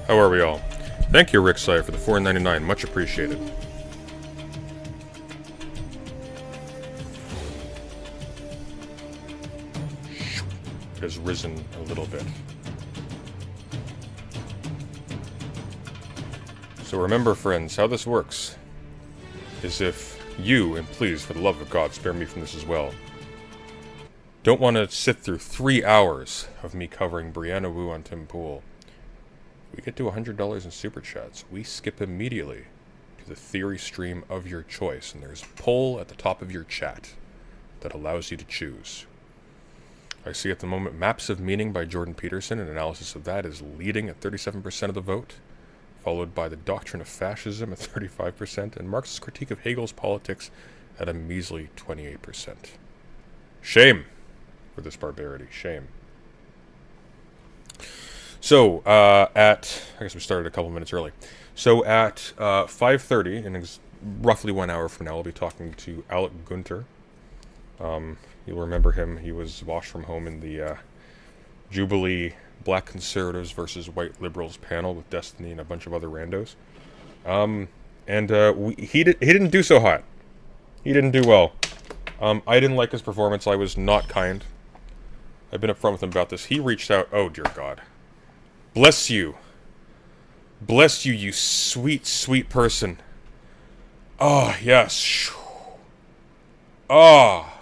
How are we all? Thank you, Rick Sai, for the $4.99. Much appreciated. It has risen a little bit. So remember, friends, how this works is if you, and please, for the love of God, spare me from this as well, don't want to sit through 3 hours of me covering Brianna Wu on Tim Pool, we get to $100 in Super Chats. We skip immediately to the theory stream of your choice, and there's a poll at the top of your chat that allows you to choose. I see at the moment Maps of Meaning by Jordan Peterson, and analysis of that is leading at 37% of the vote, followed by The Doctrine of Fascism at 35%, and Marx's Critique of Hegel's Politics at a measly 28%. Shame for this barbarity. Shame. So, I guess we started a couple minutes early. So at 5:30, in roughly 1 hour from now, I'll be talking to Alec Gunter. You'll remember him. He was washed from home in the Jubilee Black Conservatives versus White Liberals panel with Destiny and a bunch of other randos. He didn't do so hot. He didn't do well. I didn't like his performance. I was not kind. I've been upfront with him about this. He reached out. Oh, dear God. Bless you. Bless you, you sweet, sweet person. Oh, yes. Oh.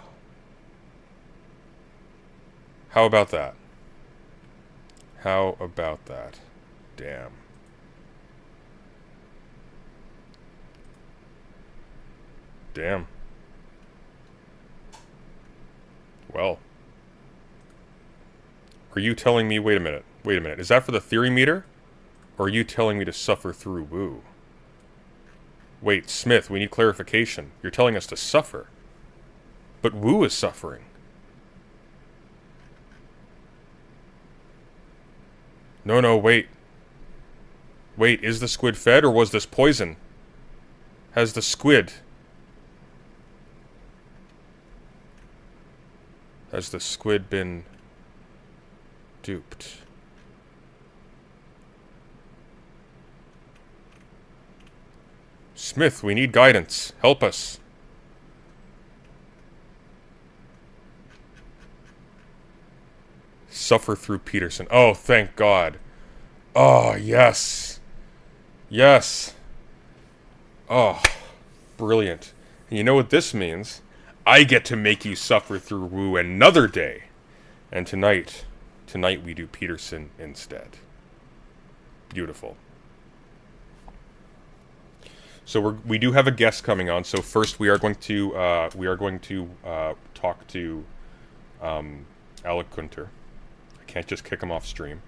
How about that? How about that? Damn. Damn. Well. Are you telling me... Wait a minute. Wait a minute. Is that for the theory meter? Or are you telling me to suffer through woo? Wait, Smith, we need clarification. You're telling us to suffer. But woo is suffering. No, wait. Wait, is the squid fed or was this poison? Has the squid... Has the squid been... duped? Smith, we need guidance. Help us. Suffer through Peterson. Oh, thank God. Oh, yes. Yes. Oh, brilliant. And you know what this means? I get to make you suffer through Wu another day. And tonight we do Peterson instead. Beautiful. So we do have a guest coming on. So first we are going to talk to Alec Gunter. I can't just kick him off stream.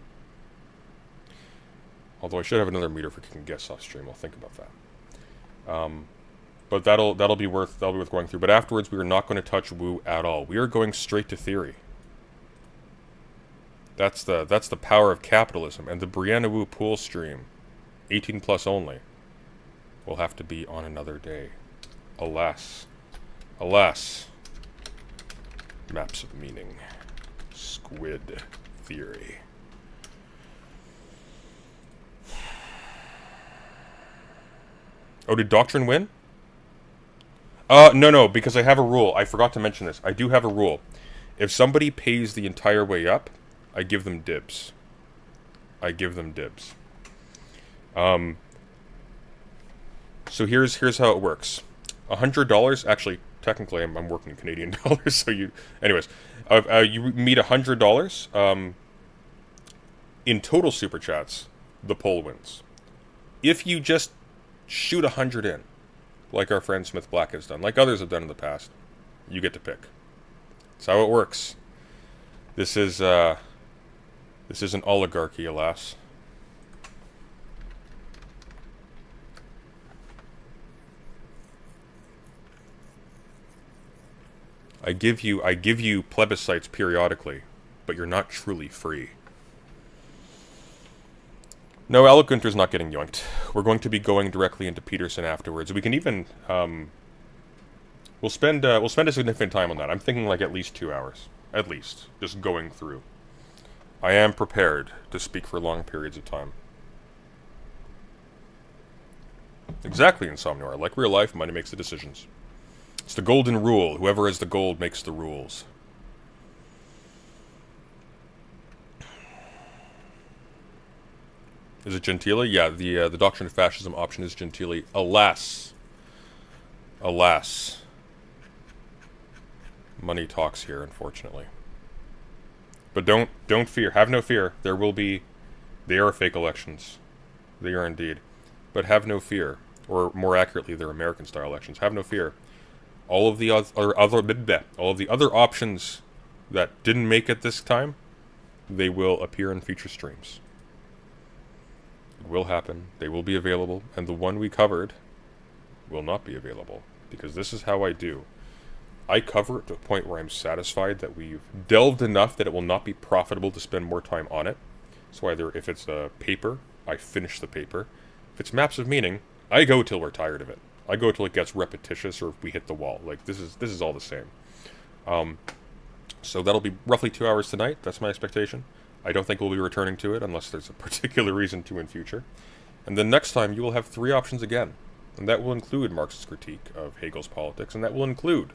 Although I should have another meter for kicking guests off stream. I'll think about that. But that'll be worth going through. But afterwards, we are not going to touch Wu at all. We are going straight to theory. That's the power of capitalism. And the Brianna Wu pool stream, 18 plus only, will have to be on another day. Alas. Alas. Maps of meaning. Squid theory. Oh, did Doctrine win? No, because I have a rule. I forgot to mention this. I do have a rule. If somebody pays the entire way up, I give them dibs. I give them dibs. So here's how it works. $100, actually, technically I'm working Canadian dollars, so anyways, you meet $100, in total super chats, the poll wins. If you just shoot 100 in, like our friend Smith Black has done, like others have done in the past, you get to pick. That's how it works. This is an oligarchy, alas. I give you plebiscites periodically, but you're not truly free. No, Alec Gunter's not getting yoinked. We're going to be going directly into Peterson afterwards. We can even we'll spend a significant time on that. I'm thinking like at least 2 hours, at least, just going through. I am prepared to speak for long periods of time. Exactly, Insomniar. Like real life, money makes the decisions. It's the golden rule. Whoever has the gold makes the rules. Is it Gentile? Yeah, the Doctrine of Fascism option is Gentile. Alas. Alas. Money talks here, unfortunately. But don't fear. Have no fear. They are fake elections. They are indeed. But have no fear. Or more accurately, they're American-style elections. Have no fear. All of the other options that didn't make it this time, they will appear in future streams. It will happen. They will be available. And the one we covered will not be available. Because this is how I do. I cover it to a point where I'm satisfied that we've delved enough that it will not be profitable to spend more time on it. So either if it's a paper, I finish the paper. If it's maps of meaning, I go till we're tired of it. I go till it gets repetitious or if we hit the wall. Like this is all the same. So that'll be roughly 2 hours tonight. That's my expectation. I don't think we'll be returning to it unless there's a particular reason to in future. And then next time you will have 3 options again. And that will include Marx's critique of Hegel's politics, and that will include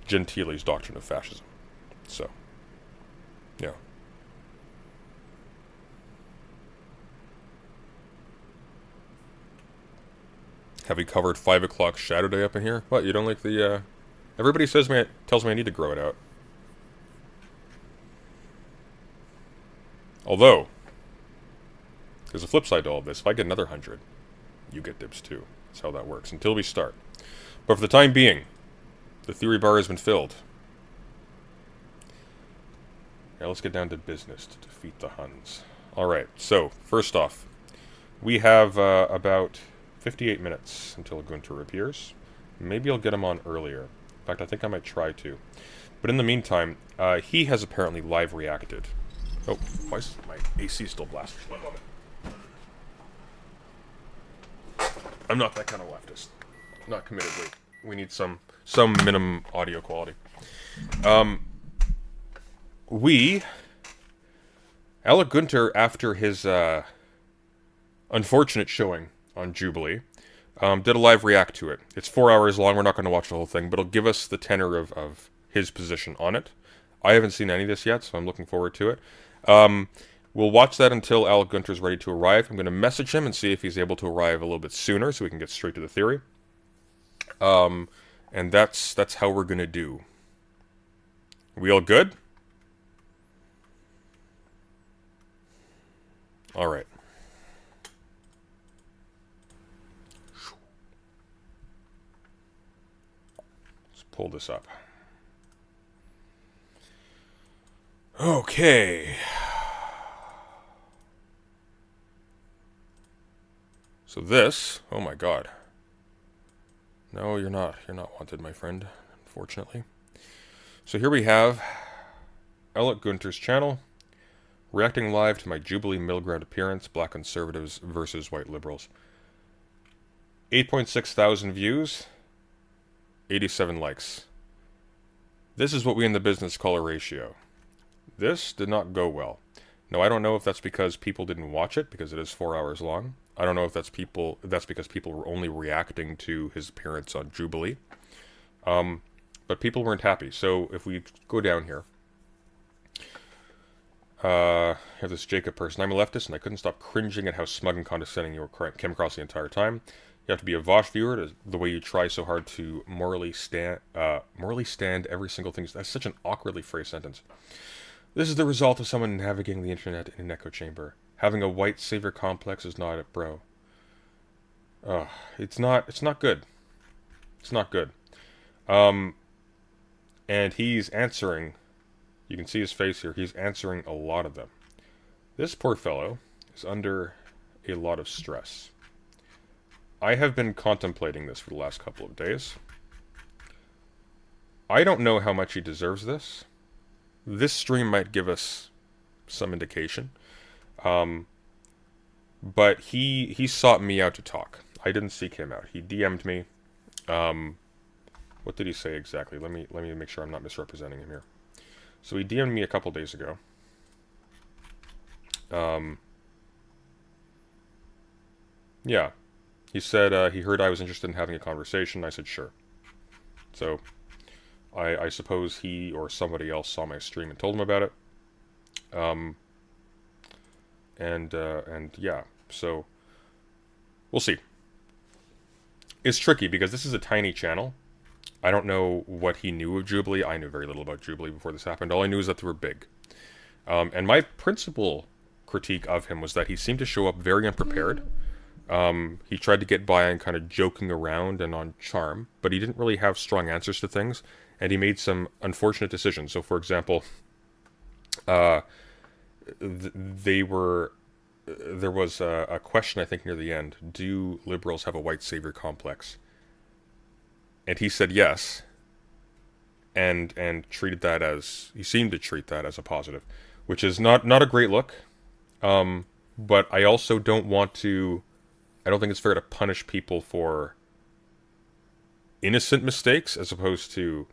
Gentile's doctrine of fascism. So, yeah. Have we covered 5 o'clock Shadow Day up in here? What, you don't like the, Everybody tells me I need to grow it out. Although, there's a flip side to all this. If I get another 100, you get dibs too. That's how that works, until we start. But for the time being, the theory bar has been filled. Now let's get down to business to defeat the Huns. Alright, so, first off, we have about 58 minutes until Gunter appears. Maybe I'll get him on earlier. In fact, I think I might try to. But in the meantime, he has apparently live reacted. Oh, why is my AC still blasting? One moment. I'm not that kind of leftist. Not committed. Wait, we need some minimum audio quality. Alec Gunter, after his unfortunate showing on Jubilee, did a live react to it. It's 4 hours long. We're not going to watch the whole thing, but it'll give us the tenor of his position on it. I haven't seen any of this yet, so I'm looking forward to it. We'll watch that until Alec Gunter's ready to arrive. I'm going to message him and see if he's able to arrive a little bit sooner so we can get straight to the theory. And that's how we're going to do. We all good? Alright. Let's pull this up. Okay. So this, oh my god. No, you're not wanted, my friend, unfortunately. So here we have Alec Gunter's channel, reacting live to my Jubilee Middle Ground appearance, Black Conservatives versus White Liberals. 8.6 thousand views, 87 likes. This is what we in the business call a ratio. This did not go well. Now, I don't know if that's because people didn't watch it, because it is 4 hours long. I don't know if that's because people were only reacting to his appearance on Jubilee. But people weren't happy. So if we go down here, I have this Jacob person. I'm a leftist, and I couldn't stop cringing at how smug and condescending you came across the entire time. You have to be a Vosh viewer the way you try so hard to morally stand every single thing. That's such an awkwardly phrased sentence. This is the result of someone navigating the internet in an echo chamber. Having a white savior complex is not it, bro. It's not good. It's not good. And he's answering, you can see his face here, he's answering a lot of them. This poor fellow is under a lot of stress. I have been contemplating this for the last couple of days. I don't know how much he deserves this. This stream might give us some indication. But he sought me out to talk. I didn't seek him out. He DM'd me. What did he say exactly? Let me make sure I'm not misrepresenting him here. So he DM'd me a couple days ago. Yeah. He said he heard I was interested in having a conversation. I said sure. So I suppose he or somebody else saw my stream and told him about it. And yeah, so we'll see. It's tricky because this is a tiny channel. I don't know what he knew of Jubilee. I knew very little about Jubilee before this happened. All I knew is that they were big. And my principal critique of him was that he seemed to show up very unprepared. He tried to get by on kind of joking around and on charm, but he didn't really have strong answers to things, and he made some unfortunate decisions. So, for example, there was a question, I think, near the end. Do liberals have a white savior complex? And he said yes, and treated that as, he seemed to treat that as a positive, which is not a great look. But I also don't want to. I don't think it's fair to punish people for innocent mistakes as opposed to.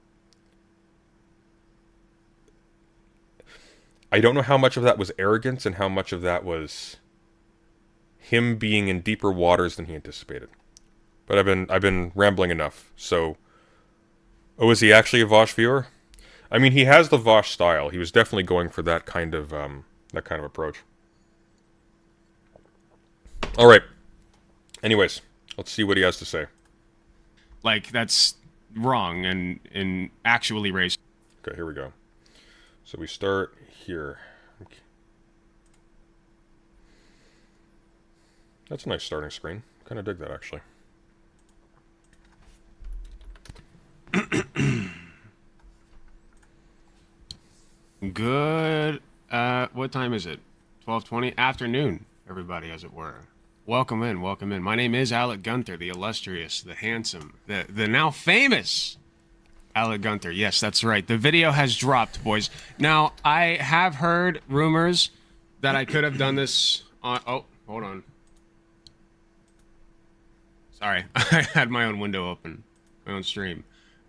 I don't know how much of that was arrogance and how much of that was him being in deeper waters than he anticipated. But I've been rambling enough. So, oh, is he actually a Vosh viewer? I mean, he has the Vosh style. He was definitely going for that kind of approach. All right. Anyways, let's see what he has to say. Like, that's wrong and actually racist. Okay, here we go. So we start here. Okay. That's a nice starting screen. Kind of dig that, actually. Good, what time is it? 12:20? Afternoon, everybody, as it were. Welcome in, welcome in. My name is Alec Gunter, the illustrious, the handsome, the now famous Alec Gunter. Yes, that's right. The video has dropped, boys. Now, I have heard rumors that I could have done this on... Oh, hold on. Sorry, I had my own window open, my own stream.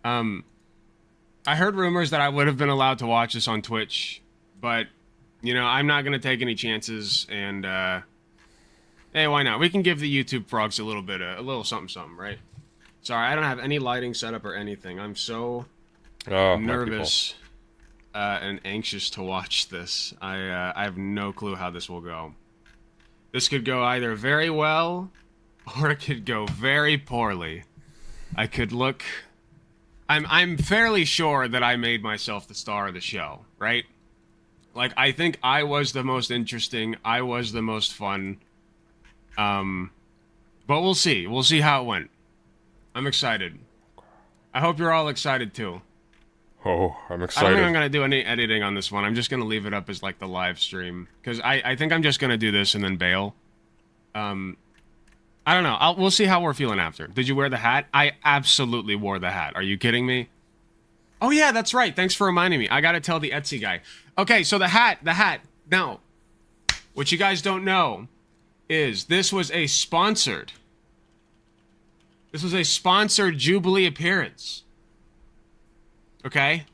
I heard rumors that I would have been allowed to watch this on Twitch, but, you know, I'm not going to take any chances, and, hey, why not? We can give the YouTube frogs a little something, right? Sorry, I don't have any lighting set up or anything. I'm so nervous and anxious to watch this. I have no clue how this will go. This could go either very well, or it could go very poorly. I could look... I'm fairly sure that I made myself the star of the show, right? Like, I think I was the most interesting. I was the most fun. But we'll see. We'll see how it went. I'm excited. I hope you're all excited, too. Oh, I'm excited. I don't think I'm going to do any editing on this one. I'm just going to leave it up as, like, the live stream. Because I think I'm just going to do this and then bail. I don't know. We'll see how we're feeling after. Did you wear the hat? I absolutely wore the hat. Are you kidding me? Oh, yeah, that's right. Thanks for reminding me. I got to tell the Etsy guy. Okay, so the hat. Now, what you guys don't know is this was a sponsored Jubilee appearance. Okay?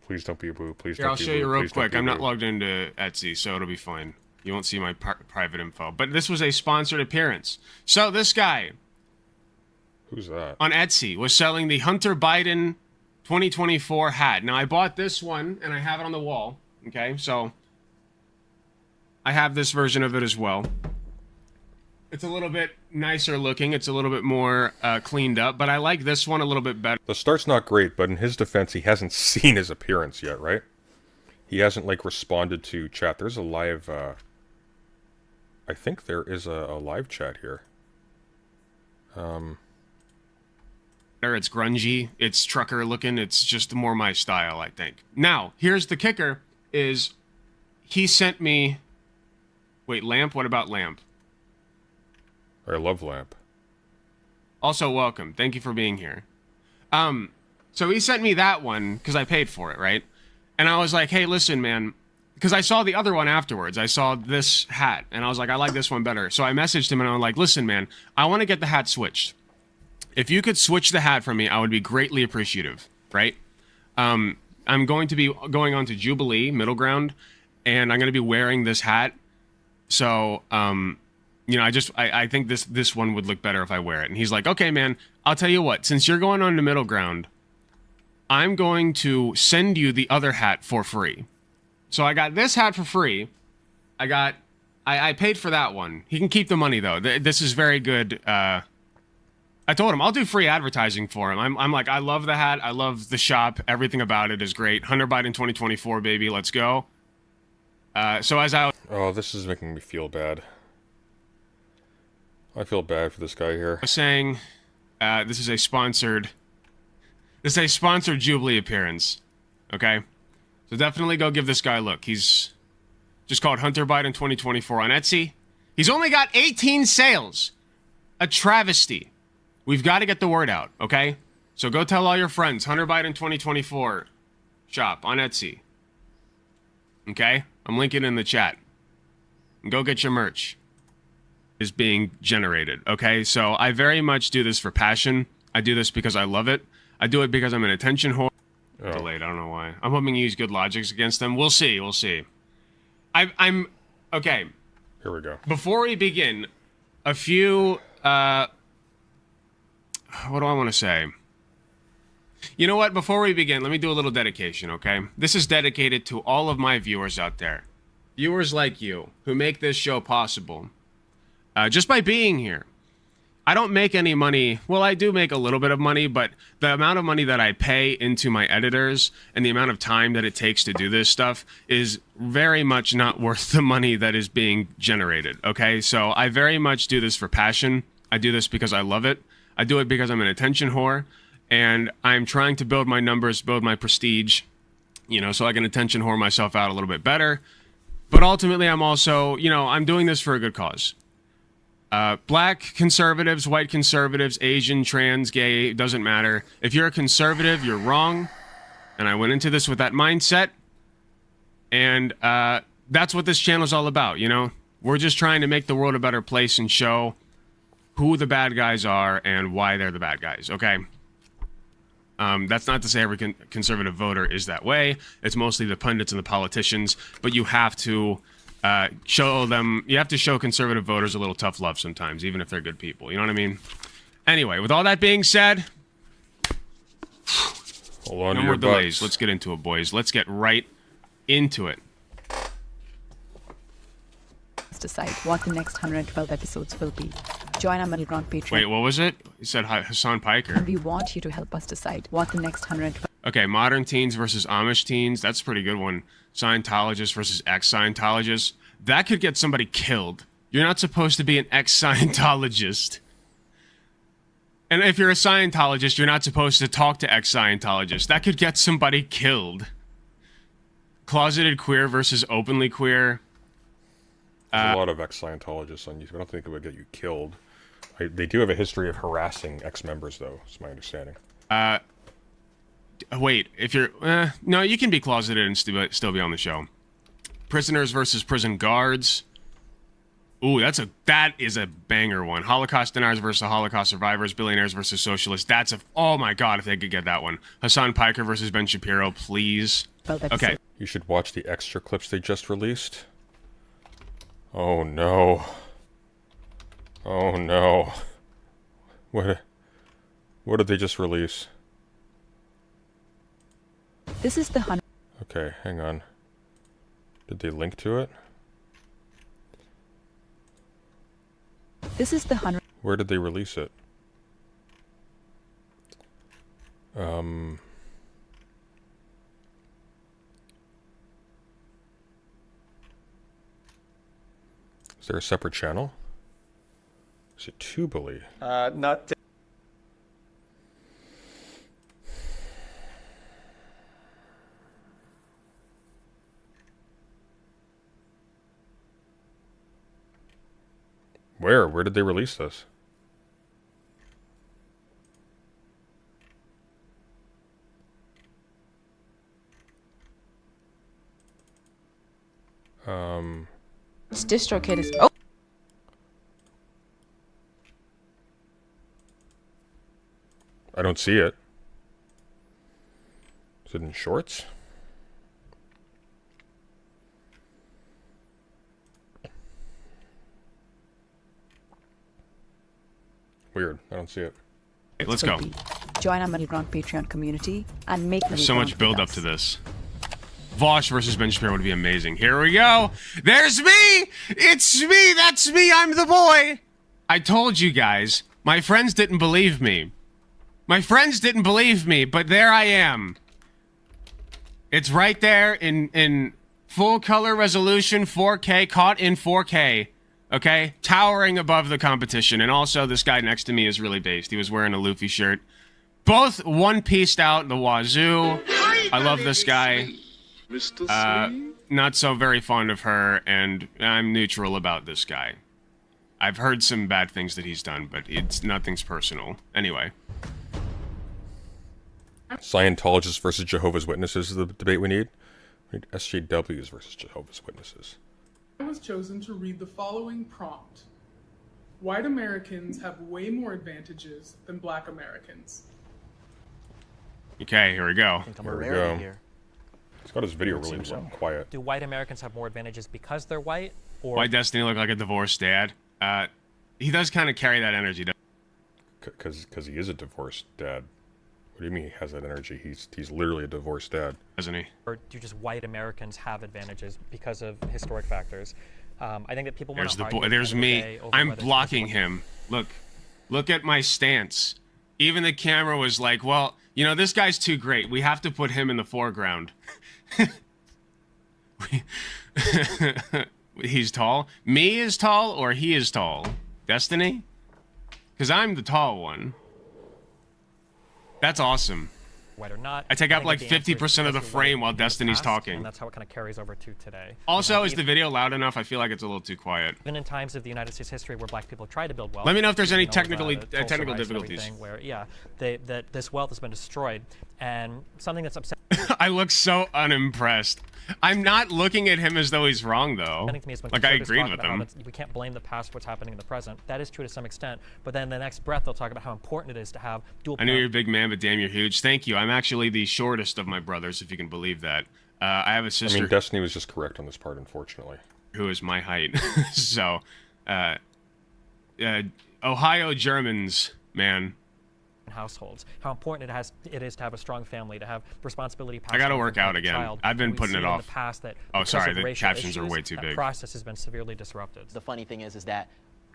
Please don't be a boo. Please Here, don't I'll be a boo. show you real Please quick. I'm not logged into Etsy, so it'll be fine. You won't see my private info. But this was a sponsored appearance. So this guy... Who's that? On Etsy was selling the Hunter Biden 2024 hat. Now, I bought this one, and I have it on the wall. Okay, so... I have this version of it as well. It's a little bit nicer looking. It's a little bit more cleaned up. But I like this one a little bit better. The start's not great, but in his defense, he hasn't seen his appearance yet, right? He hasn't, like, responded to chat. There's a live... I think there is a live chat here. It's grungy. It's trucker looking. It's just more my style, I think. Now, here's the kicker, is he sent me... Wait, Lamp? What about Lamp? I love Lamp. Also, welcome. Thank you for being here. So he sent me that one, because I paid for it, right? And I was like, hey, listen, man... Because I saw the other one afterwards. I saw this hat, and I was like, I like this one better. So I messaged him, and I was like, listen, man, I want to get the hat switched. If you could switch the hat for me, I would be greatly appreciative, right? I'm going to be going on to Jubilee, Middle Ground, and I'm going to be wearing this hat. So, you know, I think this one would look better if I wear it. And he's like, okay, man, I'll tell you what. Since you're going on to Middle Ground, I'm going to send you the other hat for free. So I got this hat for free. I paid for that one. He can keep the money, though. This is very good. I told him I'll do free advertising for him. I'm like, I love the hat. I love the shop. Everything about it is great. Hunter Biden 2024, baby. Let's go. So as I... Oh, this is making me feel bad. I feel bad for this guy here. was saying, this is a sponsored Jubilee appearance. Okay? So definitely go give this guy a look. He's just called Hunter Biden 2024 on Etsy. He's only got 18 sales. A travesty. We've got to get the word out, okay? So go tell all your friends, Hunter Biden 2024 shop on Etsy. Okay? I'm linking in the chat. and go get your merch is being generated, okay? So I very much do this for passion. I do this because I love it. I do it because I'm an attention whore. Oh. Delayed, I don't know why. I'm hoping you use good logics against them. We'll see, we'll see. I'm okay. Here we go. Before we begin, a few, what do I want to say? You know what? Before we begin, let me do a little dedication, okay? This is dedicated to all of my viewers out there. Viewers like you, who make this show possible. Just by being here. I don't make any money. Well, I do make a little bit of money, but the amount of money that I pay into my editors and the amount of time that it takes to do this stuff is very much not worth the money that is being generated, okay? So I very much do this for passion. I do this because I love it. I do it because I'm an attention whore, and I'm trying to build my numbers, build my prestige, you know, so I can attention whore myself out a little bit better. But ultimately, I'm also, you know, I'm doing this for a good cause. Black conservatives, white conservatives, Asian, trans, gay, it doesn't matter. If you're a conservative, you're wrong. And I went into this with that mindset. And that's what this channel is all about, you know? We're just trying to make the world a better place and show who the bad guys are and why they're the bad guys, okay? That's not to say every conservative voter is that way. It's mostly the pundits and the politicians. But you have to... you have to show conservative voters a little tough love sometimes, even if they're good people. You know what I mean? Anyway, with all that being said, Hold on no to more your delays. butts. Let's get into it, boys. Let's get right into it. Let's decide what the next 112 episodes will be. Join our middle ground Patreon. Wait, what was it? You said Hassan Piker. And we want you to help us decide what the next 112. Okay, modern teens versus Amish teens. That's a pretty good one. Scientologists versus ex-Scientologists. That could get somebody killed. You're not supposed to be an ex-Scientologist. And if you're a Scientologist, you're not supposed to talk to ex-Scientologists. That could get somebody killed. Closeted queer versus openly queer. There's a lot of ex-Scientologists on YouTube. I don't think it would get you killed. They do have a history of harassing ex-members, though, is my understanding. Wait, if you're... no, you can be closeted and still be on the show. Prisoners versus prison guards. Ooh, that is a banger one. Holocaust deniers versus Holocaust survivors. Billionaires versus socialists. Oh my god, if they could get that one. Hassan Piker versus Ben Shapiro, please. Okay. You should watch the extra clips they just released. Oh no. Oh no. What did they just release? This is the 100. Okay, hang on. Did they link to it? This is the 100. Where did they release it? Is there a separate channel? Is it Tubally? Not. Where? Where did they release this? It's DistroKid is. Oh. I don't see it. Is it in shorts? Weird. I don't see it. Okay, let's go. Join our middle ground Patreon community and make There's so much build up to this. Vosh versus Ben Shapiro would be amazing. Here we go. There's me. It's me. That's me. I'm the boy. I told you guys. My friends didn't believe me. My friends didn't believe me, but there I am. It's right there in full color resolution, 4K, caught in 4K. Okay? Towering above the competition. And also, this guy next to me is really based. He was wearing a Luffy shirt. Both one-pieced out the wazoo. I love this guy. Not so very fond of her, and I'm neutral about this guy. I've heard some bad things that he's done, but nothing's personal. Anyway. Scientologists versus Jehovah's Witnesses is the debate we need. We need SJWs versus Jehovah's Witnesses. I was chosen to read the following prompt. White Americans have way more advantages than black Americans. Okay, here we go. Here we go. He's got his video really quiet. Do white Americans have more advantages because they're white? Or Why Destiny look like a divorced dad? He does kind of carry that energy, Because he is a divorced dad. What do you mean he has that energy? He's literally a divorced dad. doesn't he? or do just white Americans have advantages because of historic factors? I think that people want There's to the argue boy. at the There's end of the me. day over I'm whether it's blocking historical- him. Look at my stance. Even the camera was like, well, you know, this guy's too great. We have to put him in the foreground. He's tall. Me is tall, or he is tall? Destiny? Because I'm the tall one. That's awesome. White or not. I take up think like that the answer is 50% of the because frame while white in the Destiny's past, talking. And that's how it kind of carries over to today. Also, is Even- the video loud enough? I feel like it's a little too quiet. Even in times of the United States history where black people tried to build wealth. Let me know if there's any you know, technical the Tulsa technical riots and difficulties. everything, Where that this wealth has been destroyed, and something that's upsetting I look so unimpressed. I'm not looking at him as though he's wrong, though. to me is when Like, I conservatives agreed talk with about how him. we can't blame the past for what's happening in the present. That is true to some extent, but then the next breath they'll talk about how important it is to have dual. I know you're a big man, but damn, you're huge. Thank you. I'm actually the shortest of my brothers, if you can believe that. I have a I sister mean, Destiny was just correct on this part, unfortunately. who is my height. So, Ohio Germans, man. households. How important it is to have a strong family, to have responsibility. I gotta passed on work from out parent to again. child. I've been We've putting it seen in off. the past that Oh, because sorry, of the racial captions are issues, way too that big. process has been severely disrupted. The funny thing is that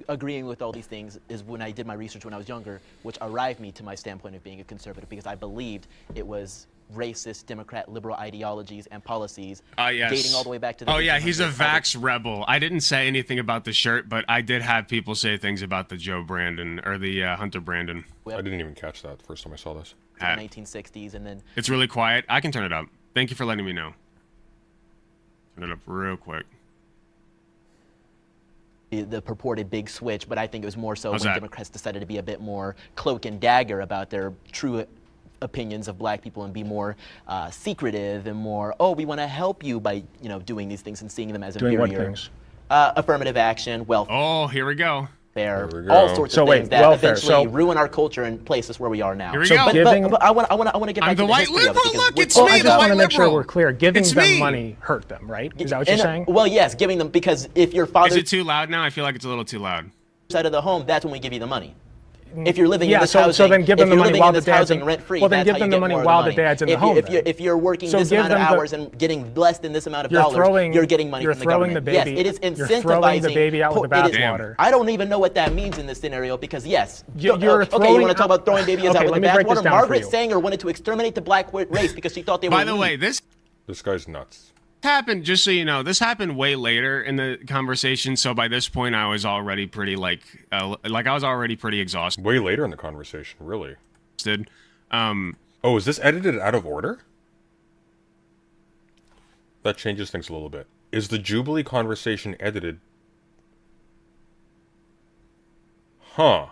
agreeing with all these things is when I did my research when I was younger, which arrived me to my standpoint of being a conservative, because I believed it was racist, Democrat, liberal ideologies and policies Yes. dating all the way back to the Oh, yeah, he's a 1800s. Vax rebel. I didn't say anything about the shirt, but I did have people say things about the Joe Brandon, or the Hunter Brandon. I didn't even catch that the first time I saw this. The 1960s, and then It's really quiet. I can turn it up. Thank you for letting me know. Turn it up real quick. the purported big switch, but I think it was more so How's when that? Democrats decided to be a bit more cloak and dagger about their true opinions of black people and be more secretive and more, oh, we want to help you by, you know, doing these things and seeing them as Doing inferior. what things? Affirmative action, welfare, Oh, here we go. Here we all go. sorts So of wait, things that welfare, eventually so- ruin our culture and place us where we are now. Here we So go. giving- But I want to get I'm back the to white history of it, liberal. because Look, we're- it's Well, me, I the just white want to make sure liberal. we're clear. Giving It's them me. money hurt them, right? Is that what you're saying? Well, yes, giving them, because if your Is father's it too loud now? I feel like it's a little too loud. side of the home, that's when we give you the money. If you're living in Yeah, this so housing, then give if them the you're money living while in the this dad's housing in. rent-free, Well, then that's give how them you the get money more of while the the dad's in the if home. If you're working So this give amount of them the- hours and getting less than this amount of You're dollars, throwing- you're getting money you're from the throwing the government. baby- Yes, it is you're incentivizing. throwing the baby out with the it is- bathwater. I don't even know what that means in this scenario because yes, You're okay, you throwing want to talk about throwing babies okay, out with let the me break this bathwater? down for Margaret you. Sanger wanted to exterminate the black race because she thought they were. By the way, weak. this This guy's nuts. happened, just so you know, this happened way later in the conversation, so by this point I was already pretty, I was already pretty exhausted. Way later in the conversation, really. Um, Oh, is this edited out of order? That changes things a little bit. Is the Jubilee conversation edited? Huh.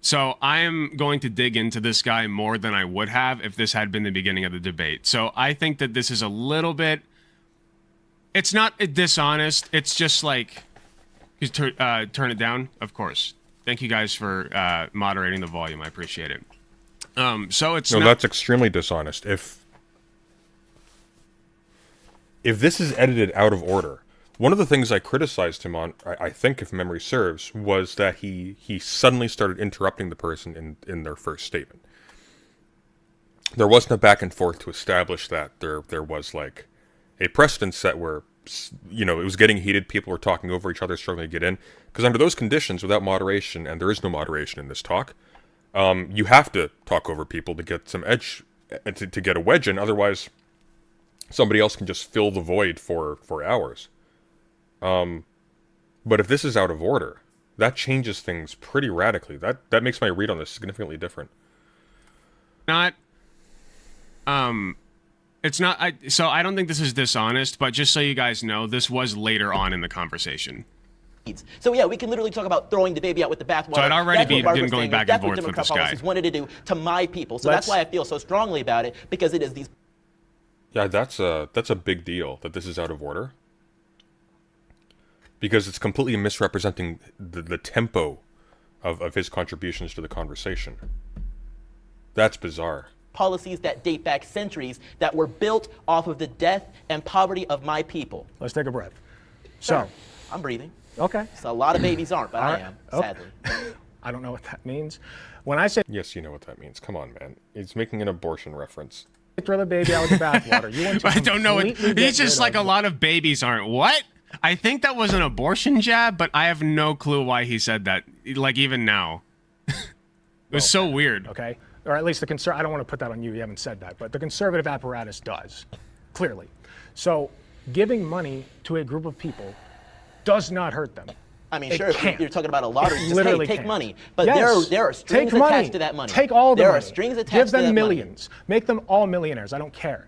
So I am going to dig into this guy more than I would have if this had been the beginning of the debate. So I think that this is a little bit... It's not dishonest. It's just like... turn it down? Of course. Thank you guys for moderating the volume. I appreciate it. So it's No, not... that's extremely dishonest. If this is edited out of order, one of the things I criticized him on, I think if memory serves, was that he suddenly started interrupting the person in their first statement. There wasn't a back and forth to establish that. There was like a precedent set where, you know, it was getting heated, people were talking over each other, struggling to get in. Because under those conditions, without moderation, and there is no moderation in this talk, you have to talk over people to get some edge, to get a wedge in. Otherwise, somebody else can just fill the void for hours. But if this is out of order, that changes things pretty radically. That makes my read on this significantly different. Not... It's not... So I don't think this is dishonest, but just so you guys know, this was later on in the conversation. So yeah, we can literally talk about throwing the baby out with the bathwater. So I'd already That's what been Margaret going Sanger, back and that's what forth with Democrat this guy. policies wanted to do to my people. So that's why I feel so strongly about it, because it is these Yeah, that's a big deal that this is out of order. Because it's completely misrepresenting the tempo of his contributions to the conversation. That's bizarre. Policies that date back centuries that were built off of the death and poverty of my people. Let's take a breath. Sure. So, I'm breathing. okay. So a lot of babies aren't, but I am, sadly. I don't know what that means. When I say Yes, you know what that means. Come on, man. He's making an abortion reference. throw the baby out with the bathwater, you want to I don't know what. completely He's get just rid like of- a lot of babies aren't. What? I think that was an abortion jab, but I have no clue why he said that. Like even now, it was so weird. Okay, or at least the I don't want to put that on you. You haven't said that, but the conservative apparatus does, clearly. So, giving money to a group of people does not hurt them. I mean, It sure, if can't. you're talking about a lottery, just Literally hey, take can't. money. But Yes. there are strings Take money. attached to that money. Take all the there money. are strings attached Give to them that millions. Make them all millionaires. I don't care.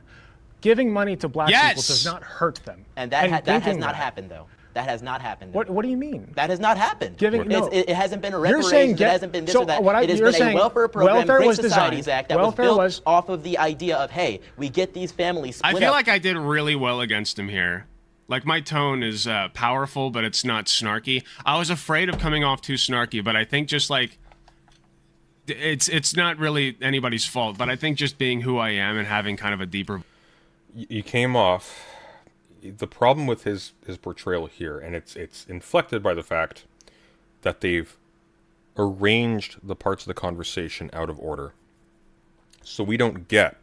Giving money to black people Yes. does not hurt them. And that has thinking not that- happened, though. That has not happened. What do you mean? That has not happened. Giving- no. It hasn't been a You're saying reparations. It hasn't been this so or that. what It has you're been saying, a welfare program, welfare Great was Societies designed. Act that Welfare was built was- off of the idea of, hey, we get these families split I feel up. like I did really well against him here. Like my tone is powerful, but it's not snarky. I was afraid of coming off too snarky, but I think just like it's not really anybody's fault. But I think just being who I am and having kind of a deeper. You came off. The problem with his portrayal here, and it's inflected by the fact that they've arranged the parts of the conversation out of order, so we don't get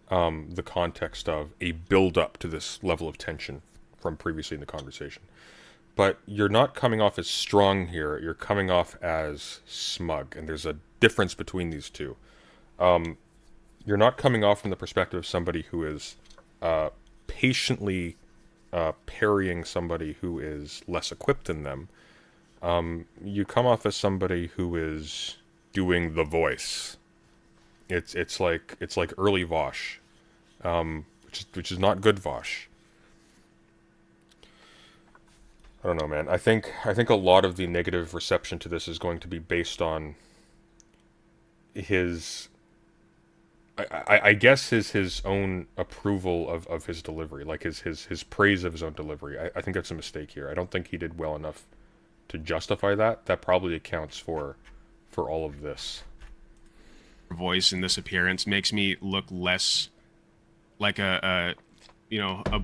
the context of a build-up to this level of tension from previously in the conversation. But you're not coming off as strong here. You're coming off as smug, and there's a difference between these two. You're not coming off from the perspective of somebody who is patiently parrying somebody who is less equipped than them. You come off as somebody who is doing the voice. It's like early Vosh, which is not good Vosh. I don't know, man. I think a lot of the negative reception to this is going to be based on his, I guess his own approval of his delivery, like his praise of his own delivery. I think that's a mistake here. I don't think he did well enough to justify that. That probably accounts for all of this. Voice in this appearance makes me look less like a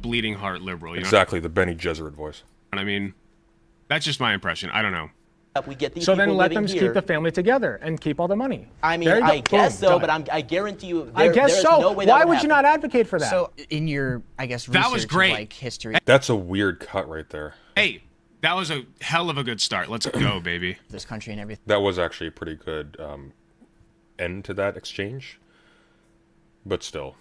bleeding heart liberal. You Exactly, the Benny Gesserit voice. know what I mean? That's just my impression. I don't know. We get these So people then let living them here. keep the family together and keep all the money. I mean, There you go. I guess Boom, so, done. but I guarantee you, I guess there's so. no way that Why would would you happen. not advocate for that? So in your, I guess, That was research great. of, like history That's a weird cut right there. Hey, that was a hell of a good start. Let's go, baby. of this country and everything, That was actually a pretty good end to that exchange. But still.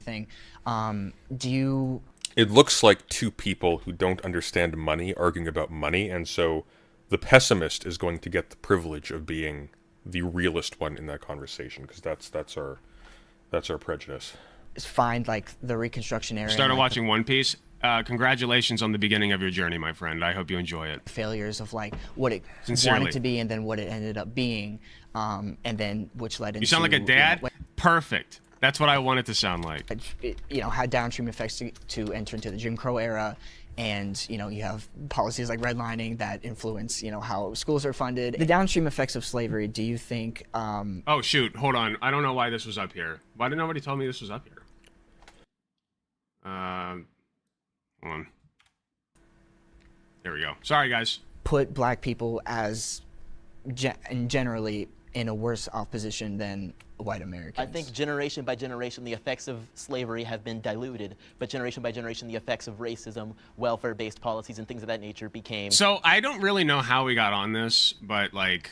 do you It looks like two people who don't understand money arguing about money, and so the pessimist is going to get the privilege of being the realist one in that conversation, because that's our prejudice. find like the Reconstruction era? and, Started like, watching One Piece. Congratulations on the beginning of your journey, my friend. I hope you enjoy it. the failures of like what it Sincerely. wanted to be and then what it ended up being, and then which led into You sound like a dad? Perfect. That's what I want it to sound like. had downstream effects to enter into the Jim Crow era, and you have policies like redlining that influence how schools are funded. The downstream effects of slavery. Do you think? Oh, shoot. Hold on. I don't know why this was up here. Why did nobody tell me this was up here? Hold on. There we go. Sorry, guys. Put black people as generally in a worse off position than white Americans? I think generation by generation, the effects of slavery have been diluted, but generation by generation, the effects of racism, welfare-based policies, and things of that nature became... So I don't really know how we got on this, but like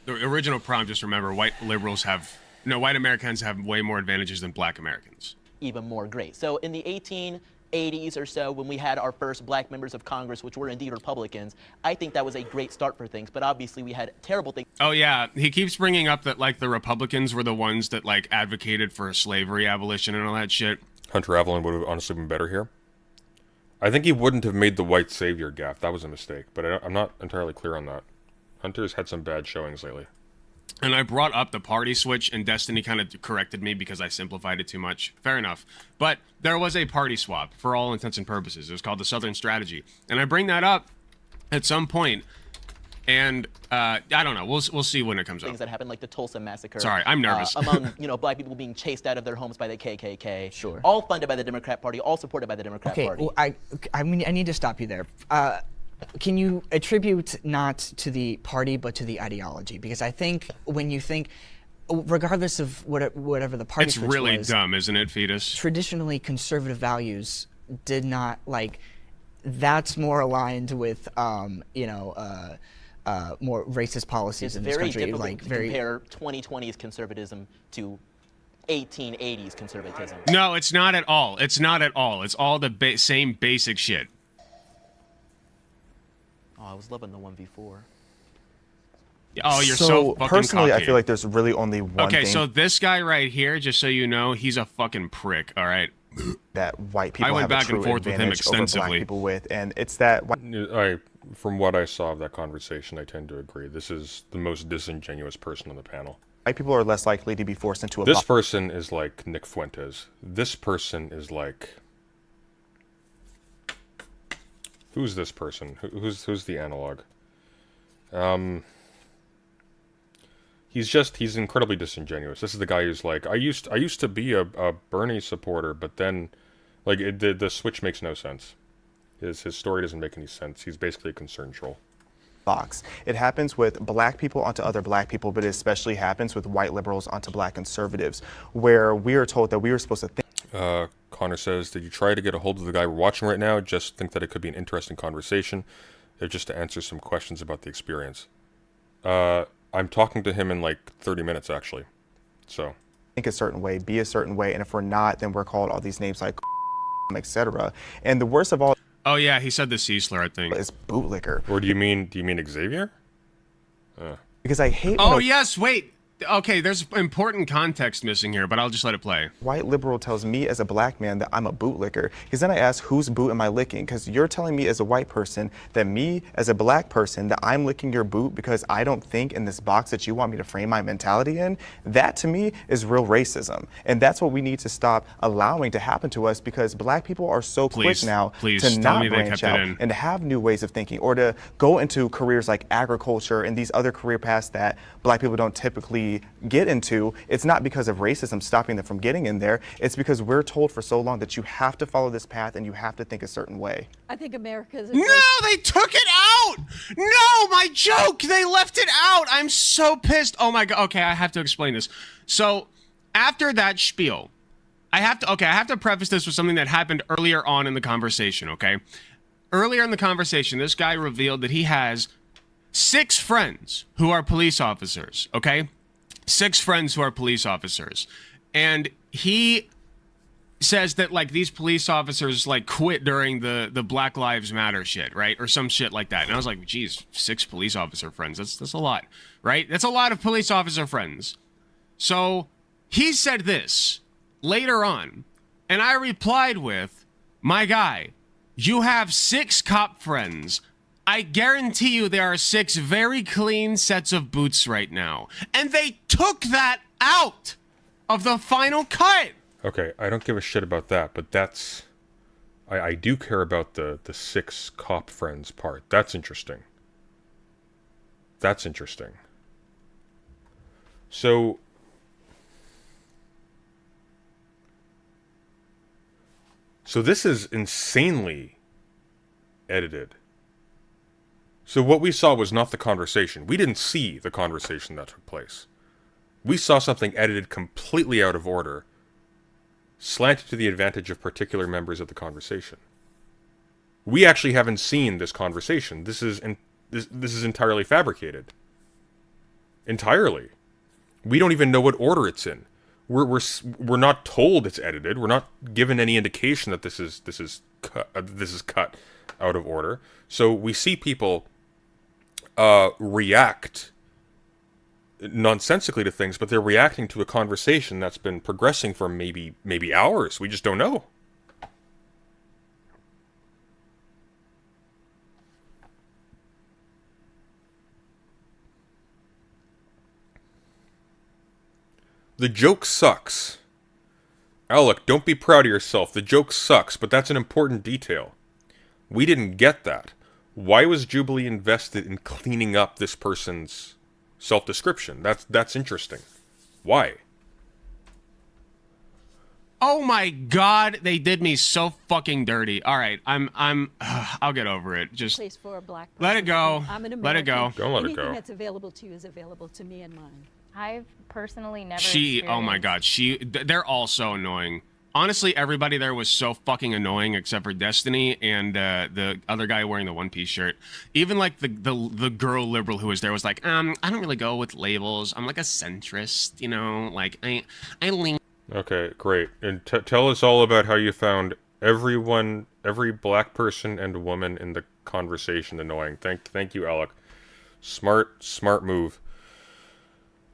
the original prompt, just remember, white Americans have way more advantages than black Americans. even more great. So in the 1880s or so, when we had our first black members of Congress, which were indeed Republicans, I think that was a great start for things, but obviously we had terrible things. Oh yeah, he keeps bringing up that like the Republicans were the ones that like advocated for slavery abolition and all that shit. Hunter Evelyn would have honestly been better here. I think he wouldn't have made the white savior gaffe. That was a mistake, but I'm not entirely clear on that. Hunter's had some bad showings lately. And I brought up the party switch, and Destiny kind of corrected me because I simplified it too much. Fair enough. But there was a party swap for all intents and purposes. It was called the Southern Strategy. And I bring that up at some point, and I don't know. We'll see when it comes up. Things that happened, like the Tulsa massacre. Sorry, I'm nervous. Among black people being chased out of their homes by the KKK. Sure. All funded by the Democrat Party, all supported by the Democrat Party. Well, I mean, I need to stop you there. Can you attribute not to the party but to the ideology? Because I think when you think, regardless of whatever the party It's switch really was, dumb, isn't it, Fetus? traditionally conservative values did not that's more aligned with more racist policies It's in this very country. difficult to compare 2020's conservatism to 1880s conservatism. No, it's not at all. It's not at all. It's all the same basic shit. Oh, I was loving the 1v4. Oh, you're so fucking personally, cocky. I feel like there's really only one Okay, thing so this guy right here, just so you know, he's a fucking prick, all right? that white people I went have back a true and forth with him advantage over black extensively. people with, and it's that From what I saw of that conversation, I tend to agree. This is the most disingenuous person on the panel. white people are less likely to be forced into a This person is like Nick Fuentes. This person is like... Who's this person? Who's the analog? He's incredibly disingenuous. This is the guy who's like, I used to be a Bernie supporter, but then, like, the switch makes no sense. His story doesn't make any sense. He's basically a concern troll. box. It happens with black people onto other black people, but it especially happens with white liberals onto black conservatives, where we are told that we are supposed to think. Connor says, did you try to get a hold of the guy we're watching right now? Just think that it could be an interesting conversation, just to answer some questions about the experience. I'm talking to him in like 30 minutes, actually. So. Think a certain way, be a certain way, and if we're not, then we're called all these names like etc. And the worst of all Oh yeah, he said the C slur, I think. is bootlicker. Or do you mean Xavier? Because I hate Oh when a yes, wait. Okay, there's important context missing here, but I'll just let it play. white liberal tells me as a black man that I'm a bootlicker. Because then I ask, whose boot am I licking? Because you're telling me as a white person that me as a black person that I'm licking your boot because I don't think in this box that you want me to frame my mentality in. That to me is real racism. And that's what we need to stop allowing to happen to us, because black people are so Please, quick now please, to tell not me they branch kept it out in. and to have new ways of thinking, or to go into careers like agriculture and these other career paths that black people don't typically get into. It's not because of racism stopping them from getting in there. It's because we're told for so long that you have to follow this path and you have to think a certain way. I think America is. No, they took it out! No, my joke! They left it out! I'm so pissed. Oh my god. Okay, I have to explain this. So, after that spiel, I have to preface this with something that happened earlier on in the conversation, okay? Earlier in the conversation, this guy revealed that he has 6 friends who are police officers, okay? 6 friends who are police officers. And he says that, like, these police officers, like, quit during the Black Lives Matter shit, right? Or some shit like that. And I was like, geez, 6 police officer friends. That's a lot, right? That's a lot of police officer friends. So he said this later on, and I replied with, my guy, you have 6 cop friends. I guarantee you there are 6 very clean sets of boots right now. And they took that out of the final cut. Okay, I don't give a shit about that, but that's... I do care about the 6 cop friends part. That's interesting. That's interesting. So... So this is insanely edited. So what we saw was not the conversation. We didn't see the conversation that took place. We saw something edited completely out of order, slanted to the advantage of particular members of the conversation. We actually haven't seen this conversation. This is entirely fabricated. Entirely. We don't even know what order it's in. We're not told it's edited. We're not given any indication that this is cut out of order. So we see people react nonsensically to things, but they're reacting to a conversation that's been progressing for maybe hours. We just don't know. The joke sucks. Alec, don't be proud of yourself. The joke sucks, but that's an important detail. We didn't get that. Why was Jubilee invested in cleaning up this person's self-description? That's interesting. Why? Oh my god, they did me so fucking dirty. All right, I'll get over it. Just Place for a black let it person. go. I'm an Let it go. American. Don't let it Anything go. that's available to you is available to me and mine. I've personally never. Oh my god, they're all so annoying. Honestly, everybody there was so fucking annoying except for Destiny and the other guy wearing the One Piece shirt. Even like the girl liberal who was there was like, I don't really go with labels. I'm like a centrist, you know, like I lean. Okay, great. And tell us all about how you found every black person and woman in the conversation annoying. Thank you, Alec. Smart move.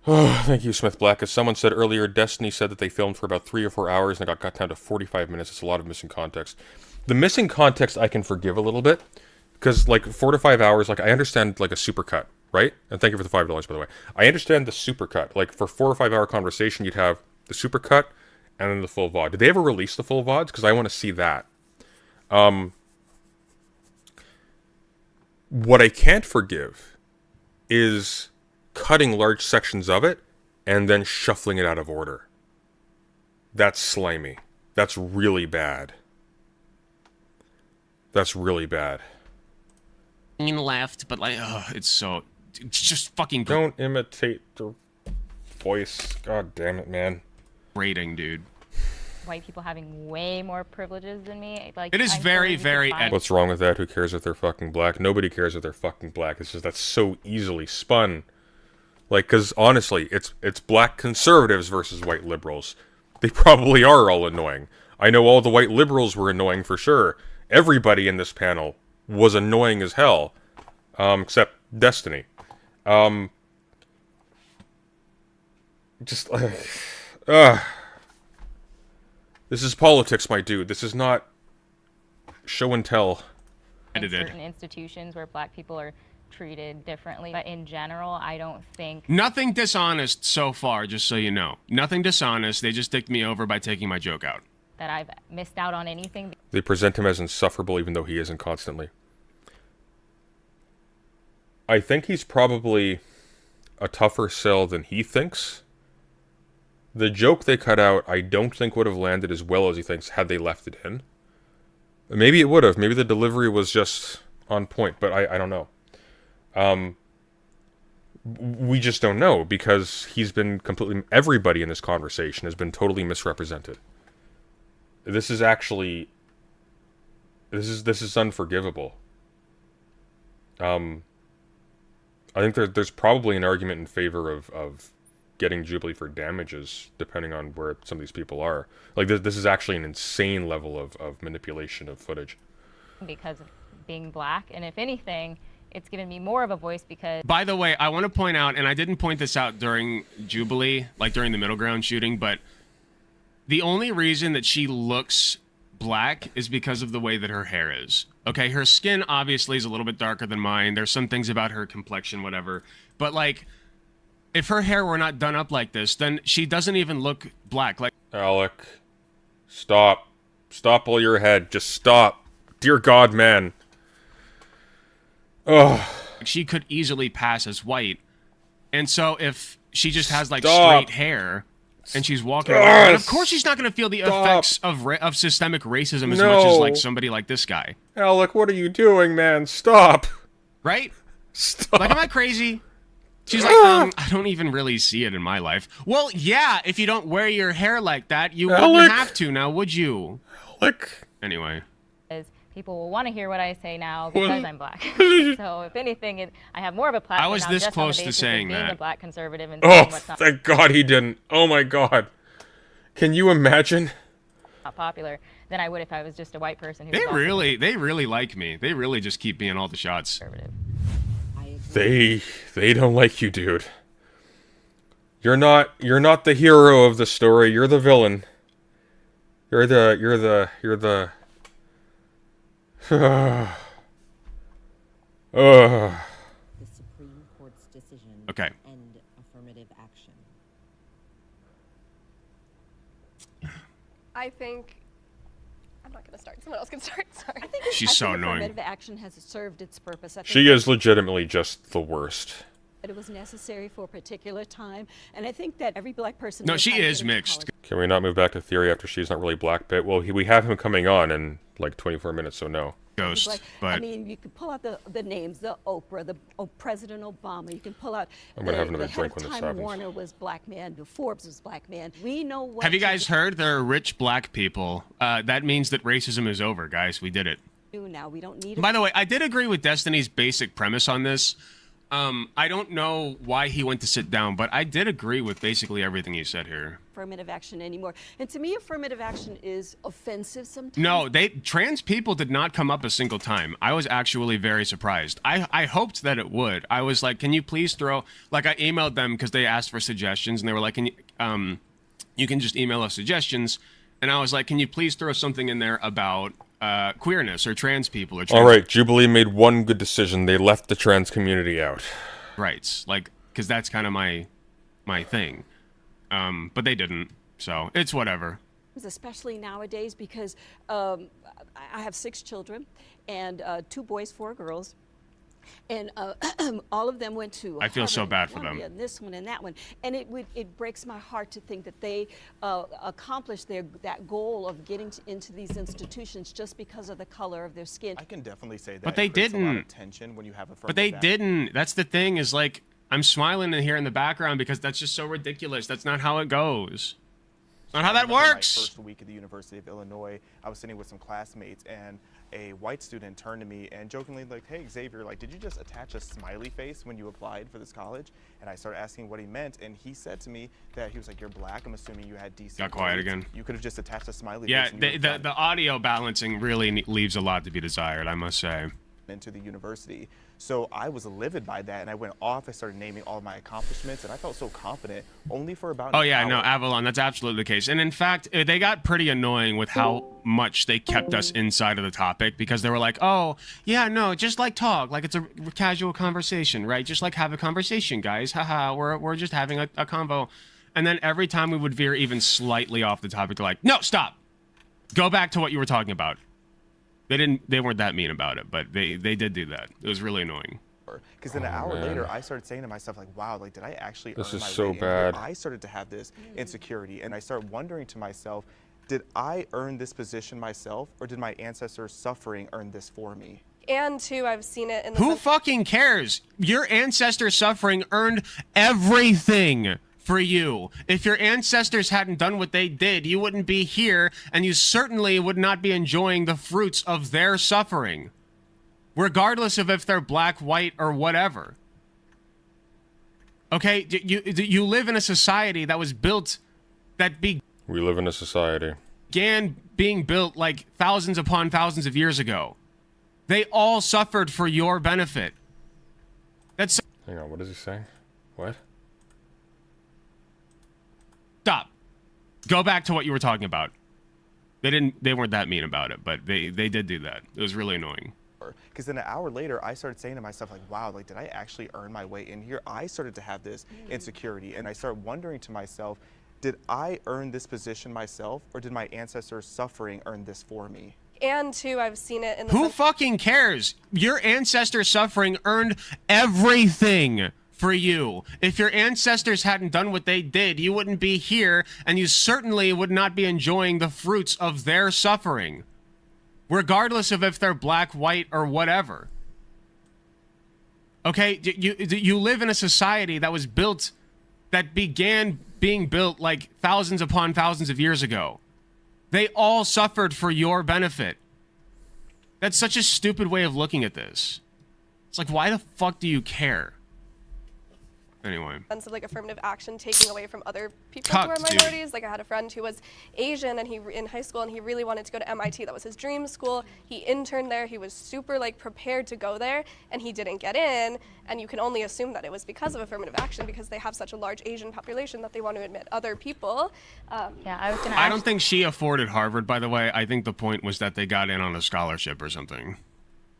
Oh, thank you, Smith Black. As someone said earlier, Destiny said that they filmed for about 3 or 4 hours and it got cut down to 45 minutes. It's a lot of missing context. The missing context I can forgive a little bit, because like 4 to 5 hours, like I understand like a supercut, right? And thank you for the $5, by the way. I understand the supercut. Like for 4 or 5 hour conversation, you'd have the supercut and then the full VOD. Did they ever release the full VODs? Because I want to see that. What I can't forgive is cutting large sections of it and then shuffling it out of order. That's slimy. That's really bad. That's really bad. Left, but like, it's just fucking. Don't imitate the voice. God damn it, man. Rating, dude. White people having way more privileges than me. Like It is very, very. What's wrong with that? Who cares if they're fucking black? Nobody cares if they're fucking black. It's just that's so easily spun. Like, because honestly, it's black conservatives versus white liberals. They probably are all annoying. I know all the white liberals were annoying for sure. Everybody in this panel was annoying as hell, except Destiny. This is politics, my dude. This is not show and tell. in certain institutions where black people are treated differently, but in general, I don't think Nothing dishonest so far, just so you know. Nothing dishonest. They just dicked me over by taking my joke out. that I've missed out on anything. They present him as insufferable even though he isn't constantly. I think he's probably a tougher sell than he thinks. The joke they cut out, I don't think would have landed as well as he thinks had they left it in. Maybe it would have. Maybe the delivery was just on point, but I don't know. We just don't know because he's been completely... Everybody in this conversation has been totally misrepresented. This is actually... This is unforgivable. I think there's probably an argument in favor of getting Jubilee for damages, depending on where some of these people are. Like, this is actually an insane level of manipulation of footage. Because of being black, and if anything, it's given me more of a voice because... By the way, I want to point out, and I didn't point this out during Jubilee, like during the middle ground shooting, but the only reason that she looks black is because of the way that her hair is. Okay, her skin obviously is a little bit darker than mine. There's some things about her complexion, whatever. But, like, if her hair were not done up like this, then she doesn't even look black. Like, Alec, stop. Stop while you're ahead. Just stop. Dear God, man. Ugh. She could easily pass as white. And so if she just has, like, Stop. straight hair... and she's walking around. Of course she's not going to feel the effects of systemic racism as much as, like, somebody like this guy. Alec, what are you doing, man? Stop. Right? Stop. Like, am I crazy? She's like, I don't even really see it in my life. Well, yeah, if you don't wear your hair like that, you wouldn't have to now, would you? Alec. Anyway. People will want to hear what I say now because I'm black. So if anything, I have more of a platform. I was now this just close on the to basis saying of being that. a black conservative and Oh, saying what's not thank God he didn't. Oh my God. Can you imagine? not popular than I would if I was just a white person who They was really like me. They really just keep me in all the shots. They don't like you, dude. You're not the hero of the story. You're the villain. You're the The Supreme Court's decision Okay. and affirmative action. I think I'm not going to start. Someone else can start. Sorry. I think She's so annoying. Affirmative action has served its purpose. I think She is legitimately just the worst. that it was necessary for a particular time, and I think that every black person. No, knows she how to is get into mixed. college. Can we not move back to theory after she's not really black bit? Well, we have him coming on in like 24 minutes, so no. Ghost, Like, but I mean, you could pull out the names, the Oprah, President Obama. You can pull out. I'm gonna have another the drink head when of this Time happens. Warner was black man. Forbes was black man. We know what. have you to guys heard there are rich black people? That means that racism is over, guys. We did it. do now. We don't need. By the way, I did agree with Destiny's basic premise on this. I don't know why he went to sit down, but I did agree with basically everything he said here. Affirmative action anymore. And to me, affirmative action is offensive sometimes. No, trans people did not come up a single time. I was actually very surprised. I hoped that it would. I was like, can you please throw, like I emailed them because they asked for suggestions and they were like, can you, you can just email us suggestions. And I was like, can you please throw something in there about queerness or trans people or trans. All right, Jubilee made one good decision. They left the trans community out. Right, like, because that's kind of my thing. But they didn't, so it's whatever. Especially nowadays because I have 6 children and 2 boys, 4 girls. And all of them went to I feel so Harvard, bad for Columbia, them. This one and that one, and it breaks my heart to think that they accomplished that goal of getting into these institutions just because of the color of their skin. I can definitely say that. But they it creates a lot of didn't. tension when you have But they affirmative didn't. That's the thing. Is like I'm smiling in here in the background because that's just so ridiculous. That's not how it goes. Not how that works. My first week at the University of Illinois, I was sitting with some classmates, and a white student turned to me and jokingly like, "Hey Xavier, like, did you just attach a smiley face when you applied for this college?" And I started asking what he meant, and he said to me that he was like, "You're black. I'm assuming you had decent." Got quiet grades. again. You could have just attached a smiley Yeah, face. And the audio balancing really leaves a lot to be desired, I must say. into the university. So I was livid by that, and I went off. I started naming all of my accomplishments, and I felt so confident only for about Oh an yeah, hour. no, Avalon, that's absolutely the case. And in fact, they got pretty annoying with how much they kept us inside of the topic because they were like, oh, yeah, no, just like talk, like it's a casual conversation, right? Just like have a conversation, guys. Haha, we're just having a convo. And then every time we would veer even slightly off the topic, they're like, no, stop. Go back to what you were talking about. They weren't that mean about it, but they did do that. It was really annoying. Because then an hour later, I started saying to myself, like, wow, like, did I actually This earn is my so way in here? bad. I started to have this insecurity, and I started wondering to myself, did I earn this position myself, or did my ancestors' suffering earn this for me? And two, I've seen it in the Who fucking cares? Your ancestors' suffering earned everything for you. If your ancestors hadn't done what they did, you wouldn't be here, and you certainly would not be enjoying the fruits of their suffering. Regardless of if they're black, white, or whatever. Okay, you live in a society that was built, We live in a society. began being built like thousands upon thousands of years ago. They all suffered for your benefit. That's... Hang on, what is he saying? What? Stop. Go back to what you were talking about. They weren't that mean about it, but they did do that. It was really annoying. Because then an hour later, I started saying to myself, like, wow, like, did I actually earn my way in here? I started to have this insecurity, and I started wondering to myself, did I earn this position myself, or did my ancestors' suffering earn this for me? And two, I've seen it in the Who fucking cares? Your ancestors' suffering earned everything for you. If your ancestors hadn't done what they did, you wouldn't be here, and you certainly would not be enjoying the fruits of their suffering. Regardless of if they're black, white, or whatever. Okay, you live in a society that was built, that began being built like thousands upon thousands of years ago. They all suffered for your benefit. That's such a stupid way of looking at this. It's like, why the fuck do you care? Anyway. sense of like affirmative action taking away from other people who are Cucked, dude. minorities. Like I had a friend who was Asian and he in high school and he really wanted to go to MIT. That was his dream school. He interned there. He was super like prepared to go there and he didn't get in. And you can only assume that it was because of affirmative action because they have such a large Asian population that they want to admit other people. Yeah, I was gonna. I don't think she afforded Harvard, by the way. I think the point was that they got in on a scholarship or something.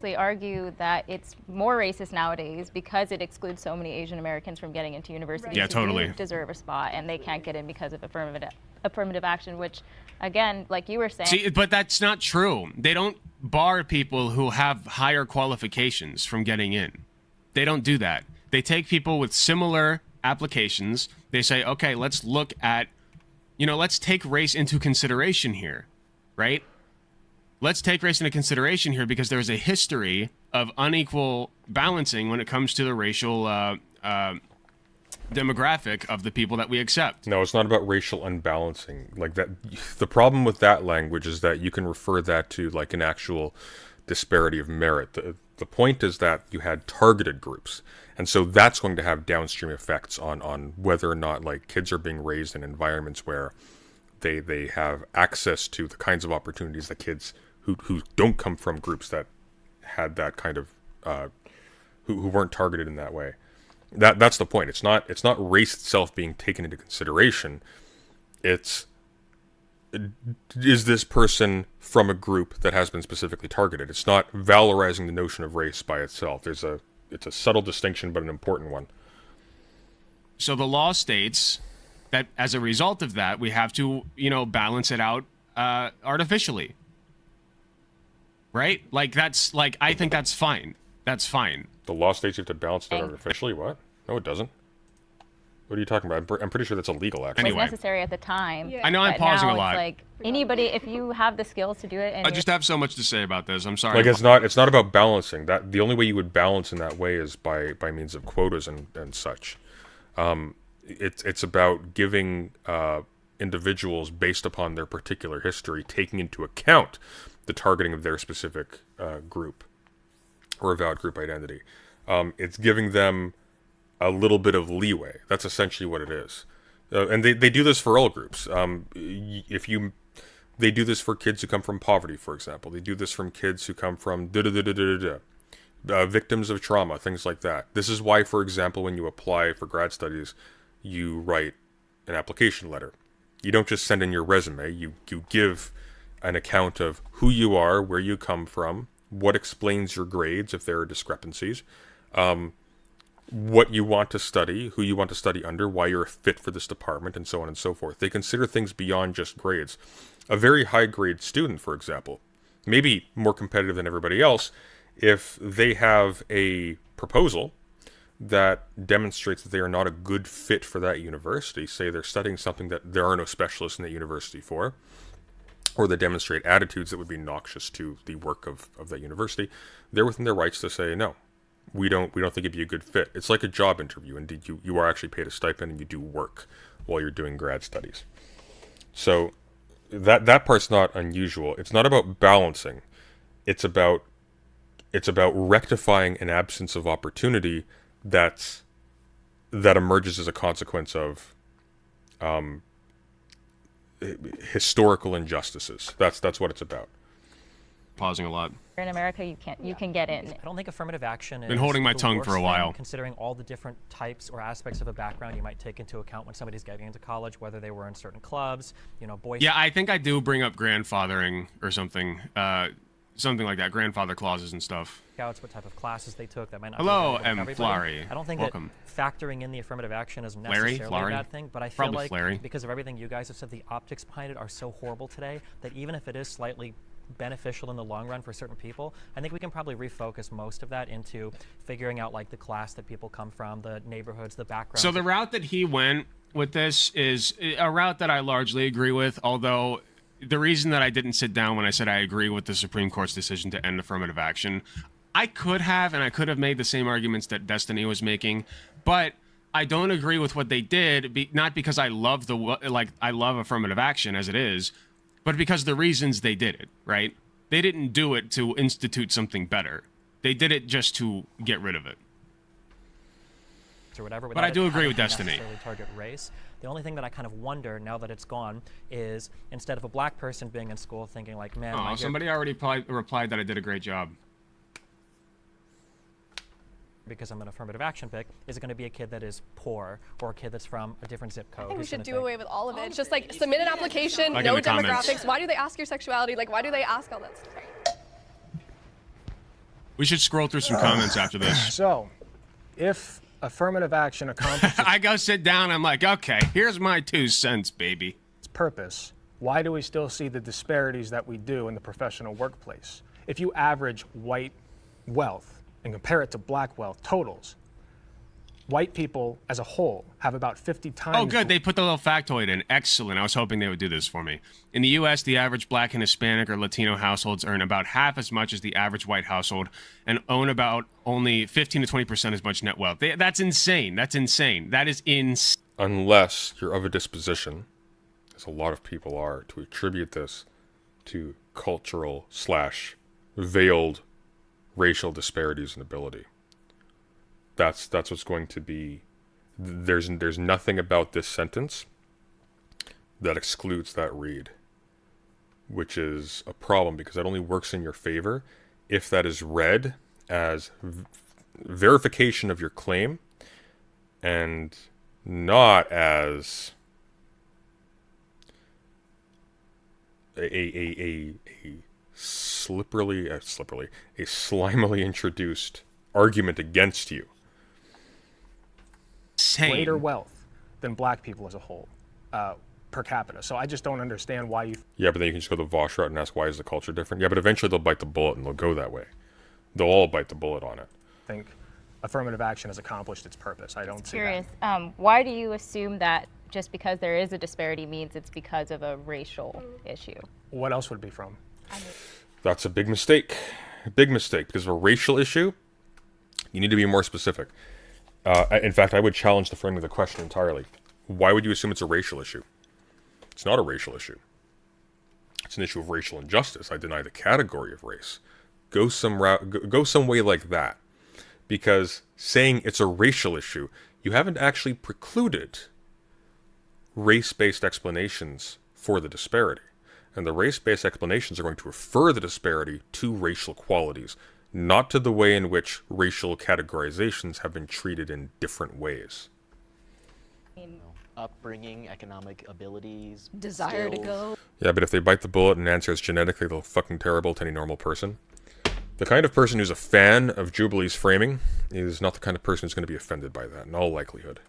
They argue that it's more racist nowadays because it excludes so many Asian Americans from getting into universities Yeah, totally. who deserve a spot, and they can't get in because of affirmative action, which, again, like you were saying. See, but that's not true. They don't bar people who have higher qualifications from getting in. They don't do that. They take people with similar applications. They say, okay, let's look at, let's take race into consideration here, right? Let's take race into consideration here because there's a history of unequal balancing when it comes to the racial demographic of the people that we accept. No, it's not about racial unbalancing. Like that, the problem with that language is that you can refer that to like an actual disparity of merit. The point is that you had targeted groups, and so that's going to have downstream effects on whether or not like kids are being raised in environments where they have access to the kinds of opportunities that kids who don't come from groups that had that kind of who weren't targeted in that way. That's the point. It's not race itself being taken into consideration. It's, is this person from a group that has been specifically targeted? It's not valorizing the notion of race by itself. It's a subtle distinction, but an important one. So the law states that as a result of that, we have to, balance it out artificially. Right? Like I think that's fine. That's fine. The law states you have to balance it artificially? What? No, it doesn't. What are you talking about? I'm pretty sure that's illegal, actually. It was necessary at the time. I know I'm pausing a lot. It's like anybody, if you have the skills to do it, and I just have so much to say about this. I'm sorry. Like it's not about balancing. That the only way you would balance in that way is by means of quotas and such. It's about giving individuals based upon their particular history, taking into account the targeting of their specific group or avowed group identity. It's giving them a little bit of leeway. That's essentially what it is. And they do this for all groups. They do this for kids who come from poverty, for example. They do this from kids who come from victims of trauma, things like that. This is why, for example, when you apply for grad studies, you write an application letter. You don't just send in your resume. You give an account of who you are, where you come from, what explains your grades if there are discrepancies, what you want to study, who you want to study under, why you're a fit for this department, and so on and so forth. They consider things beyond just grades. A very high-grade student, for example, maybe more competitive than everybody else, if they have a proposal that demonstrates that they are not a good fit for that university, say they're studying something that there are no specialists in that university for, or they demonstrate attitudes that would be noxious to the work of that university, they're within their rights to say, no, we don't think it'd be a good fit. It's like a job interview. Indeed, you are actually paid a stipend and you do work while you're doing grad studies. So that part's not unusual. It's not about balancing. It's about rectifying an absence of opportunity that emerges as a consequence of historical injustices. That's what it's about. Pausing a lot. in America, you can get in. I don't think affirmative action is been holding my the tongue worst for a while. thing, considering all the different types or aspects of a background you might take into account when somebody's getting into college, whether they were in certain clubs, boys. Yeah, I think I do bring up grandfathering or something, something like that, grandfather clauses and stuff. Scouts, what type of classes they took, that might not Hello, be M. everybody. Flary. I don't think Welcome. that factoring in the affirmative action is Larry? necessarily Flary? a bad thing, but I feel Probably like Flary. because of everything you guys have said, the optics behind it are so horrible today that even if it is slightly beneficial in the long run for certain people, I think we can probably refocus most of that into figuring out like the class that people come from, the neighborhoods, the background. So the route that he went with this is a route that I largely agree with, although the reason that I didn't sit down when I said I agree with the Supreme Court's decision to end affirmative action, I could have made the same arguments that Destiny was making, but I don't agree with what they did, not because I love I love affirmative action as it is, but because the reasons they did it, right? They didn't do it to institute something better. They did it just to get rid of it. Or whatever, but I do agree with Destiny. Target race. The only thing that I kind of wonder now that it's gone is instead of a black person being in school thinking like, man, oh, somebody already replied that I did a great job. Because I'm an affirmative action pick, is it going to be a kid that is poor or a kid that's from a different zip code? I think we should do away with all of it. It's just like submit an application, like no demographics. Comments. Why do they ask your sexuality? Like, why do they ask all that stuff? We should scroll through some comments after this. So, if affirmative action accomplishes... I go sit down, I'm like, okay, here's my 2 cents, baby. purpose, why do we still see the disparities that we do in the professional workplace? If you average white wealth and compare it to black wealth totals, white people as a whole have about 50 times. Oh, good. They put the little factoid in. Excellent. I was hoping they would do this for me. In the U.S., the average black and Hispanic or Latino households earn about half as much as the average white household and own about only 15 to 20% as much net wealth. That's insane. That's insane. That is insane. Unless you're of a disposition, as a lot of people are, to attribute this to cultural / veiled racial disparities in ability. That's what's going to be. There's nothing about this sentence that excludes that read, which is a problem because that only works in your favor if that is read as verification of your claim and not as a slimily introduced argument against you. Greater wealth than black people as a whole, per capita. So I just don't understand why you. Yeah, but then you can just go the Vosh route and ask why is the culture different. Yeah, but eventually they'll bite the bullet and they'll go that way. They'll all bite the bullet on it. Think affirmative action has accomplished its purpose. I don't see Curious. Why do you assume that just because there is a disparity means it's because of a racial issue? What else would it be from? That's a big mistake. A big mistake because of a racial issue. You need to be more specific. In fact, I would challenge the framing of the question entirely. Why would you assume it's a racial issue? It's not a racial issue. It's an issue of racial injustice. I deny the category of race. Go some way like that. Because saying it's a racial issue, you haven't actually precluded race-based explanations for the disparity. And the race-based explanations are going to refer the disparity to racial qualities, not to the way in which racial categorizations have been treated in different ways. Upbringing, economic abilities, desire skills. to go. Yeah, but if they bite the bullet and answer it's genetically, they're fucking terrible to any normal person. The kind of person who's a fan of Jubilee's framing is not the kind of person who's going to be offended by that, in all likelihood.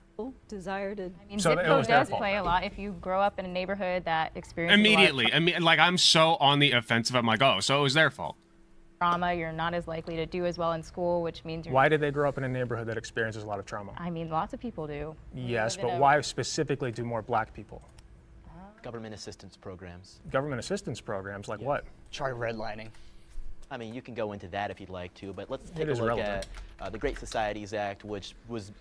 Desire to. I mean, zip code does play a lot. If you grow up in a neighborhood that experiences Immediately. a lot of Like, I'm so on the offensive. I'm like, oh, so it was their fault. trauma, you're not as likely to do as well in school, which means you're... Why did they grow up in a neighborhood that experiences a lot of trauma? I mean, lots of people do. Yes, but why specifically do more black people? Government assistance programs. Government assistance programs, like what? Try redlining. I mean, you can go into that if you'd like to, but let's take It a is look relevant. at the Great Societies Act, which was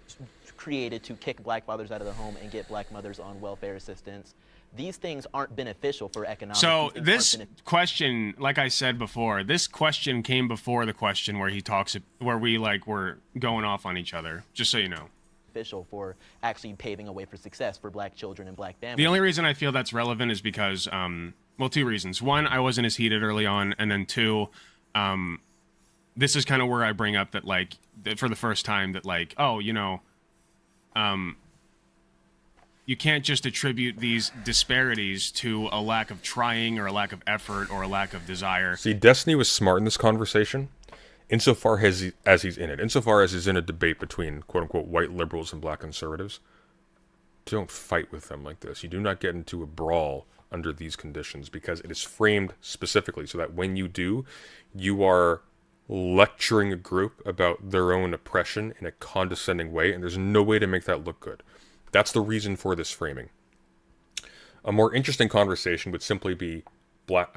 created to kick black fathers out of the home and get black mothers on welfare assistance. These things aren't beneficial for economic. So this question, like I said before, this question came before the question where he talks, where we like were going off on each other. Just so you know. Beneficial for actually paving a way for success for black children and black families. The only reason I feel that's relevant is because, well, two reasons. One, I wasn't as heated early on, and then two, this is kind of where I bring up that, like, for the first time, that, like, oh, you know, you can't just attribute these disparities to a lack of trying or a lack of effort or a lack of desire. See, Destiny was smart in this conversation, insofar as he's in it. Insofar as he's in a debate between quote-unquote white liberals and black conservatives, don't fight with them like this. You do not get into a brawl under these conditions because it is framed specifically so that when you do, you are lecturing a group about their own oppression in a condescending way, and there's no way to make that look good. That's the reason for this framing. A more interesting conversation would simply be black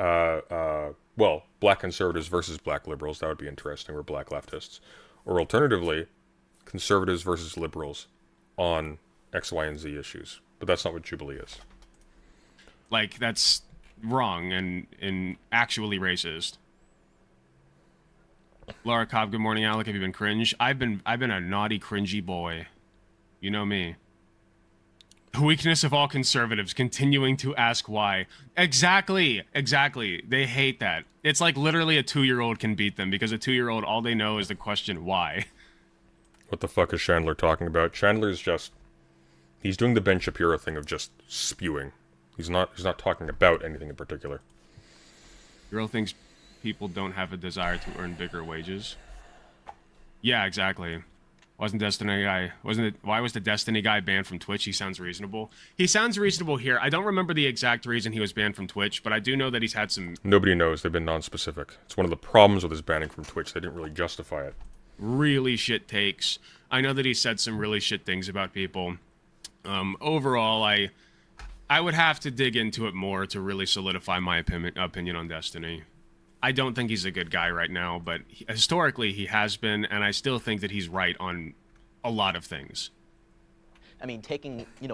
conservatives versus black liberals. That would be interesting, or black leftists. Or alternatively, conservatives versus liberals on X, Y, and Z issues. But that's not what Jubilee is. Like, that's wrong and actually racist. Laura Cobb, good morning, Alec. Have you been cringe? I've been a naughty, cringy boy. You know me. The weakness of all conservatives, continuing to ask why. Exactly. They hate that. It's like literally a 2-year-old can beat them because a 2-year-old, all they know is the question, why? What the fuck is Chandler talking about? Chandler's just... He's doing the Ben Shapiro thing of just spewing. He's not talking about anything in particular. Girl thinks people don't have a desire to earn bigger wages. Yeah, exactly. Wasn't Destiny guy? Wasn't it? Why was the Destiny guy banned from Twitch? He sounds reasonable. He sounds reasonable here. I don't remember the exact reason he was banned from Twitch, but I do know that he's had some. Nobody knows. They've been non-specific. It's one of the problems with his banning from Twitch. They didn't really justify it. Really shit takes. I know that he said some really shit things about people. Overall, I would have to dig into it more to really solidify my opinion on Destiny. I don't think he's a good guy right now, but historically he has been, and I still think that he's right on a lot of things. I mean,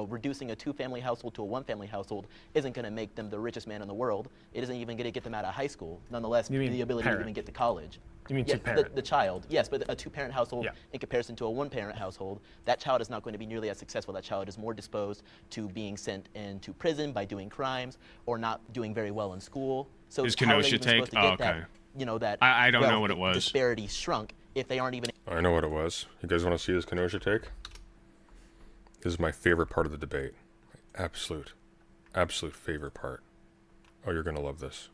reducing a 2-family household to a 1-family household isn't going to make them the richest man in the world. It isn't even going to get them out of high school. Nonetheless, the ability to even get to college. You mean yeah, two-parent? The child, yes, but a 2-parent household in comparison to a 1-parent household, that child is not going to be nearly as successful. That child is more disposed to being sent into prison by doing crimes or not doing very well in school. So His how are they Kenosha even take? supposed to get Okay. that I don't know what it was. disparity shrunk if they aren't even. I know what it was. You guys want to see his Kenosha take? This is my favorite part of the debate. My absolute favorite part. Oh, you're gonna love this.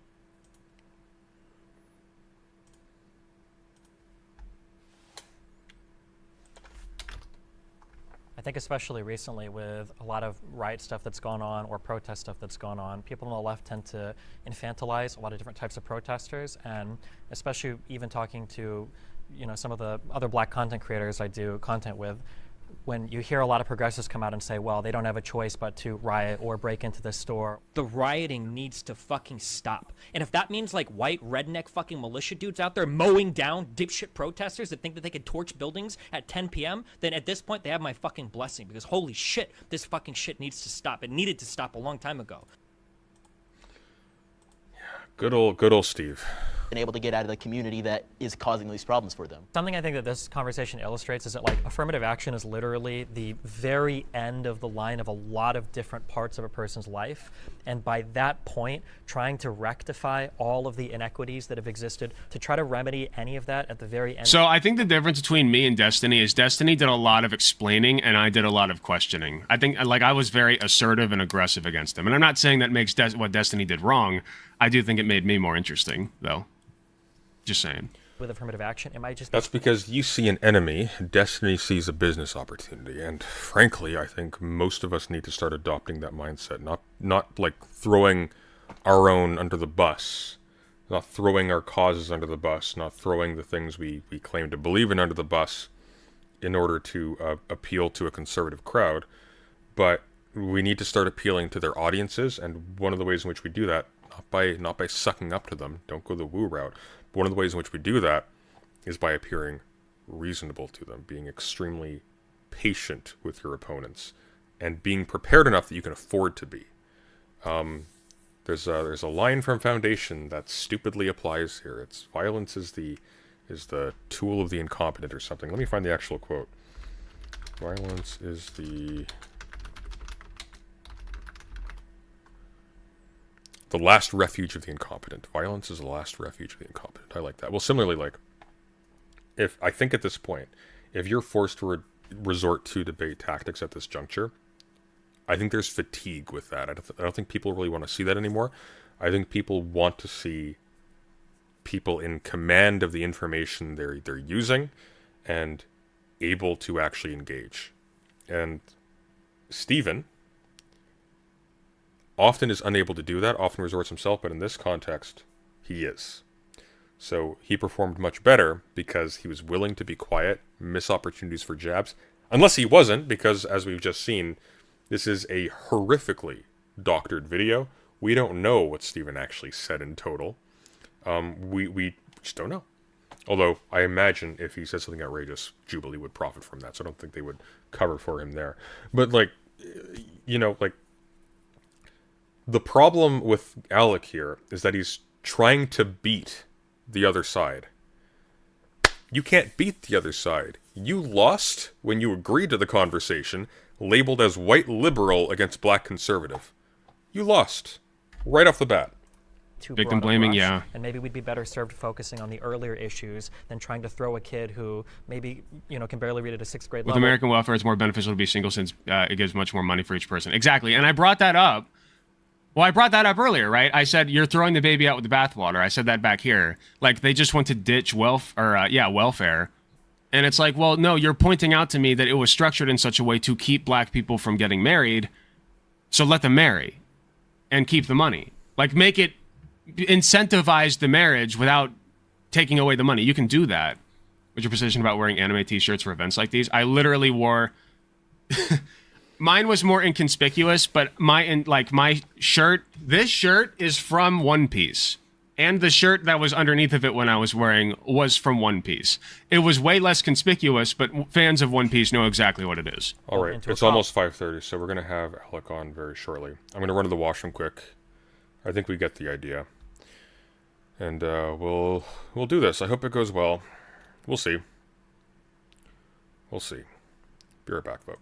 I think especially recently with a lot of riot stuff that's gone on or protest stuff that's gone on, people on the left tend to infantilize a lot of different types of protesters, and especially even talking to, some of the other black content creators I do content with, when you hear a lot of progressives come out and say, well, they don't have a choice but to riot or break into this store. The rioting needs to fucking stop. And if that means like white redneck fucking militia dudes out there mowing down dipshit protesters that think that they could torch buildings at 10 p.m., then at this point they have my fucking blessing, because holy shit, this fucking shit needs to stop. It needed to stop a long time ago. Good old Steve. Been able to get out of the community that is causing these problems for them. Something I think that this conversation illustrates is that affirmative action is literally the very end of the line of a lot of different parts of a person's life. And by that point, trying to rectify all of the inequities that have existed, to try to remedy any of that at the very end. So I think the difference between me and Destiny is Destiny did a lot of explaining and I did a lot of questioning. I think I was very assertive and aggressive against him. And I'm not saying that makes what Destiny did wrong. I do think it made me more interesting, though. Just saying. With affirmative action, it might just. That's because you see an enemy, Destiny sees a business opportunity, and frankly, I think most of us need to start adopting that mindset. Not like throwing our own under the bus, not throwing our causes under the bus, not throwing the things we claim to believe in under the bus in order to appeal to a conservative crowd, but we need to start appealing to their audiences, and one of the ways in which we do that, not by sucking up to them, don't go the woo route. One of the ways in which we do that is by appearing reasonable to them, being extremely patient with your opponents, and being prepared enough that you can afford to be. There's a line from Foundation that stupidly applies here. It's violence is the tool of the incompetent or something. Let me find the actual quote. Violence is the last refuge of the incompetent. Violence is the last refuge of the incompetent. I like that. Well, similarly, if I think at this point, if you're forced to resort to debate tactics at this juncture, I think there's fatigue with that. I don't think people really want to see that anymore. I think people want to see people in command of the information they're using and able to actually engage. And Stephen often is unable to do that, often resorts himself, but in this context, he is. So he performed much better because he was willing to be quiet, miss opportunities for jabs, unless he wasn't, because as we've just seen, this is a horrifically doctored video. We don't know what Stephen actually said in total. We just don't know. Although, I imagine if he said something outrageous, Jubilee would profit from that, so I don't think they would cover for him there. But, the problem with Alec here is that he's trying to beat the other side. You can't beat the other side. You lost when you agreed to the conversation, labeled as white liberal against black conservative. You lost. Right off the bat. Victim blaming, yeah. And maybe we'd be better served focusing on the earlier issues than trying to throw a kid who maybe, can barely read at a 6th grade level. With American welfare, it's more beneficial to be single since it gives much more money for each person. Exactly. And I brought that up. Well, I brought that up earlier, right? I said, you're throwing the baby out with the bathwater. I said that back here. They just want to ditch welfare And it's like, well, no, you're pointing out to me that it was structured in such a way to keep black people from getting married. So let them marry and keep the money. Like, make it incentivize the marriage without taking away the money. You can do that. What's your position about wearing anime t-shirts for events like these? I literally wore... Mine was more inconspicuous, but my shirt, this shirt is from One Piece. And the shirt that was underneath of it when I was wearing was from One Piece. It was way less conspicuous, but fans of One Piece know exactly what it is. All right, it's almost 5:30, so we're going to have Alec on very shortly. I'm going to run to the washroom quick. I think we get the idea. And we'll do this. I hope it goes well. We'll see. We'll see. Be right back, folks.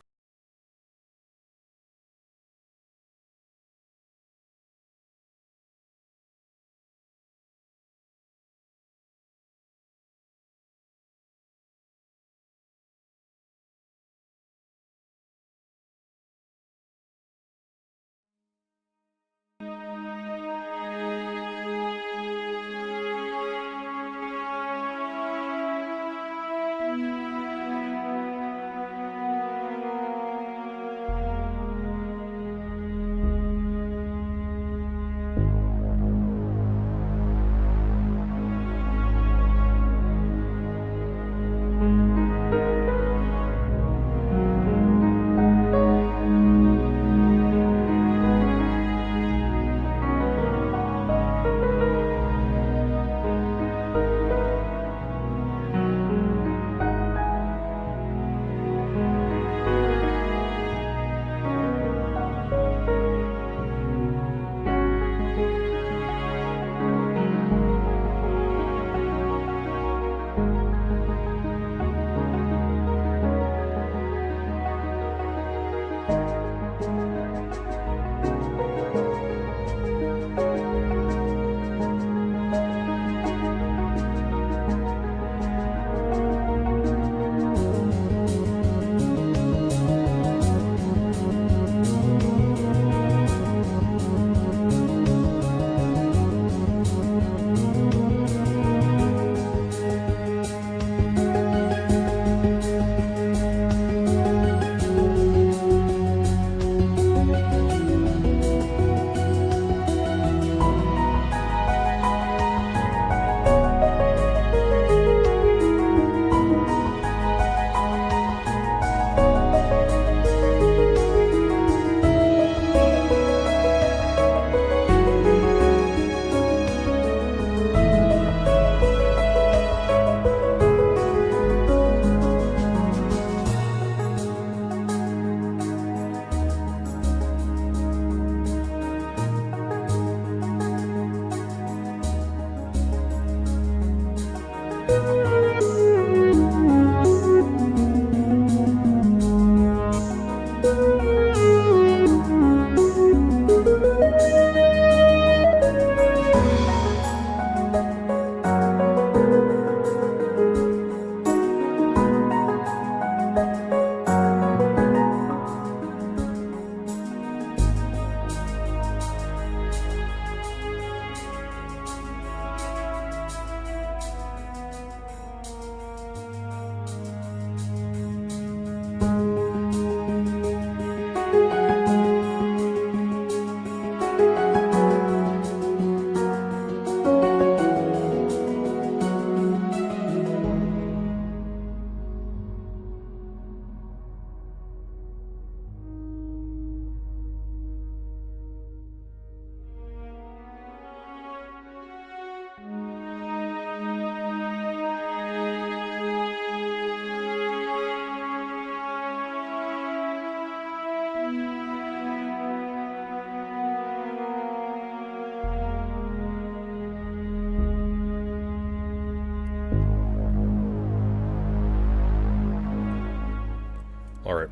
All right.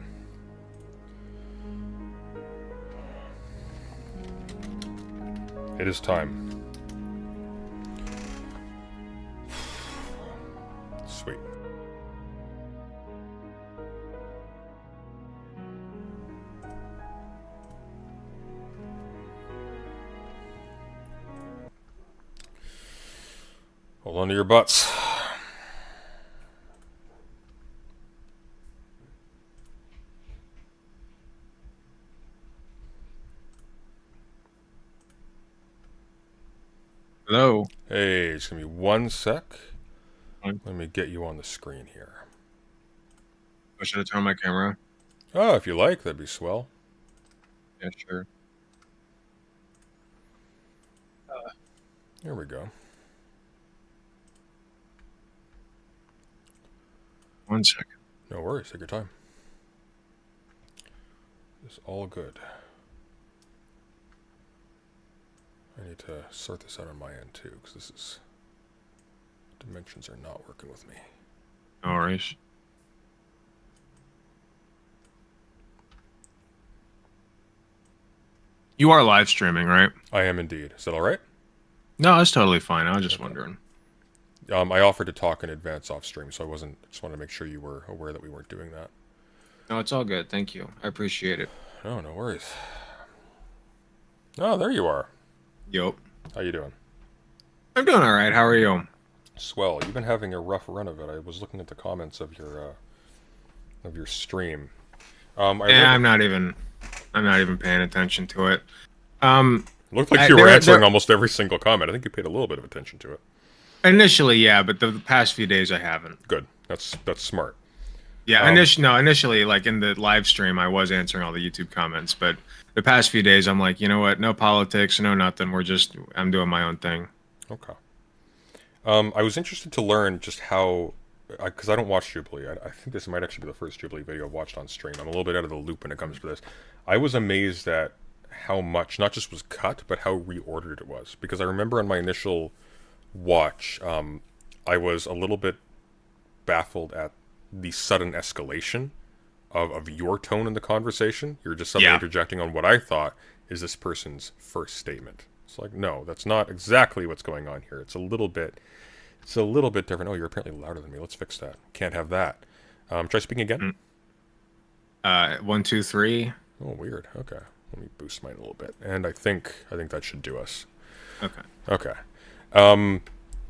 It is time. Sweet. Hold on to your butts. Hello. Hey, it's gonna be 1 sec. Let me get you on the screen here. I should have turned my camera. Oh, if you like, that'd be swell. Yeah, sure. Here we go. 1 second. No worries, take your time. It's all good. I need to sort this out on my end too, because this is... dimensions are not working with me. No worries. You are live streaming, right? I am indeed. Is that all right? No, that's totally fine. I was just wondering. I offered to talk in advance off stream, so I wasn't. Just wanted to make sure you were aware that we weren't doing that. No, it's all good. Thank you. I appreciate it. No, no worries. Oh, there you are. Yup. How you doing? I'm doing all right. How are you? Swell. You've been having a rough run of it. I was looking at the comments of your stream. I'm not even paying attention to it. Looked like you were answering almost every single comment. I think you paid a little bit of attention to it. Initially, yeah, but the past few days I haven't. Good. That's smart. Yeah, initially, like in the live stream, I was answering all the YouTube comments, but the past few days, I'm like, you know what? No politics, no nothing. I'm doing my own thing. Okay. I was interested to learn just how, because I don't watch Jubilee. I think this might actually be the first Jubilee video I've watched on stream. I'm a little bit out of the loop when it comes to this. I was amazed at how much, not just was cut, but how reordered it was. Because I remember on my initial watch, I was a little bit baffled at the sudden escalation of your tone in the conversation. You're just suddenly interjecting on what I thought is this person's first statement. It's like, no, that's not exactly what's going on here. It's a little bit different. Oh, you're apparently louder than me. Let's fix that. Can't have that. Try speaking again. 1, 2, 3. Oh, weird. Okay. Let me boost mine a little bit. And I think that should do us. Okay. Okay.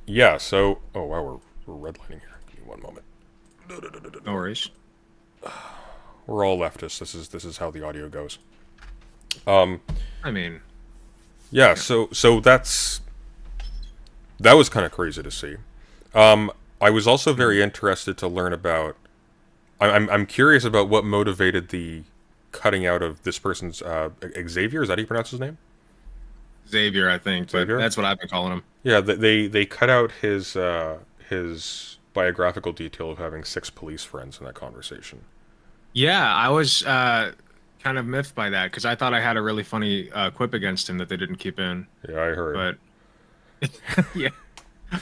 Yeah, so... Oh, wow, we're redlining here. Give me one moment. No worries. We're all leftists. This is how the audio goes. I mean... Yeah, so that was kind of crazy to see. I was also very interested to learn about... I'm curious about what motivated the cutting out of this person's... Xavier, is that how you pronounce his name? Xavier, I think. Xavier? That's what I've been calling him. Yeah, they cut out his biographical detail of having 6 police friends in that conversation. Yeah, I was kind of miffed by that because I thought I had a really funny quip against him that they didn't keep in. Yeah, I heard. But yeah,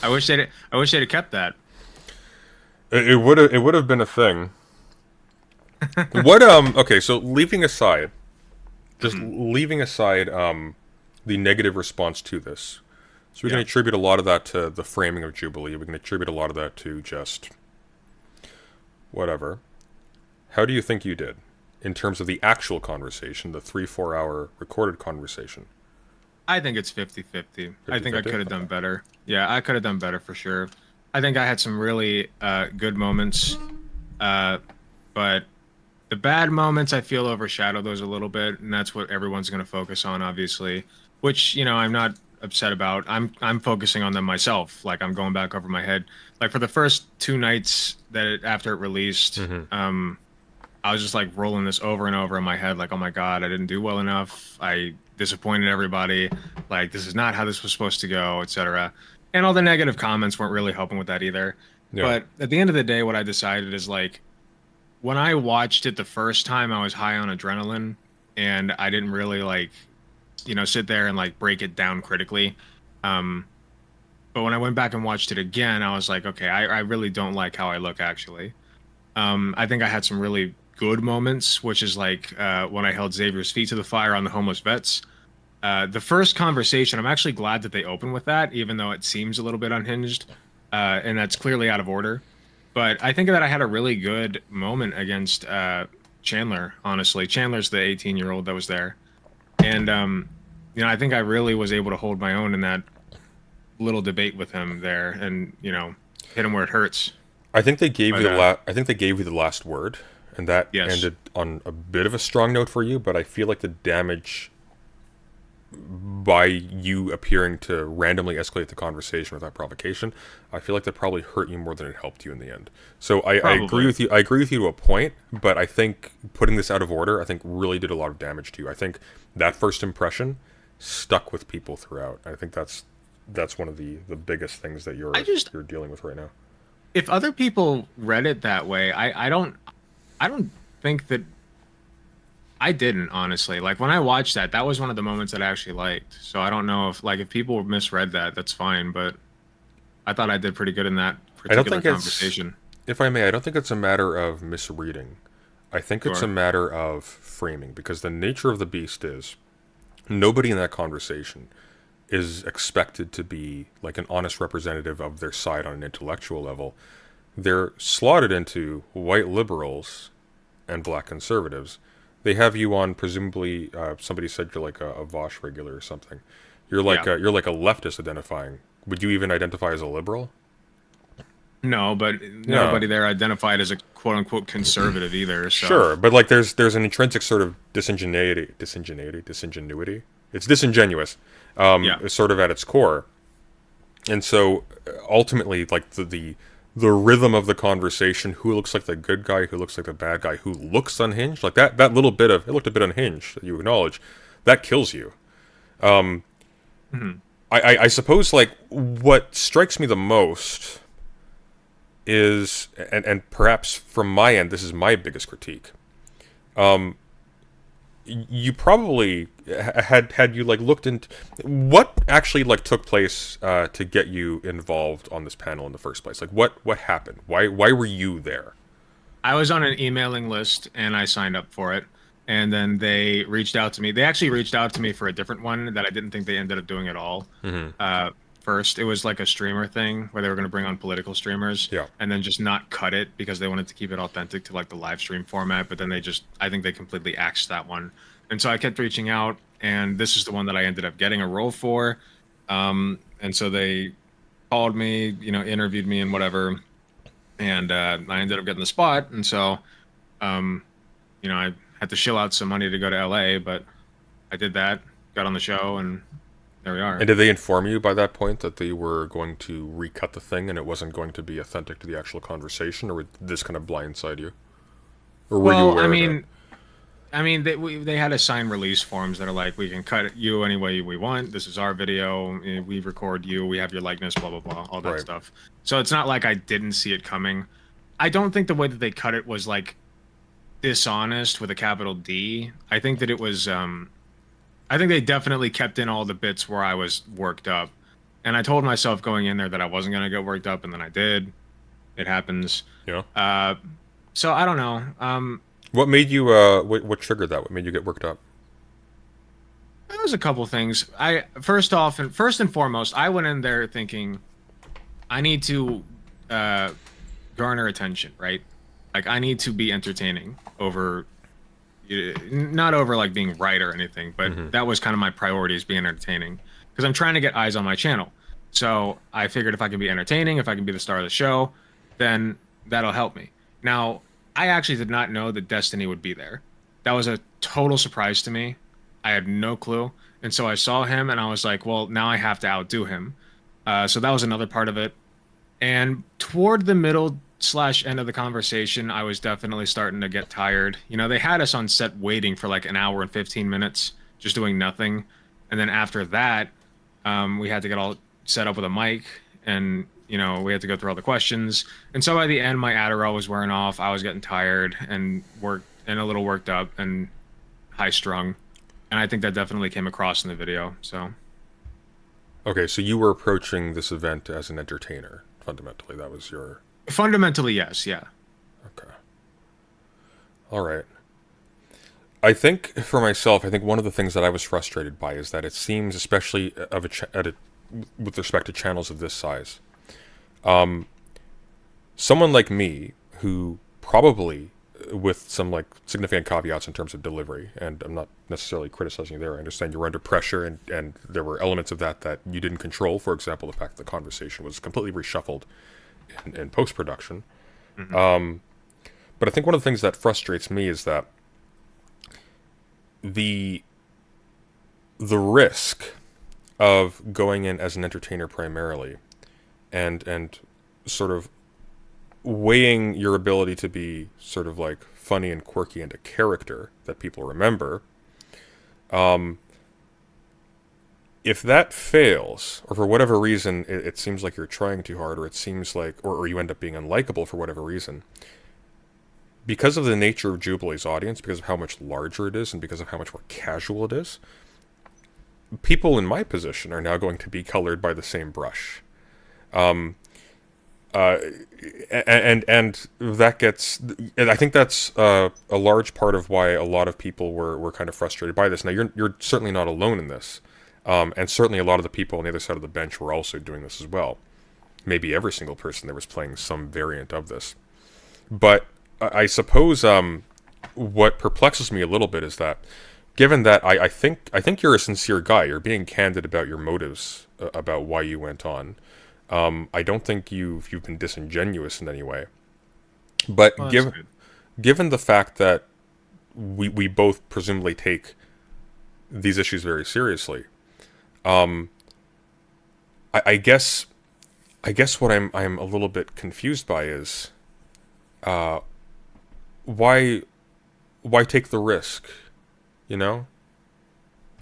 I wish they'd have kept that. It would have been a thing. What okay, so leaving aside the negative response to this. So we can attribute a lot of that to the framing of Jubilee. We can attribute a lot of that to just whatever. How do you think you did in terms of the actual conversation, the 3-4 hour recorded conversation? I think it's 50-50. I think I could have done better. Yeah, I could have done better for sure. I think I had some really good moments, but the bad moments I feel overshadow those a little bit, and that's what everyone's going to focus on, obviously. Which, you know, I'm not upset about. I'm focusing on them myself. Like, I'm going back over my head. Like, for the first 2 nights after it released, I was just like rolling this over and over in my head, like, oh my god, I didn't do well enough. I disappointed everybody. Like, this is not how this was supposed to go, etc. And all the negative comments weren't really helping with that either. Yeah. But at the end of the day, what I decided is, like, when I watched it the first time, I was high on adrenaline, and I didn't really, like, you know, sit there and, like, break it down critically. But when I went back and watched it again, I was like, okay, I really don't like how I look, actually. I think I had some really good moments, which is like when I held Xavier's feet to the fire on the homeless vets. The first conversation, I'm actually glad that they opened with that, even though it seems a little bit unhinged, and that's clearly out of order. But I think that I had a really good moment against Chandler, honestly. Chandler's the 18-year-old that was there. And, you know, I think I really was able to hold my own in that little debate with him there and, you know, hit him where it hurts. I think they gave you the last word, and that ended on a bit of a strong note for you, but I feel like the damage by you appearing to randomly escalate the conversation without provocation, I feel like that probably hurt you more than it helped you in the end. So I agree with you. I agree with you to a point, but I think putting this out of order, I think really did a lot of damage to you. I think that first impression stuck with people throughout. I think that's one of the biggest things that you're dealing with right now. If other people read it that way, I don't think that I didn't, honestly. Like, when I watched that was one of the moments that I actually liked. So I don't know if people misread that, that's fine, but I thought I did pretty good in that particular conversation. If I may, I don't think it's a matter of misreading. I think it's a matter of framing, because the nature of the beast is nobody in that conversation is expected to be like an honest representative of their side on an intellectual level. They're slotted into white liberals and black conservatives. They have you on, presumably, somebody said you're like a Vosh regular or something. You're like a leftist identifying. Would you even identify as a liberal? No, but nobody there identified as a quote unquote conservative either. So. Sure, but like there's an intrinsic sort of disingenuity. It's disingenuous, sort of at its core. And so ultimately, like the rhythm of the conversation, who looks like the good guy, who looks like the bad guy, who looks unhinged, like that little bit of, it looked a bit unhinged, that you acknowledge, that kills you. I suppose, like, what strikes me the most is, and perhaps from my end, this is my biggest critique, you probably had you like looked into what actually like took place to get you involved on this panel in the first place. Like what happened? Why were you there? I was on an emailing list and I signed up for it, and then they reached out to me. They actually reached out to me for a different one that I didn't think they ended up doing at all. First, it was like a streamer thing where they were going to bring on political streamers, and then just not cut it because they wanted to keep it authentic to like the live stream format. But then I think they completely axed that one. And so I kept reaching out, and this is the one that I ended up getting a role for. And so they called me, interviewed me and whatever, and I ended up getting the spot. And so, I had to shill out some money to go to LA, but I did that, got on the show, and there we are. And did they inform you by that point that they were going to recut the thing and it wasn't going to be authentic to the actual conversation, or would this kind of blindside you? Or were you aware of that? They had to sign release forms that are like, we can cut you any way we want. This is our video. We record you. We have your likeness, blah, blah, blah, all that stuff. So it's not like I didn't see it coming. I don't think the way that they cut it was like dishonest with a capital D. I think that it was, I think they definitely kept in all the bits where I was worked up. And I told myself going in there that I wasn't going to get worked up, and then I did. It happens. Yeah. So I don't know. What made you, what triggered that? What made you get worked up? There was a couple things. First and foremost, I went in there thinking I need to garner attention, right? Like, I need to be entertaining over, not over like being right or anything, but that was kind of my priority, is being entertaining, because I'm trying to get eyes on my channel. So I figured if I can be entertaining, if I can be the star of the show, then that'll help me. Now, I actually did not know that Destiny would be there. That was a total surprise to me. I had no clue. And so I saw him and I was like, well, now I have to outdo him. So that was another part of it. And toward the middle/end of the conversation, I was definitely starting to get tired. They had us on set waiting for like an hour and 15 minutes, just doing nothing. And then after that, we had to get all set up with a mic, and we had to go through all the questions. And so by the end, my Adderall was wearing off. I was getting tired and a little worked up and high strung. And I think that definitely came across in the video. So. Okay, so you were approaching this event as an entertainer, fundamentally. That was your... Fundamentally, yes, yeah. Okay. All right. I think, for myself, one of the things that I was frustrated by is that it seems, especially with respect to channels of this size, someone like me, who probably, with some like significant caveats in terms of delivery, and I'm not necessarily criticizing you there, I understand you were under pressure and there were elements of that you didn't control. For example, the fact that the conversation was completely reshuffled in post-production. But I think one of the things that frustrates me is that the risk of going in as an entertainer primarily, and sort of weighing your ability to be sort of like funny and quirky and a character that people remember, if that fails, or for whatever reason it seems like you're trying too hard, or it seems like, or you end up being unlikable for whatever reason, because of the nature of Jubilee's audience, because of how much larger it is, and because of how much more casual it is, people in my position are now going to be colored by the same brush. And that gets, and I think that's a large part of why a lot of people were kind of frustrated by this. Now, you're certainly not alone in this, and certainly a lot of the people on the other side of the bench were also doing this as well. Maybe every single person there was playing some variant of this. But I suppose what perplexes me a little bit is that, given that I think you're a sincere guy, you're being candid about your motives about why you went on. I don't think you've been disingenuous in any way. But given the fact that we both presumably take these issues very seriously, I guess what I'm a little bit confused by is why take the risk, you know?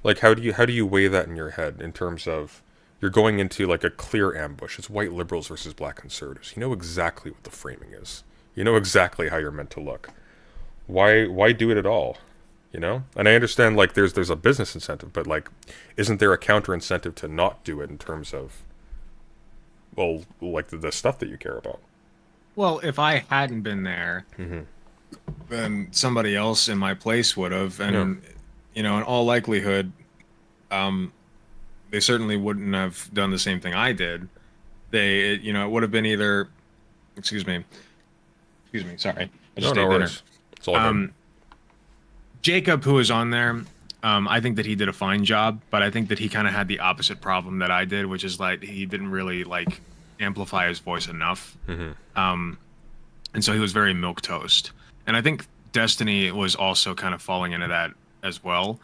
Like, how do you weigh that in your head in terms of, you're going into like a clear ambush. It's white liberals versus black conservatives. You know exactly what the framing is. You know exactly how you're meant to look. Why do it at all? You know? And I understand like there's a business incentive, but like, isn't there a counter incentive to not do it in terms of, well, like the stuff that you care about? Well, if I hadn't been there, then somebody else in my place would have, and you know, in all likelihood, they certainly wouldn't have done the same thing I did. It would have been either, excuse me, sorry. I just ate dinner. It's all good. Jacob, who was on there, I think that he did a fine job, but I think that he kind of had the opposite problem that I did, which is like he didn't really like amplify his voice enough. And so he was very milquetoast. And I think Destiny was also kind of falling into that as well.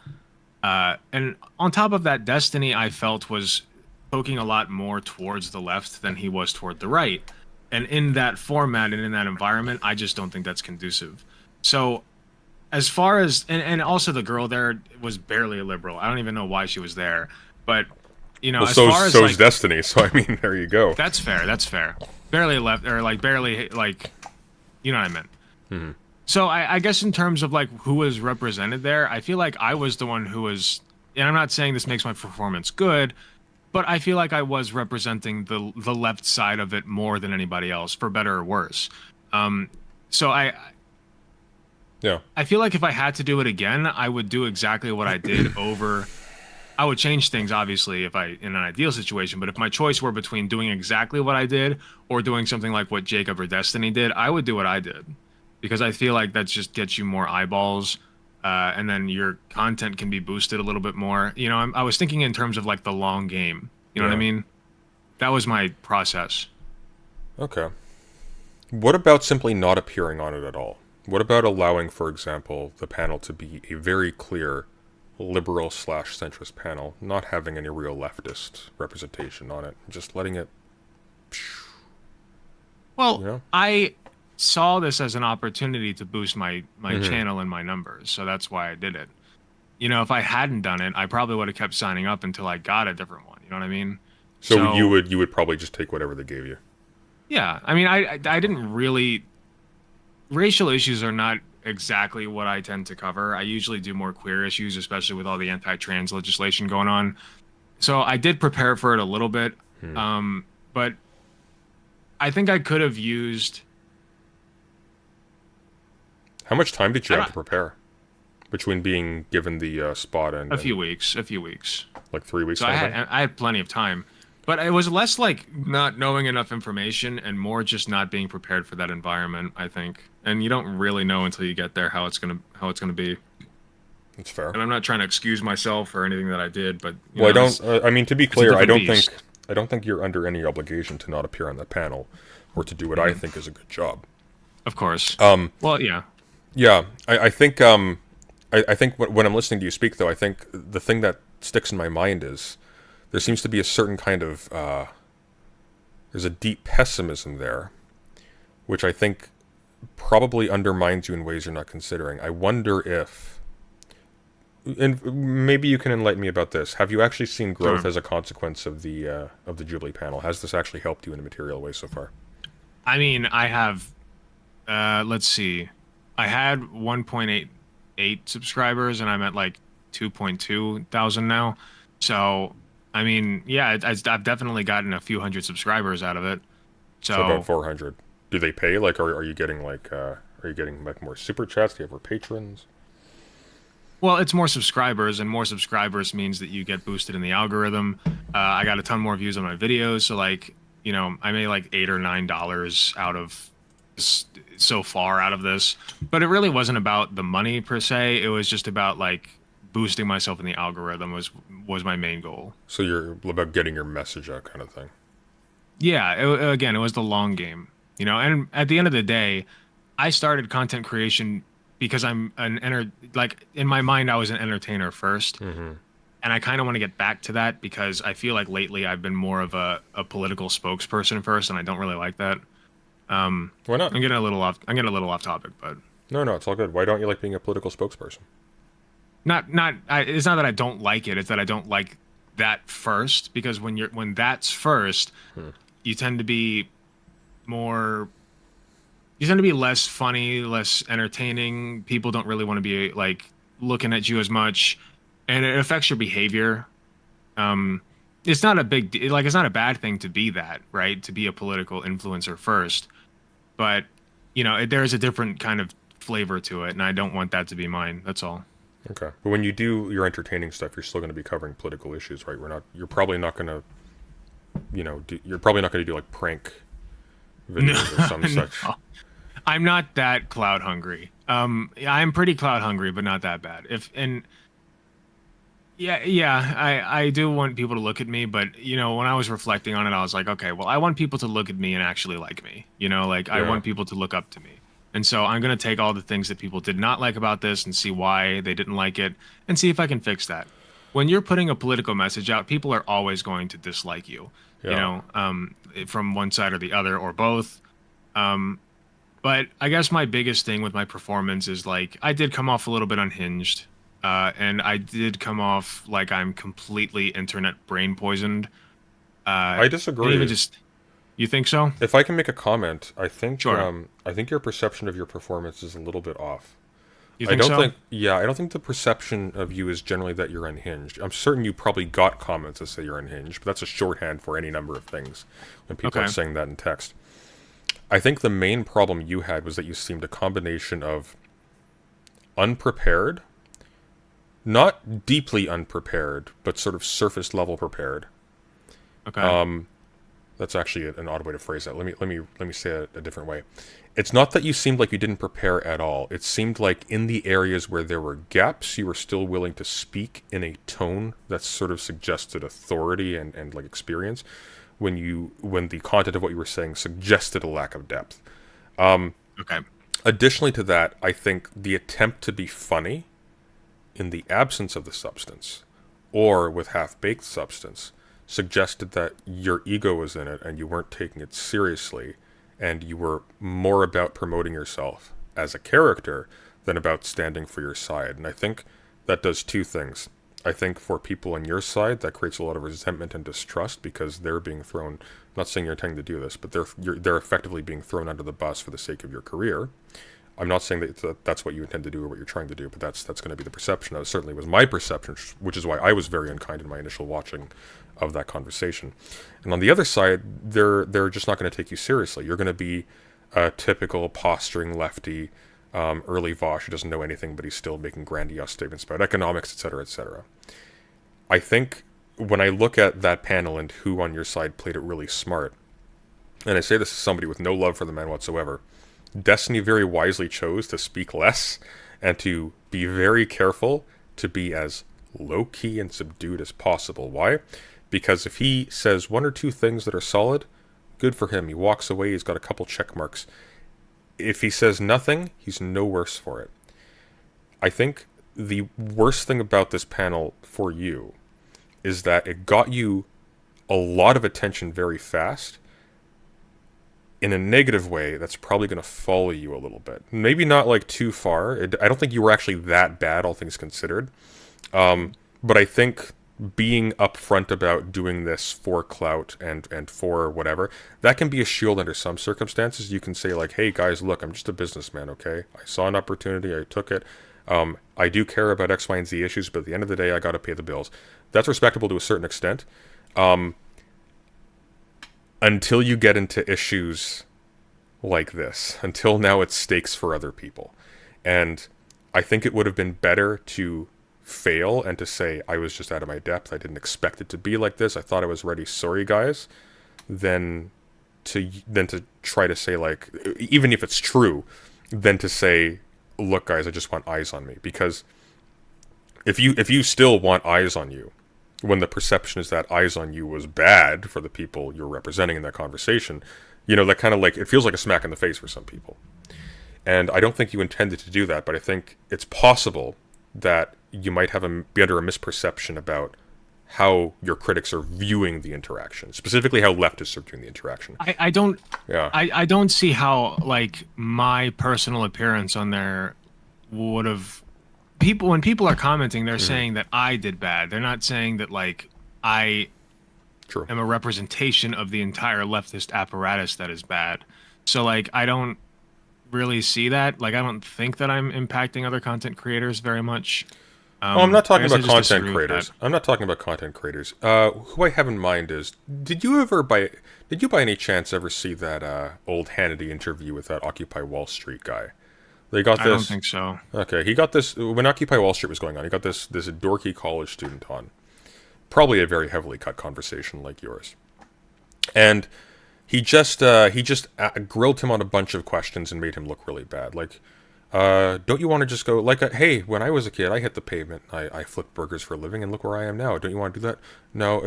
And on top of that, Destiny, I felt, was poking a lot more towards the left than he was toward the right. And in that format and in that environment, I just don't think that's conducive. So as far as, and also the girl there was barely a liberal. I don't even know why she was there. But, you know, well, as far as so's like, Destiny, so I mean, there you go. That's fair. Barely left, or like barely, like, you know what I meant. So I guess in terms of like who was represented there, I feel like I was the one who was, and I'm not saying this makes my performance good, but I feel like I was representing the left side of it more than anybody else, for better or worse. So I feel like if I had to do it again, I would do exactly what I did over. I would change things, obviously, if in an ideal situation, but if my choice were between doing exactly what I did or doing something like what Jacob or Destiny did, I would do what I did. Because I feel like that just gets you more eyeballs, and then your content can be boosted a little bit more. You know, I was thinking in terms of like the long game. You know what I mean? That was my process. Okay. What about simply not appearing on it at all? What about allowing, for example, the panel to be a very clear liberal/centrist panel, not having any real leftist representation on it, just letting it... Well, you know? I saw this as an opportunity to boost my channel and my numbers, so that's why I did it. You know, if I hadn't done it, I probably would have kept signing up until I got a different one. You know what I mean? So you would probably just take whatever they gave you. Yeah, I mean, I didn't really. Racial issues are not exactly what I tend to cover. I usually do more queer issues, especially with all the anti-trans legislation going on. So I did prepare for it a little bit, but I think I could have used. How much time did you have to prepare between being given the spot and... A few weeks. Like 3 weeks? So I had plenty of time. But it was less like not knowing enough information and more just not being prepared for that environment, I think. And you don't really know until you get there how it's gonna be. That's fair. And I'm not trying to excuse myself or anything that I did, but I mean, to be clear, I don't think you're under any obligation to not appear on the panel or to do what I think is a good job. Of course. Well, yeah. Yeah, I think when I'm listening to you speak, though, I think the thing that sticks in my mind is there seems to be a certain kind of there's a deep pessimism there, which I think probably undermines you in ways you're not considering. I wonder if, and maybe you can enlighten me about this. Have you actually seen growth Sure. as a consequence of the Jubilee panel? Has this actually helped you in a material way so far? I mean, I have, let's see, I had 1.88 subscribers, and I'm at like 2.2 thousand now. So, I mean, yeah, I've definitely gotten a few hundred subscribers out of it. So about 400. Do they pay? Like, are you getting like more super chats? Do you have more patrons? Well, it's more subscribers, and more subscribers means that you get boosted in the algorithm. I got a ton more views on my videos, so like, you know, I made like $8 or $9 out of so far out of this. But it really wasn't about the money per se. It was just about like boosting myself in the algorithm was my main goal. So you're about getting your message out, kind of thing. Yeah, again, it was the long game, you know. And at the end of the day, I started content creation because I'm like in my mind I was an entertainer first, and I kind of want to get back to that because I feel like lately I've been more of a political spokesperson first, and I don't really like that. Why not? I'm getting a little off topic, but no, it's all good. Why don't you like being a political spokesperson? It's not that I don't like it. It's that I don't like that first, because when that's first, you tend to be less funny, less entertaining. People don't really want to be like looking at you as much, and it affects your behavior. It's not a it's not a bad thing to be that, right? To be a political influencer first, but you know, there's a different kind of flavor to it, and I don't want that to be mine. That's all. Okay, but when you do your entertaining stuff, you're still going to be covering political issues, right? You're probably not going to, you're probably not going to do like prank videos or some such. No. I'm not that cloud hungry. I'm pretty cloud hungry, but not that bad. I do want people to look at me, but you know, when I was reflecting on it, I was like, okay, well, I want people to look at me and actually like me. You know, like I want people to look up to me. And so I'm going to take all the things that people did not like about this and see why they didn't like it and see if I can fix that. When you're putting a political message out, people are always going to dislike you, you know, from one side or the other or both. But I guess my biggest thing with my performance is like I did come off a little bit unhinged, and I did come off like I'm completely internet brain poisoned. I disagree. Even just, you think so? If I can make a comment, I think Sure. I think your perception of your performance is a little bit off. You think so? I don't think the perception of you is generally that you're unhinged. I'm certain you probably got comments that say you're unhinged, but that's a shorthand for any number of things when people are saying that in text. I think the main problem you had was that you seemed a combination of unprepared, not deeply unprepared, but sort of surface level prepared. Okay. That's actually an odd way to phrase that. Let me say it a different way. It's not that you seemed like you didn't prepare at all. It seemed like in the areas where there were gaps, you were still willing to speak in a tone that sort of suggested authority and like experience, when the content of what you were saying suggested a lack of depth. Okay. Additionally to that, I think the attempt to be funny in the absence of the substance, or with half-baked substance, suggested that your ego was in it and you weren't taking it seriously, and you were more about promoting yourself as a character than about standing for your side. And I think that does two things. I think for people on your side, that creates a lot of resentment and distrust because they're being thrown, I'm not saying you're intending to do this, but they're effectively being thrown under the bus for the sake of your career. I'm not saying that that's what you intend to do or what you're trying to do, but that's going to be the perception. That certainly was my perception, which is why I was very unkind in my initial watching of that conversation. And on the other side, they're just not going to take you seriously. You're going to be a typical posturing lefty, early Vosh who doesn't know anything, but he's still making grandiose statements about economics, etc., etc. I think when I look at that panel and who on your side played it really smart, and I say this as somebody with no love for the man whatsoever, Destiny very wisely chose to speak less and to be very careful to be as low-key and subdued as possible. Why? Because if he says one or two things that are solid, good for him. He walks away, he's got a couple check marks. If he says nothing, he's no worse for it. I think the worst thing about this panel for you is that it got you a lot of attention very fast in a negative way that's probably going to follow you a little bit. Maybe not like too far. I don't think you were actually that bad, all things considered. But I think being upfront about doing this for clout and for whatever, that can be a shield under some circumstances. You can say like, hey guys, look, I'm just a businessman, okay? I saw an opportunity, I took it. I do care about X, Y, and Z issues, but at the end of the day, I got to pay the bills. That's respectable to a certain extent. Until you get into issues like this. Until now it's stakes for other people. And I think it would have been better to fail and to say, I was just out of my depth. I didn't expect it to be like this. I thought I was ready. Sorry, guys. Than to try to say, like, even if it's true, then to say, look, guys, I just want eyes on me. Because if you still want eyes on you, when the perception is that eyes on you was bad for the people you're representing in that conversation, you know, that kind of like, it feels like a smack in the face for some people. And I don't think you intended to do that, but I think it's possible that you might be under a misperception about how your critics are viewing the interaction, specifically how leftists are viewing the interaction. I don't see how, like, my personal appearance on there would have... When people are commenting, they're saying that I did bad. They're not saying that, like, I am a representation of the entire leftist apparatus that is bad. So, like, I don't really see that. Like, I don't think that I'm impacting other content creators very much. I'm not talking about content creators. I'm not talking about content creators. Who I have in mind is, did you by any chance ever see that old Hannity interview with that Occupy Wall Street guy? They got this. I don't think so. Okay, he got this when Occupy Wall Street was going on. He got this dorky college student on, probably a very heavily cut conversation like yours, and he just grilled him on a bunch of questions and made him look really bad. Like, don't you want to just go like, hey, when I was a kid, I hit the pavement, I flipped burgers for a living, and look where I am now. Don't you want to do that? No.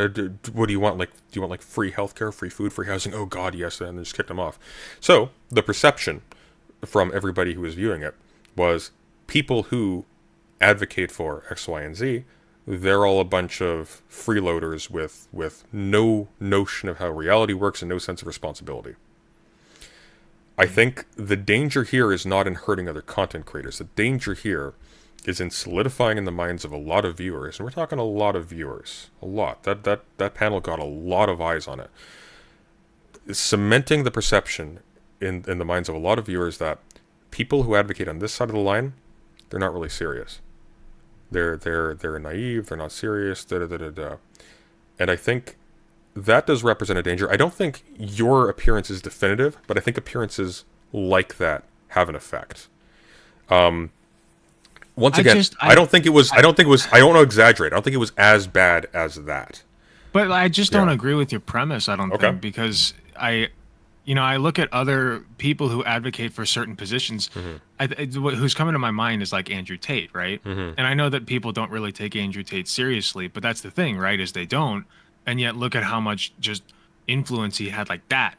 What do you want? Like, do you want like free healthcare, free food, free housing? Oh God, yes. And then just kicked him off. So the perception from everybody who was viewing it was people who advocate for X, Y, and Z, they're all a bunch of freeloaders with no notion of how reality works and no sense of responsibility. I think the danger here is not in hurting other content creators. The danger here is in solidifying in the minds of a lot of viewers, and we're talking a lot of viewers, a lot. That panel got a lot of eyes on it. Cementing the perception in the minds of a lot of viewers that people who advocate on this side of the line, they're not really serious. They're naive, they're not serious, And I think that does represent a danger. I don't think your appearance is definitive, but I think appearances like that have an effect. Once again, I don't want to exaggerate. I don't think it was as bad as that. But I just don't agree with your premise, I don't think, because I look at other people who advocate for certain positions. Who's coming to my mind is like Andrew Tate, right? And I know that people don't really take Andrew Tate seriously, but that's the thing, right? Is they don't. And yet look at how much just influence he had like that,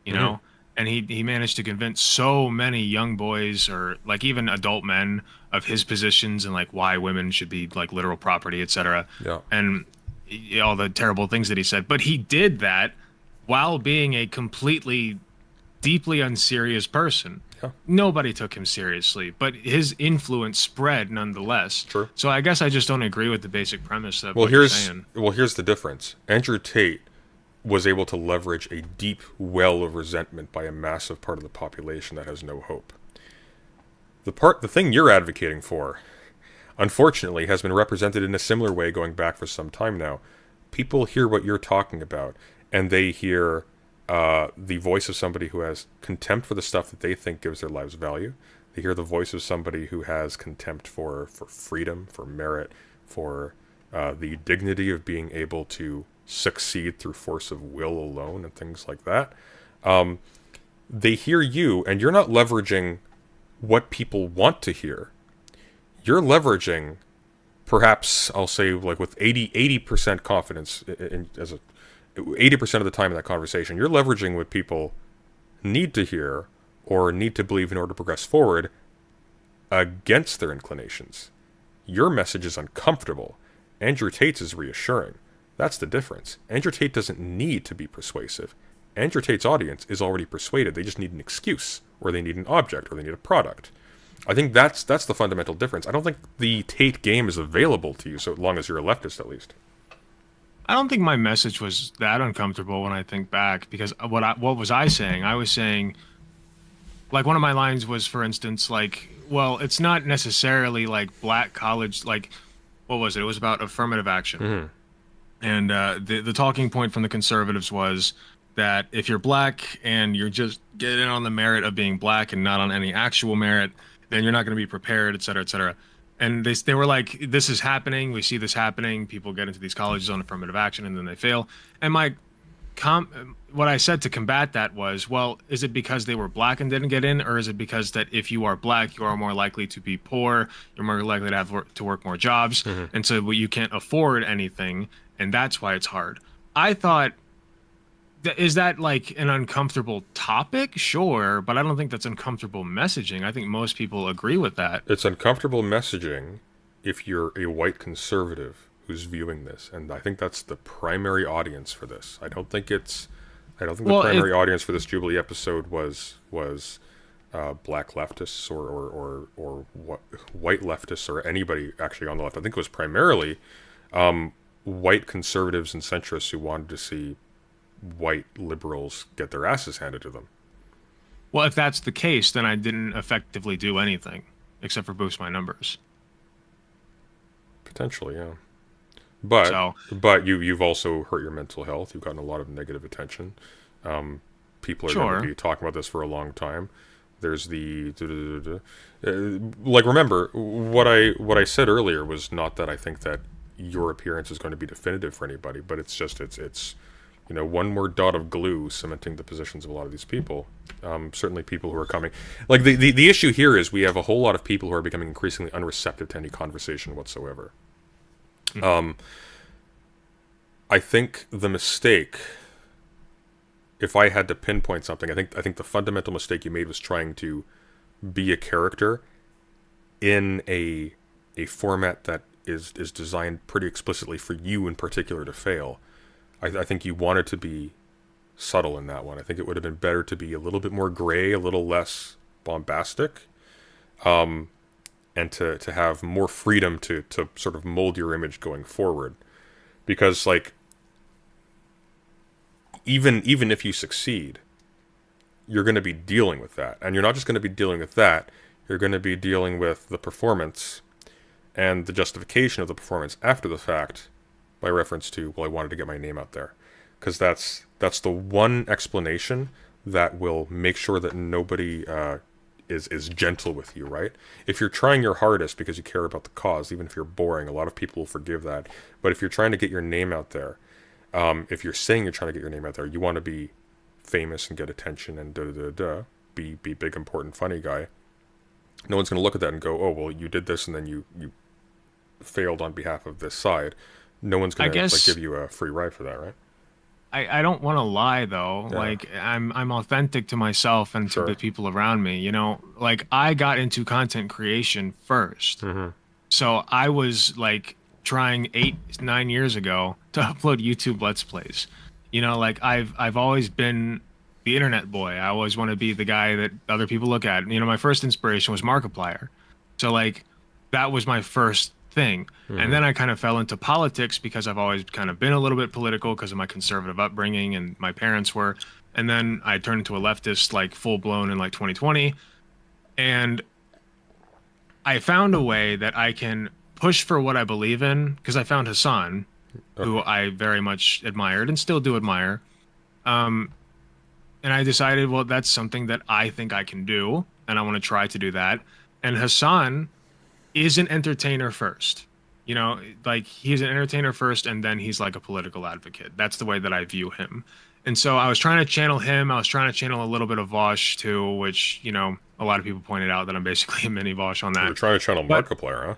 you know? And he managed to convince so many young boys or like even adult men of his positions and like why women should be like literal property, etc. Yeah. And all the terrible things that he said. But he did that while being a completely, deeply unserious person. Yeah. Nobody took him seriously, but his influence spread nonetheless. True. So I guess I just don't agree with the basic premise of well, what you're saying. Well, here's the difference. Andrew Tate was able to leverage a deep well of resentment by a massive part of the population that has no hope. The thing you're advocating for, unfortunately, has been represented in a similar way going back for some time now. People hear what you're talking about, and they hear the voice of somebody who has contempt for the stuff that they think gives their lives value. They hear the voice of somebody who has contempt for freedom, for merit, for the dignity of being able to succeed through force of will alone and things like that. They hear you, and you're not leveraging what people want to hear. You're leveraging, perhaps I'll say, like with 80% confidence as a 80% of the time in that conversation, you're leveraging what people need to hear or need to believe in order to progress forward against their inclinations. Your message is uncomfortable. Andrew Tate's is reassuring. That's the difference. Andrew Tate doesn't need to be persuasive. Andrew Tate's audience is already persuaded. They just need an excuse, or they need an object, or they need a product. I think that's the fundamental difference. I don't think the Tate game is available to you, so long as you're a leftist, at least. I don't think my message was that uncomfortable when I think back, because what was I saying? I was saying, like, one of my lines was, for instance, like, well, it's not necessarily like black college, like, what was it? It was about affirmative action. Mm-hmm. And the talking point from the conservatives was that if you're black and you're just getting on the merit of being black and not on any actual merit, then you're not going to be prepared, et cetera, et cetera. And they were like, this is happening. We see this happening. People get into these colleges on affirmative action and then they fail. And what I said to combat that was, well, is it because they were black and didn't get in, or is it because that if you are black, you are more likely to be poor, you're more likely to have to work more jobs, and so you can't afford anything, and that's why it's hard? I thought, is that like an uncomfortable topic? Sure, but I don't think that's uncomfortable messaging. I think most people agree with that. It's uncomfortable messaging if you're a white conservative who's viewing this, and I think that's the primary audience for this. I don't think the primary audience for this Jubilee episode was black leftists or white leftists or anybody actually on the left. I think it was primarily white conservatives and centrists who wanted to see white liberals get their asses handed to them. Well, if that's the case, then I didn't effectively do anything except for boost my numbers. Potentially, yeah. But you've also hurt your mental health. You've gotten a lot of negative attention. People are going to be talking about this for a long time. There's like, remember what I said earlier was not that I think that your appearance is going to be definitive for anybody, but it's just it's one more dot of glue cementing the positions of a lot of these people. Certainly people who are coming, like the issue here is we have a whole lot of people who are becoming increasingly unreceptive to any conversation whatsoever. I think the mistake, if I had to pinpoint something, I think the fundamental mistake you made was trying to be a character in a format that is designed pretty explicitly for you in particular to fail. I think you wanted to be subtle in that one. I think it would have been better to be a little bit more gray, a little less bombastic, and to have more freedom to sort of mold your image going forward. Because, like, even if you succeed, you're going to be dealing with that. And you're not just going to be dealing with that, you're going to be dealing with the performance and the justification of the performance after the fact by reference to, well, I wanted to get my name out there. Because that's the one explanation that will make sure that nobody is gentle with you, right? If you're trying your hardest because you care about the cause, even if you're boring, a lot of people will forgive that. But if you're trying to get your name out there, if you're saying you're trying to get your name out there, you want to be famous and get attention and be big, important, funny guy. No one's going to look at that and go, oh, well, you did this and then you failed on behalf of this side. No one's going to give you a free ride for that, right? I don't want to lie though. Yeah. Like I'm authentic to myself and to the people around me. Like I got into content creation first. Mm-hmm. So I was like trying 8-9 years ago to upload YouTube Let's Plays. Like I've always been the internet boy. I always want to be the guy that other people look at. My first inspiration was Markiplier. So like that was my first thing. Mm-hmm. And then I kind of fell into politics because I've always kind of been a little bit political because of my conservative upbringing and my parents were. And then I turned into a leftist, like full blown in like 2020. And I found a way that I can push for what I believe in, because I found Hassan, who I very much admired and still do admire. And I decided, well, that's something that I think I can do, and I want to try to do that. And Hassan is an entertainer first. Like he's an entertainer first, and then he's like a political advocate. That's the way that I view him. And so I was trying to channel him. I was trying to channel a little bit of Vosh too, which, a lot of people pointed out that I'm basically a mini Vosh on that. You're trying to channel Markiplier,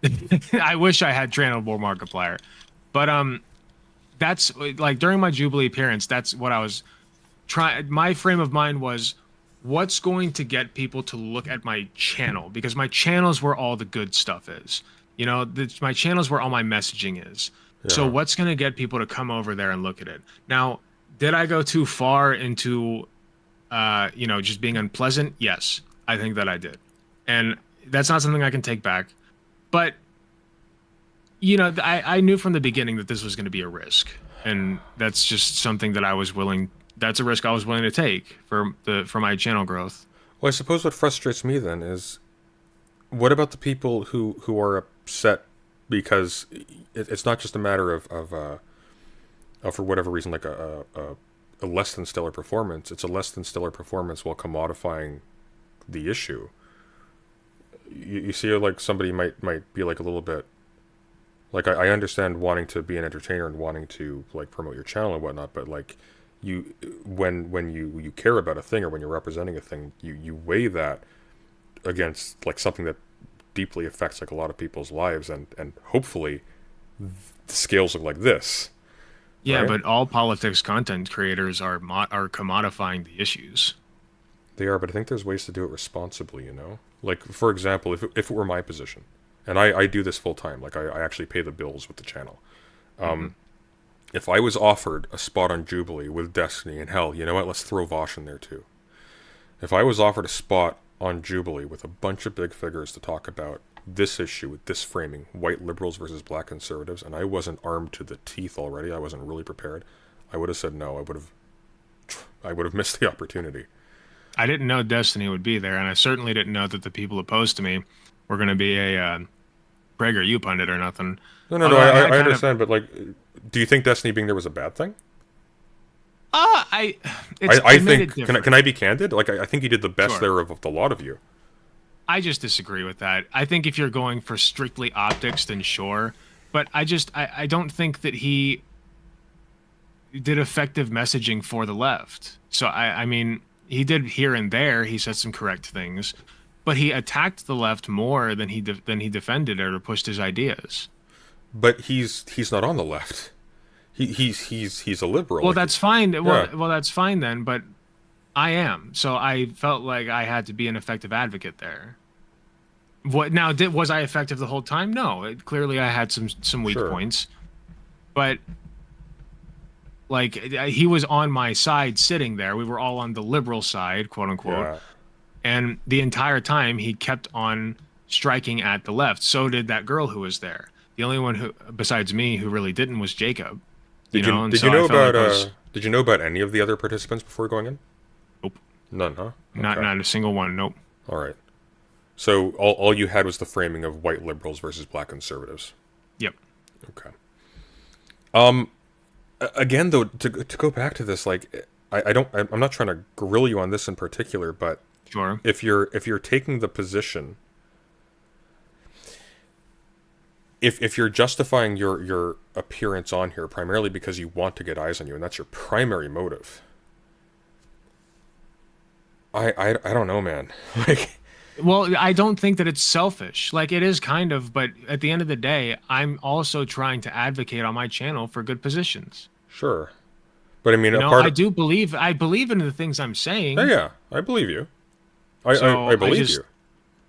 huh? I wish I had channeled more Markiplier. But that's like during my Jubilee appearance, that's what I was trying. My frame of mind was, what's going to get people to look at my channel? Because my channel is where all the good stuff is. My channel is where all my messaging is. So what's going to get people to come over there and look at it? Now, did I go too far into, just being unpleasant? Yes, I think that I did. And that's not something I can take back. But, I knew from the beginning that this was going to be a risk. And that's just something that that's a risk I was willing to take for my channel growth. Well, I suppose what frustrates me then is, what about the people who are upset because it's not just a matter of for whatever reason, like a less than stellar performance. It's a less than stellar performance while commodifying the issue. You see, like, somebody might be like a little bit, like, I understand wanting to be an entertainer and wanting to, like, promote your channel and whatnot, but, like, when you care about a thing, or when you're representing a thing, you weigh that against, like, something that deeply affects, like, a lot of people's lives, and hopefully the scales look like this. Yeah, right? But all politics content creators are commodifying the issues. They are, but I think there's ways to do it responsibly, Like, for example, if it were my position, and I do this full time, like, I actually pay the bills with the channel. If I was offered a spot on Jubilee with Destiny, and hell, you know what, let's throw Vosh in there too. If I was offered a spot on Jubilee with a bunch of big figures to talk about this issue with this framing, white liberals versus black conservatives, and I wasn't armed to the teeth already, I wasn't really prepared, I would have said no. I would have missed the opportunity. I didn't know Destiny would be there, and I certainly didn't know that the people opposed to me were going to be a PragerU pundit or nothing. No, I understand, but, like, do you think Destiny being there was a bad thing? I think, can I be candid? Like, I think he did the best there of the lot of you. I just disagree with that. I think if you're going for strictly optics, then sure. But I don't think that he did effective messaging for the left. So, I mean, he did here and there. He said some correct things. But he attacked the left more than he defended it or pushed his ideas. But he's not on the left. He's a liberal. Well, like, that's fine. Well, that's fine then. But I am. So I felt like I had to be an effective advocate there. Was I effective the whole time? No. Clearly, I had some weak points. But, like, he was on my side sitting there. We were all on the liberal side, quote unquote. Yeah. And the entire time, he kept on striking at the left. So did that girl who was there. The only one who, besides me, who really didn't was Jacob. Did you know about any of the other participants before going in? Nope. None, huh? Okay. Not a single one. Nope. All right. So all you had was the framing of white liberals versus black conservatives. Yep. Okay. Again, though, to go back to this, like, I'm not trying to grill you on this in particular, but sure. If you're taking the position, if you're justifying your appearance on here primarily because you want to get eyes on you, and that's your primary motive, I don't know, man. Like, well, I don't think that it's selfish. Like, it is kind of, but at the end of the day, I'm also trying to advocate on my channel for good positions. Sure. But I mean, I believe in the things I'm saying. Yeah, I believe you. I believe you.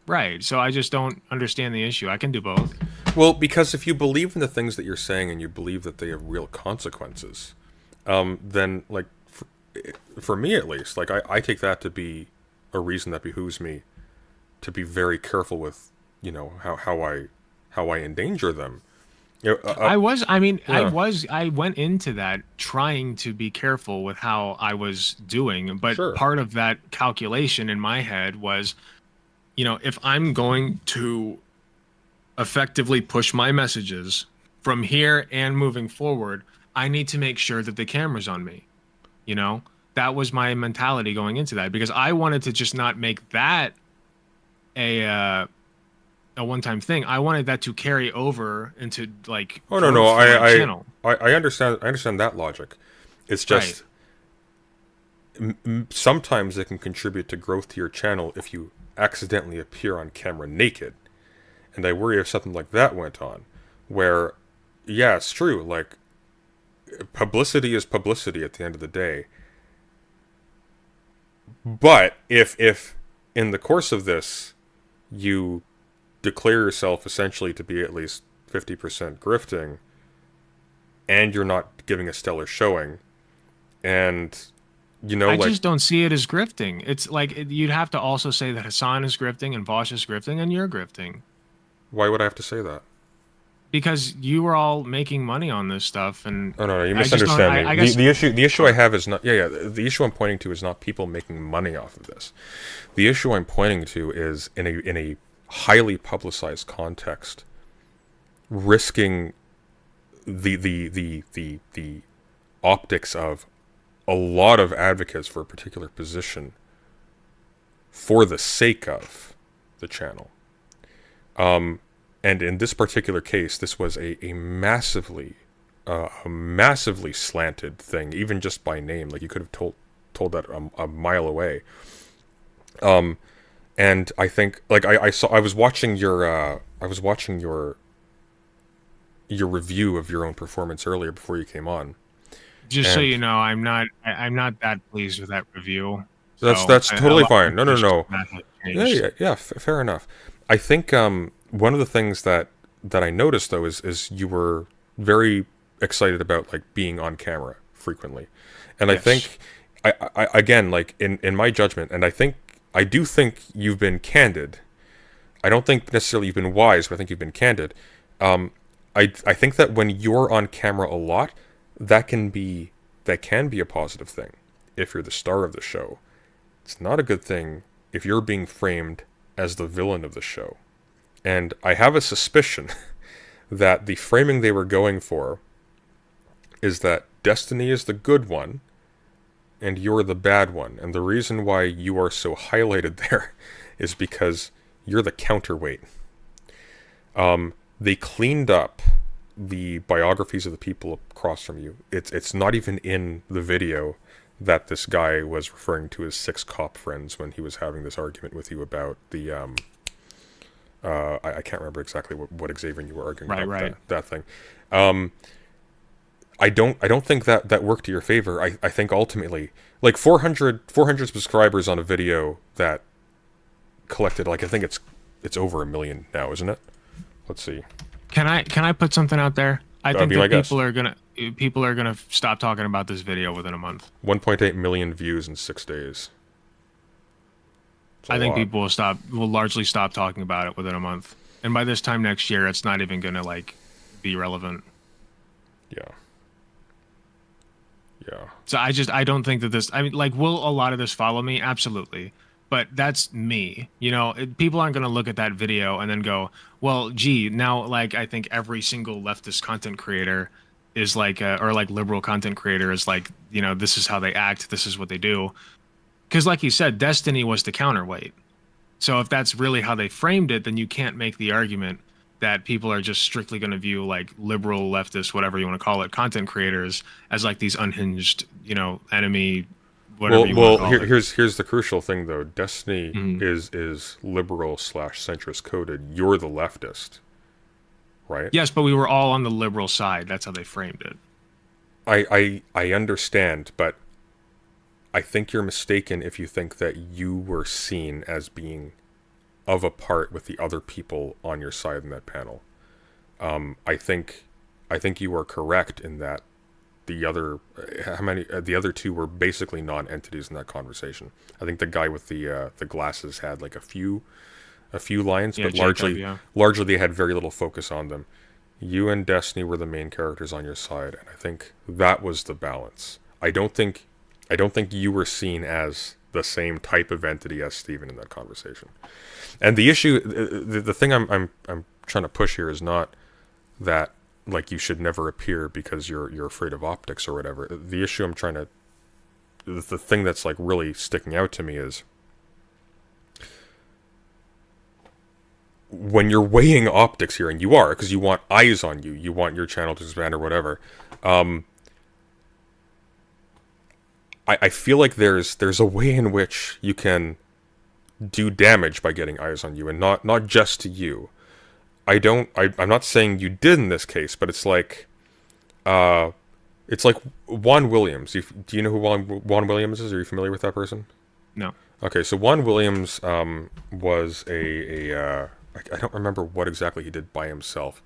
Right. So I just don't understand the issue. I can do both. Well, because if you believe in the things that you're saying and you believe that they have real consequences, then, like, for me at least, like, I take that to be a reason that behooves me to be very careful with, how I endanger them. I went into that trying to be careful with how I was doing, but part of that calculation in my head was, if I'm going to effectively push my messages from here and moving forward, I need to make sure that the camera's on me. That was my mentality going into that, because I wanted to just not make that a one-time thing. I wanted that to carry over into, like, I understand that logic. It's just sometimes it can contribute to growth to your channel if you accidentally appear on camera naked, and I worry if something like that went on, where, yeah, it's true, like, publicity is publicity at the end of the day, but if in the course of this you declare yourself essentially to be at least 50% grifting, and you're not giving a stellar showing. And, you know, I like... just don't see it as grifting. It's like, you'd have to also say that Hassan is grifting and Vosh is grifting and you're grifting. Why would I have to say that? Because you were all making money on this stuff, and oh no, you misunderstand me. I guess the issue I have is not the issue I'm pointing to is not people making money off of this. The issue I'm pointing to is in a highly publicized context, risking the optics of a lot of advocates for a particular position for the sake of the channel. And in this particular case, this was a massively slanted thing, even just by name. Like, you could have told that a mile away. And I think, like, I was watching your review of your own performance earlier before you came on. Just so you know, I'm not that pleased with that review. That's totally fine. No. Yeah. Fair enough. I think one of the things that I noticed though is you were very excited about like being on camera frequently, and yes. I think I again, like in my judgment, and I do think you've been candid. I don't think necessarily you've been wise, but I think you've been candid. I think that when you're on camera a lot, that can be a positive thing if you're the star of the show. It's not a good thing if you're being framed as the villain of the show. And I have a suspicion that the framing they were going for is that Destiny is the good one and you're the bad one. And the reason why you are so highlighted there is because you're the counterweight. They cleaned up the biographies of the people across from you. It's not even in the video that this guy was referring to his 6 cop friends when he was having this argument with you about the I can't remember exactly what Xavier you were arguing about that thing. I don't think that worked to your favor. I think ultimately, like 400 subscribers on a video that collected, like, I think it's over 1 million now, isn't it? Let's see. Can I put something out there? I think that people are gonna stop talking about this video within a month. 1.8 million views in 6 days. I think people will largely stop talking about it within a month, and by this time next year, it's not even gonna like be relevant. Yeah. So I don't think that this. I mean, like, will a lot of this follow me? Absolutely. But that's me. You know, people aren't going to look at that video and then go, well, gee, now, like, I think every single leftist content creator is like, or like liberal content creator is like, you know, this is how they act. This is what they do. Because like you said, Destiny was the counterweight. So if that's really how they framed it, then you can't make the argument that people are just strictly going to view like liberal, leftist, whatever you want to call it, content creators as like these unhinged, you know, enemy. Here's the crucial thing though. Destiny is liberal / centrist coded. You're the leftist, right? Yes, but we were all on the liberal side. That's how they framed it. I understand, but I think you're mistaken if you think that you were seen as being of a part with the other people on your side in that panel. I think you are correct in that the other two were basically non-entities in that conversation. I think the guy with the glasses had like a few lines, but largely they had very little focus on them. You and Destiny were the main characters on your side, and I think that was the balance. I don't think you were seen as the same type of entity as Steven in that conversation. And the issue, the thing I'm trying to push here is not that like you should never appear because you're afraid of optics or whatever. The issue the thing that's like really sticking out to me is when you're weighing optics here, and you are, because you want eyes on you, you want your channel to expand or whatever. I feel like there's a way in which you can do damage by getting eyes on you, and not just to you. I'm not saying you did in this case, but it's like Juan Williams. Do you know who Juan Williams is? Are you familiar with that person? No. Okay, so Juan Williams was I don't remember what exactly he did by himself,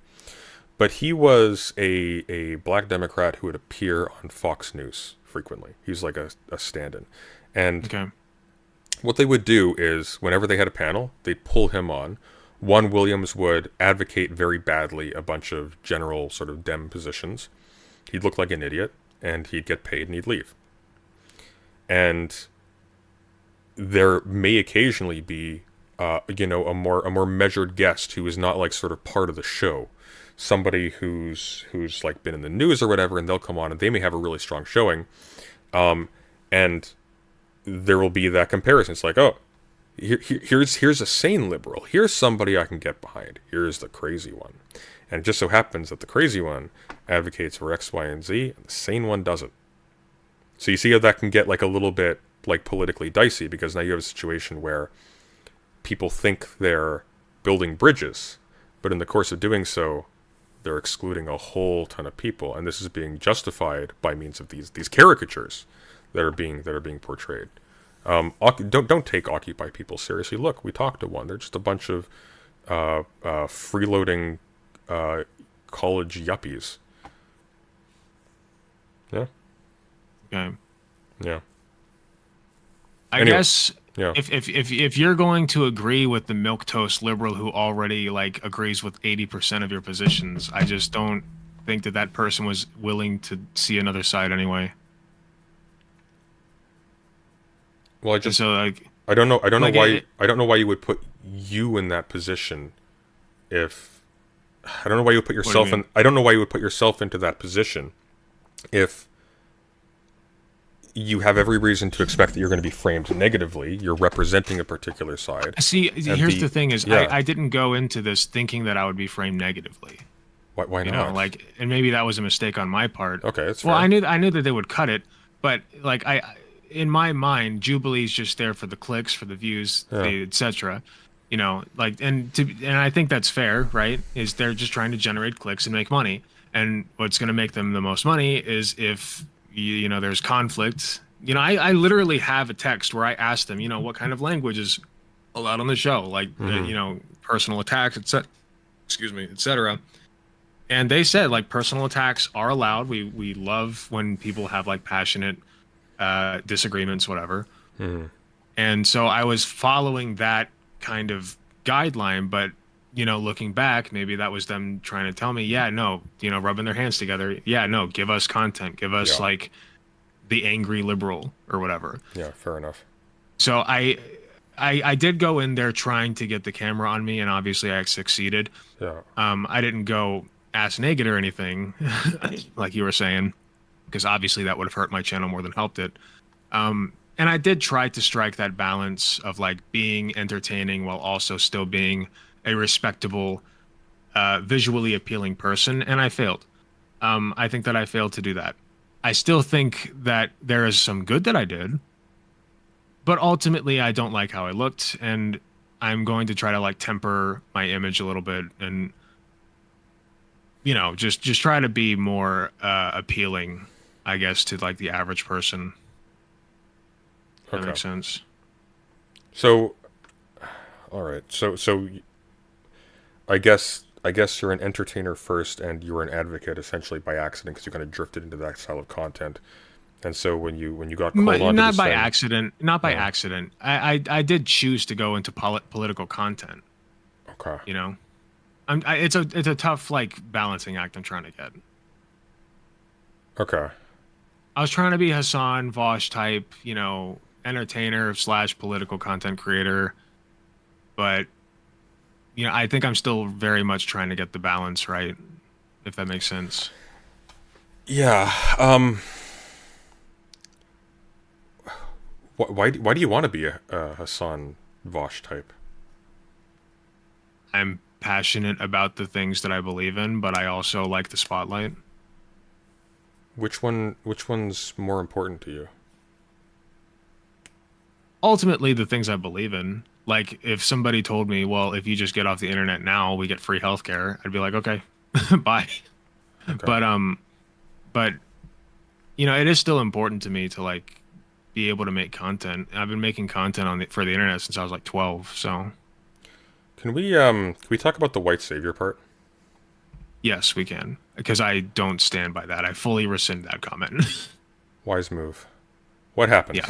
But he was a black Democrat who would appear on Fox News frequently. He was like a stand-in. And Okay. what they would do is, whenever they had a panel, they'd pull him on. Juan Williams would advocate very badly a bunch of general sort of Dem positions. He'd look like an idiot, and he'd get paid, and he'd leave. And there may occasionally be, a more measured guest who is not like sort of part of the show. Somebody who's like been in the news or whatever, and they'll come on, and they may have a really strong showing. And there will be that comparison. It's like, oh, here's a sane liberal. Here's somebody I can get behind. Here's the crazy one. And it just so happens that the crazy one advocates for X, Y, and Z, and the sane one doesn't. So you see how that can get like a little bit like politically dicey, because now you have a situation where people think they're building bridges, but in the course of doing so, they're excluding a whole ton of people, and this is being justified by means of these caricatures that are being portrayed. Don't take Occupy people seriously. Look, we talked to one. They're just a bunch of freeloading college yuppies. Yeah. Okay. Yeah. I Anyway, guess yeah. if you're going to agree with the milquetoast liberal who already like agrees with 80% of your positions, I just don't think that person was willing to see another side anyway. Well, I don't know like why I don't know why you would put you in that position. If I don't know why you would put yourself in, I don't know why you would put yourself into that position if you have every reason to expect that you're going to be framed negatively. You're representing a particular side. See, here's the thing is, I didn't go into this thinking that I would be framed negatively. Why You not? know, like, and maybe that was a mistake on my part. Okay, that's well, fair. I knew that they would cut it, but like in my mind, Jubilee's just there for the clicks, for the views, etc. You know, like, and I think that's fair, right? Is they're just trying to generate clicks and make money, and what's going to make them the most money is if you know there's conflict. You know, I literally have a text where I asked them, you know, what kind of language is allowed on the show, like you know, personal attacks, etc. Excuse me, etc. And they said like personal attacks are allowed. We love when people have like passionate disagreements, whatever. And so I was following that kind of guideline, but you know, looking back, maybe that was them trying to tell me, yeah, no, you know, rubbing their hands together. Yeah, no, give us content, give us like the angry liberal or whatever. Yeah, fair enough. So I did go in there trying to get the camera on me, and obviously I succeeded. Yeah. I didn't go ass naked or anything, like you were saying, because obviously that would have hurt my channel more than helped it. And I did try to strike that balance of like being entertaining while also still being a respectable, visually appealing person, and I failed. I think that I failed to do that. I still think that there is some good that I did, but ultimately I don't like how I looked, and I'm going to try to like temper my image a little bit and, you know, just try to be more appealing, I guess, to like the average person. That makes sense. So, all right. So I guess you're an entertainer first, and you were an advocate essentially by accident because you kind of drifted into that style of content. And so when you got called on, not by accident, I did choose to go into political content. Okay. You know, it's a tough like balancing act I'm trying to get. Okay. I was trying to be Hassan Vosh type, you know, entertainer / political content creator, but you know, I think I'm still very much trying to get the balance right, if that makes sense. Yeah. Why do you want to be a Hassan Vosh type? I'm passionate about the things that I believe in, but I also like the spotlight. Which one's more important to you? Ultimately, the things I believe in. Like, if somebody told me, well, if you just get off the internet now, we get free healthcare, I'd be like, okay, bye. Okay. But, you know, it is still important to me to, like, be able to make content. I've been making content for the internet since I was, like, 12, so. Can we talk about the white savior part? Yes, we can. Because I don't stand by that. I fully rescind that comment. Wise move. What happened? Yeah.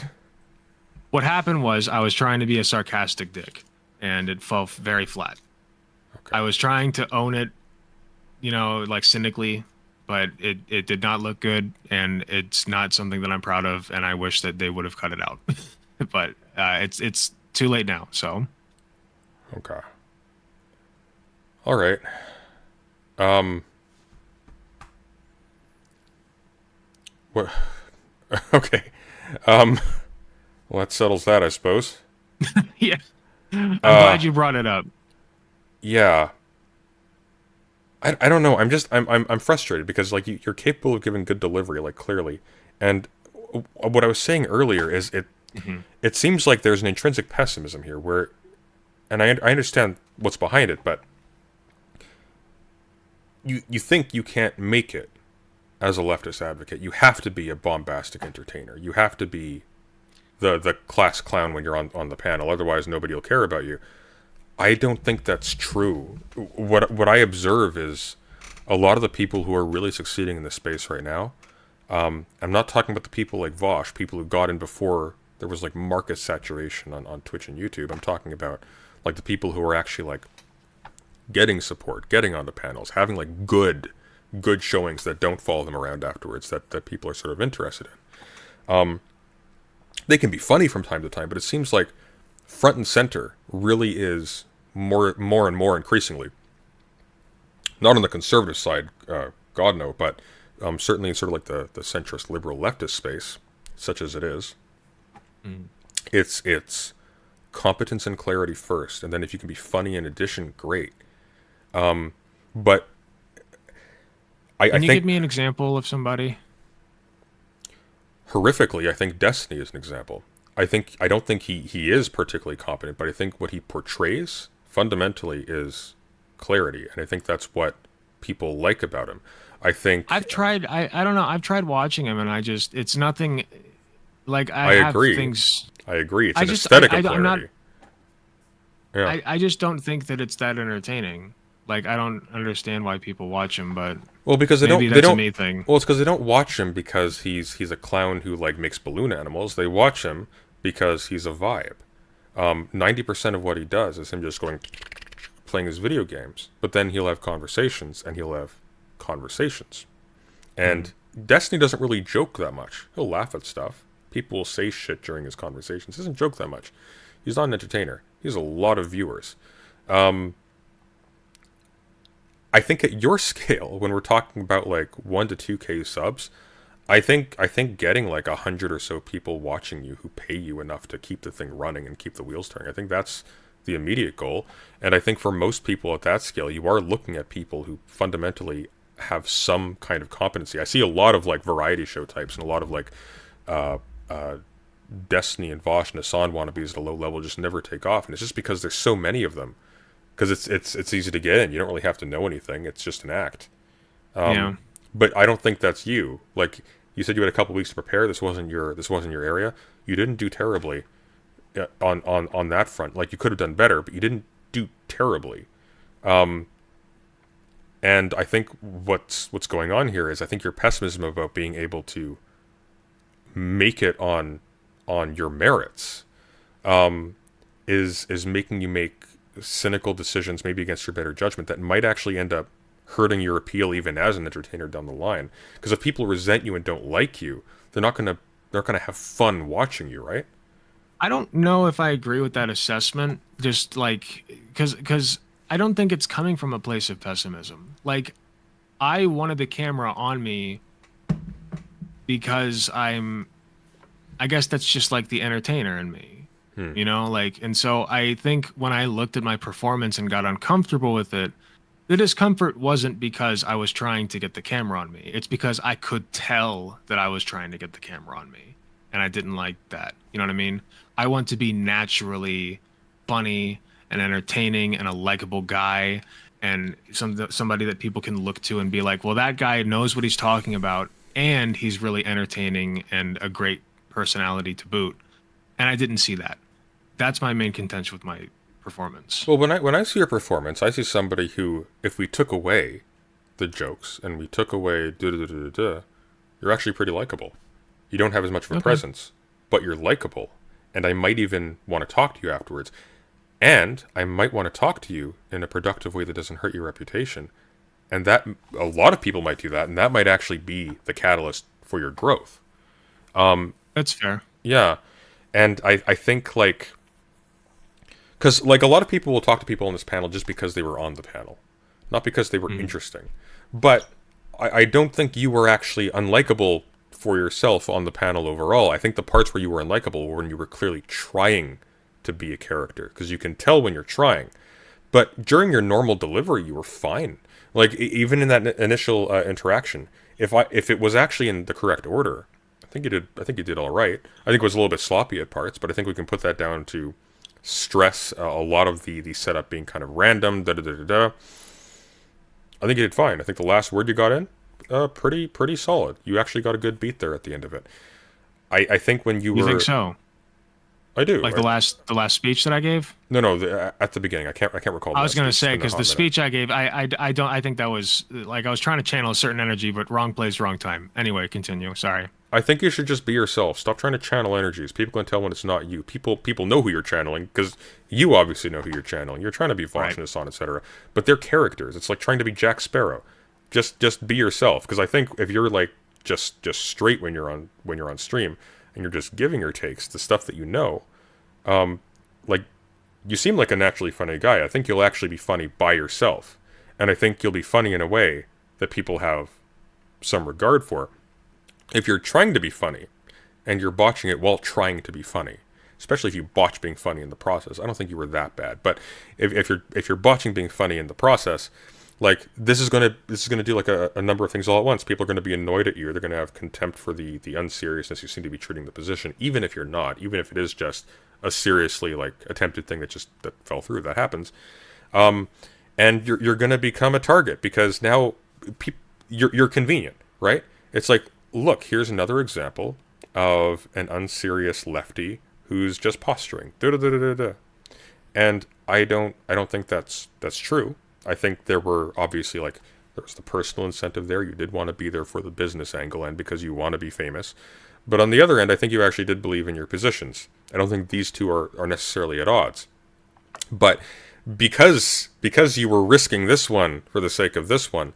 What happened was I was trying to be a sarcastic dick, and it fell very flat. Okay. I was trying to own it, you know, like cynically, but it did not look good, and it's not something that I'm proud of, and I wish that they would have cut it out. But it's too late now, so. Okay. All right. What? Okay. Well, that settles that, I suppose. Yeah. I'm glad you brought it up. Yeah. I don't know. I'm frustrated because like you're capable of giving good delivery, like clearly, and what I was saying earlier is it seems like there's an intrinsic pessimism here where, and I understand what's behind it, but you think you can't make it as a leftist advocate. You have to be a bombastic entertainer. You have to be the class clown when you're on the panel. Otherwise, nobody will care about you. I don't think that's true. What I observe is a lot of the people who are really succeeding in this space right now. I'm not talking about the people like Vosh, people who got in before there was like market saturation on Twitch and YouTube. I'm talking about like the people who are actually like getting support, getting on the panels, having like good showings that don't follow them around afterwards, that people are sort of interested in. They can be funny from time to time, but it seems like front and center really is more and more increasingly, not on the conservative side, God no, but certainly in sort of like the centrist liberal leftist space, such as it is. It's competence and clarity first, and then if you can be funny in addition, great. But I Can you think give me an example of somebody? Horrifically, I think Destiny is an example. I don't think he is particularly competent, but I think what he portrays fundamentally is clarity, and I think that's what people like about him. I think I've tried. I don't know. I've tried watching him, and it's nothing. Like I have agree. Things. I agree. It's I an just, aesthetic of I'm clarity. not. Yeah. I just don't think that it's that entertaining. Like I don't understand why people watch him, but Well, because maybe they that's don't. a me thing. Well, it's because they don't watch him because he's a clown who like makes balloon animals. They watch him because he's a vibe. 90% of what he does is him just playing his video games. But then he'll have conversations, and he'll have conversations. And Destiny doesn't really joke that much. He'll laugh at stuff. People will say shit during his conversations. He doesn't joke that much. He's not an entertainer. He has a lot of viewers. I think at your scale, when we're talking about like 1 to 2K subs, I think getting like 100 or so people watching you who pay you enough to keep the thing running and keep the wheels turning, I think that's the immediate goal. And I think for most people at that scale, you are looking at people who fundamentally have some kind of competency. I see a lot of like variety show types and a lot of like Destiny and Vosh and Hassan wannabes at a low level just never take off, and it's just because there's so many of them. Because it's easy to get in. You don't really have to know anything. It's just an act. Yeah. But I don't think that's you. Like you said, you had a couple weeks to prepare. This wasn't your area. You didn't do terribly on that front. Like you could have done better, but you didn't do terribly. And I think what's going on here is I think your pessimism about being able to make it on your merits is making you make cynical decisions, maybe against your better judgment, that might actually end up hurting your appeal even as an entertainer down the line. Because if people resent you and don't like you, they're not gonna have fun watching you, right? I don't know if I agree with that assessment. Just like because I don't think it's coming from a place of pessimism. Like I wanted the camera on me because I guess that's just like the entertainer in me. You know, like, and so I think when I looked at my performance and got uncomfortable with it, the discomfort wasn't because I was trying to get the camera on me. It's because I could tell that I was trying to get the camera on me, and I didn't like that. You know what I mean? I want to be naturally funny and entertaining and a likable guy and somebody that people can look to and be like, well, that guy knows what he's talking about, and he's really entertaining and a great personality to boot. And I didn't see that. That's my main contention with my performance. Well, when I see your performance, I see somebody who, if we took away the jokes and we took away you're actually pretty likable. You don't have as much of a presence, but you're likable. And I might even want to talk to you afterwards. And I might want to talk to you in a productive way that doesn't hurt your reputation. And that, a lot of people might do that, and that might actually be the catalyst for your growth. That's fair. Yeah. And I think, like, because, like, a lot of people will talk to people on this panel just because they were on the panel, not because they were interesting. But I don't think you were actually unlikable for yourself on the panel overall. I think the parts where you were unlikable were when you were clearly trying to be a character, because you can tell when you're trying. But during your normal delivery, you were fine. Like, even in that initial interaction, if it was actually in the correct order, I think you did all right. I think it was a little bit sloppy at parts, but I think we can put that down to stress, a lot of the setup being kind of random, I think you did fine. I think the last word you got in, pretty solid. You actually got a good beat there at the end of it. I think when you were... You think so? I do. Like the last speech that I gave? No, at the beginning. I can't recall. I was going to say, because the speech I gave, I think that was, like, I was trying to channel a certain energy, but wrong place, wrong time. Anyway, continue. Sorry. I think you should just be yourself. Stop trying to channel energies. People can tell when it's not you. People know who you're channeling, because you obviously know who you're channeling. You're trying to be Vosh and Hassan, etc. But they're characters. It's like trying to be Jack Sparrow. Just be yourself. Because I think if you're like just straight when you're on stream and you're just giving your takes, the stuff that you know, like, you seem like a naturally funny guy. I think you'll actually be funny by yourself. And I think you'll be funny in a way that people have some regard for. If you're trying to be funny, and you're botching it while trying to be funny, especially if you botch being funny in the process, I don't think you were that bad. But if you're botching being funny in the process, like, this is gonna do like a number of things all at once. People are gonna be annoyed at you. They're gonna have contempt for the unseriousness you seem to be treating the position, even if you're not, even if it is just a seriously, like, attempted thing that fell through. That happens. And you're gonna become a target, because now you're convenient, right? It's like, look, here's another example of an unserious lefty who's just posturing. And I don't think that's true. I think there were obviously, like, there was the personal incentive there. You did want to be there for the business angle and because you want to be famous. But on the other end, I think you actually did believe in your positions. I don't think these two are necessarily at odds. But because you were risking this one for the sake of this one,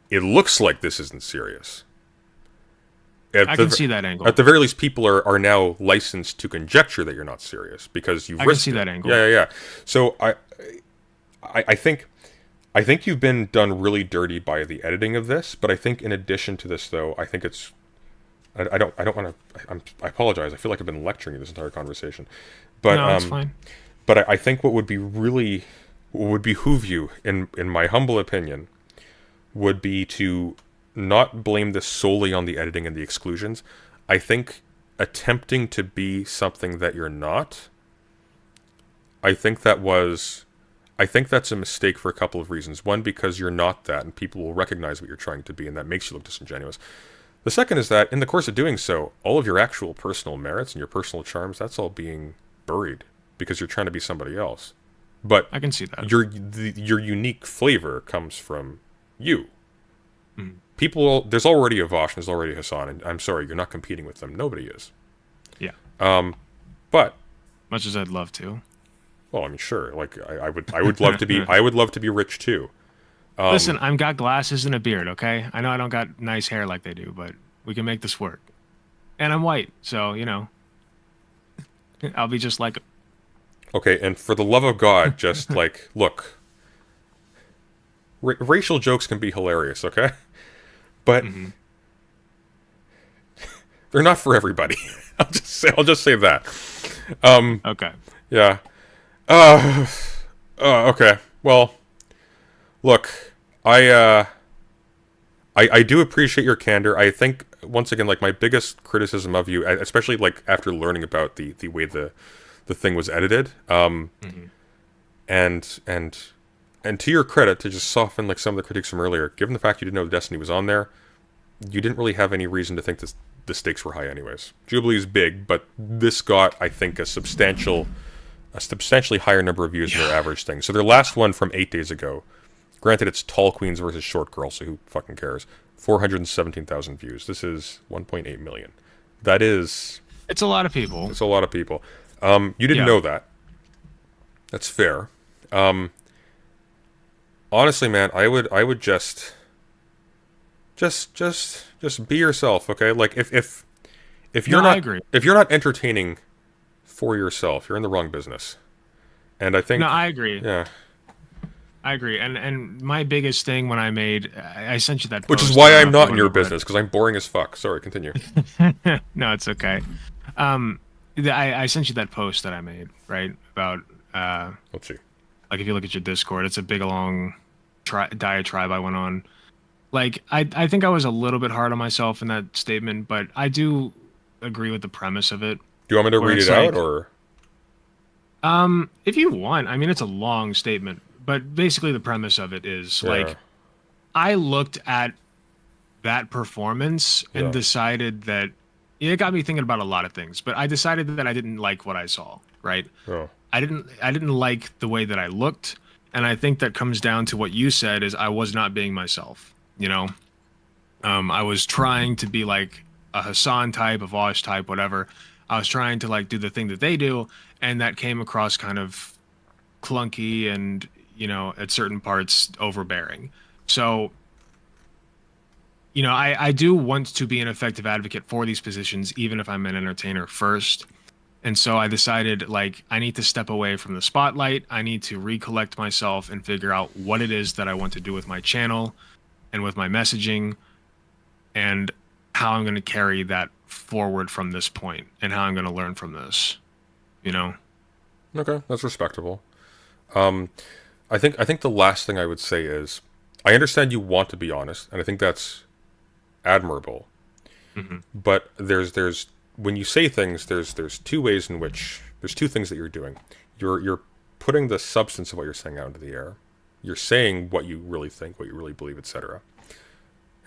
it looks like this isn't serious. I can see that angle. At the very least, people are now licensed to conjecture that you're not serious because you've risked it. I can see that angle. Yeah. So I think you've been done really dirty by the editing of this, but I think in addition to this, though, I think it's... I don't want to... I apologize. I feel like I've been lecturing you this entire conversation. But, no, that's fine. But I think what would behoove you, in my humble opinion, would be to not blame this solely on the editing and the exclusions. I think attempting to be something that you're not, I think that's a mistake for a couple of reasons. One, because you're not that, and people will recognize what you're trying to be, and that makes you look disingenuous. The second is that, in the course of doing so, all of your actual personal merits and your personal charms, that's all being buried, because you're trying to be somebody else. But I can see that. Your unique flavor comes from you. Mm. There's already a Vosh and there's already a Hassan, and I'm sorry, you're not competing with them. Nobody is. Yeah. But much as I'd love to. Well, I mean, sure. Like, I would love to be. I would love to be rich too. Listen, I've got glasses and a beard. Okay, I know I don't got nice hair like they do, but we can make this work. And I'm white, so I'll be just like. Okay, and for the love of God, just like, look. Racial jokes can be hilarious, okay? But they're not for everybody. I'll just say that. Okay. Yeah. Okay. Well, look, I do appreciate your candor. I think, once again, like, my biggest criticism of you, especially like after learning about the way the thing was edited, and to your credit, to just soften like some of the critiques from earlier, given the fact you didn't know Destiny was on there, you didn't really have any reason to think the stakes were high anyways. Jubilee is big, but this got, I think, a substantially higher number of views than their average thing. So their last one from 8 days ago Granted, it's tall queens versus short girls, so who fucking cares? 417,000 views. This is 1.8 million. That is... It's a lot of people. It's a lot of people. You didn't know that. That's fair. Honestly, man, I would just be yourself, okay? Like if you're not, if you're not entertaining for yourself, you're in the wrong business. And I think... No, I agree. Yeah. I agree. And my biggest thing when I sent you that post. Which is why I'm not in your business, because I'm boring as fuck. Sorry, continue. No, it's okay. I sent you that post that I made, right? About, let's see. Like, if you look at your Discord, it's a big, long diatribe I went on. Like, I think I was a little bit hard on myself in that statement, but I do agree with the premise of it. Do you want me to read it out, or? If you want. I mean, it's a long statement, but basically the premise of it is, like, I looked at that performance and decided that it got me thinking about a lot of things, but I decided that I didn't like what I saw, right? Oh. I didn't like the way that I looked, and I think that comes down to what you said is I was not being myself, you know? I was trying to be like a Hassan type, a Vosh type, whatever. I was trying to like do the thing that they do, and that came across kind of clunky and, you know, at certain parts overbearing. So, you know, I do want to be an effective advocate for these positions, even if I'm an entertainer first. And so I decided, like, I need to step away from the spotlight. I need to recollect myself and figure out what it is that I want to do with my channel and with my messaging and how I'm going to carry that forward from this point and how I'm going to learn from this, you know? Okay, that's respectable. I think the last thing I would say is, I understand you want to be honest, and I think that's admirable. Mm-hmm. But there's when you say things, there's two ways in which there's two things that you're doing. You're putting the substance of what you're saying out into the air. You're saying what you really think, what you really believe, etc.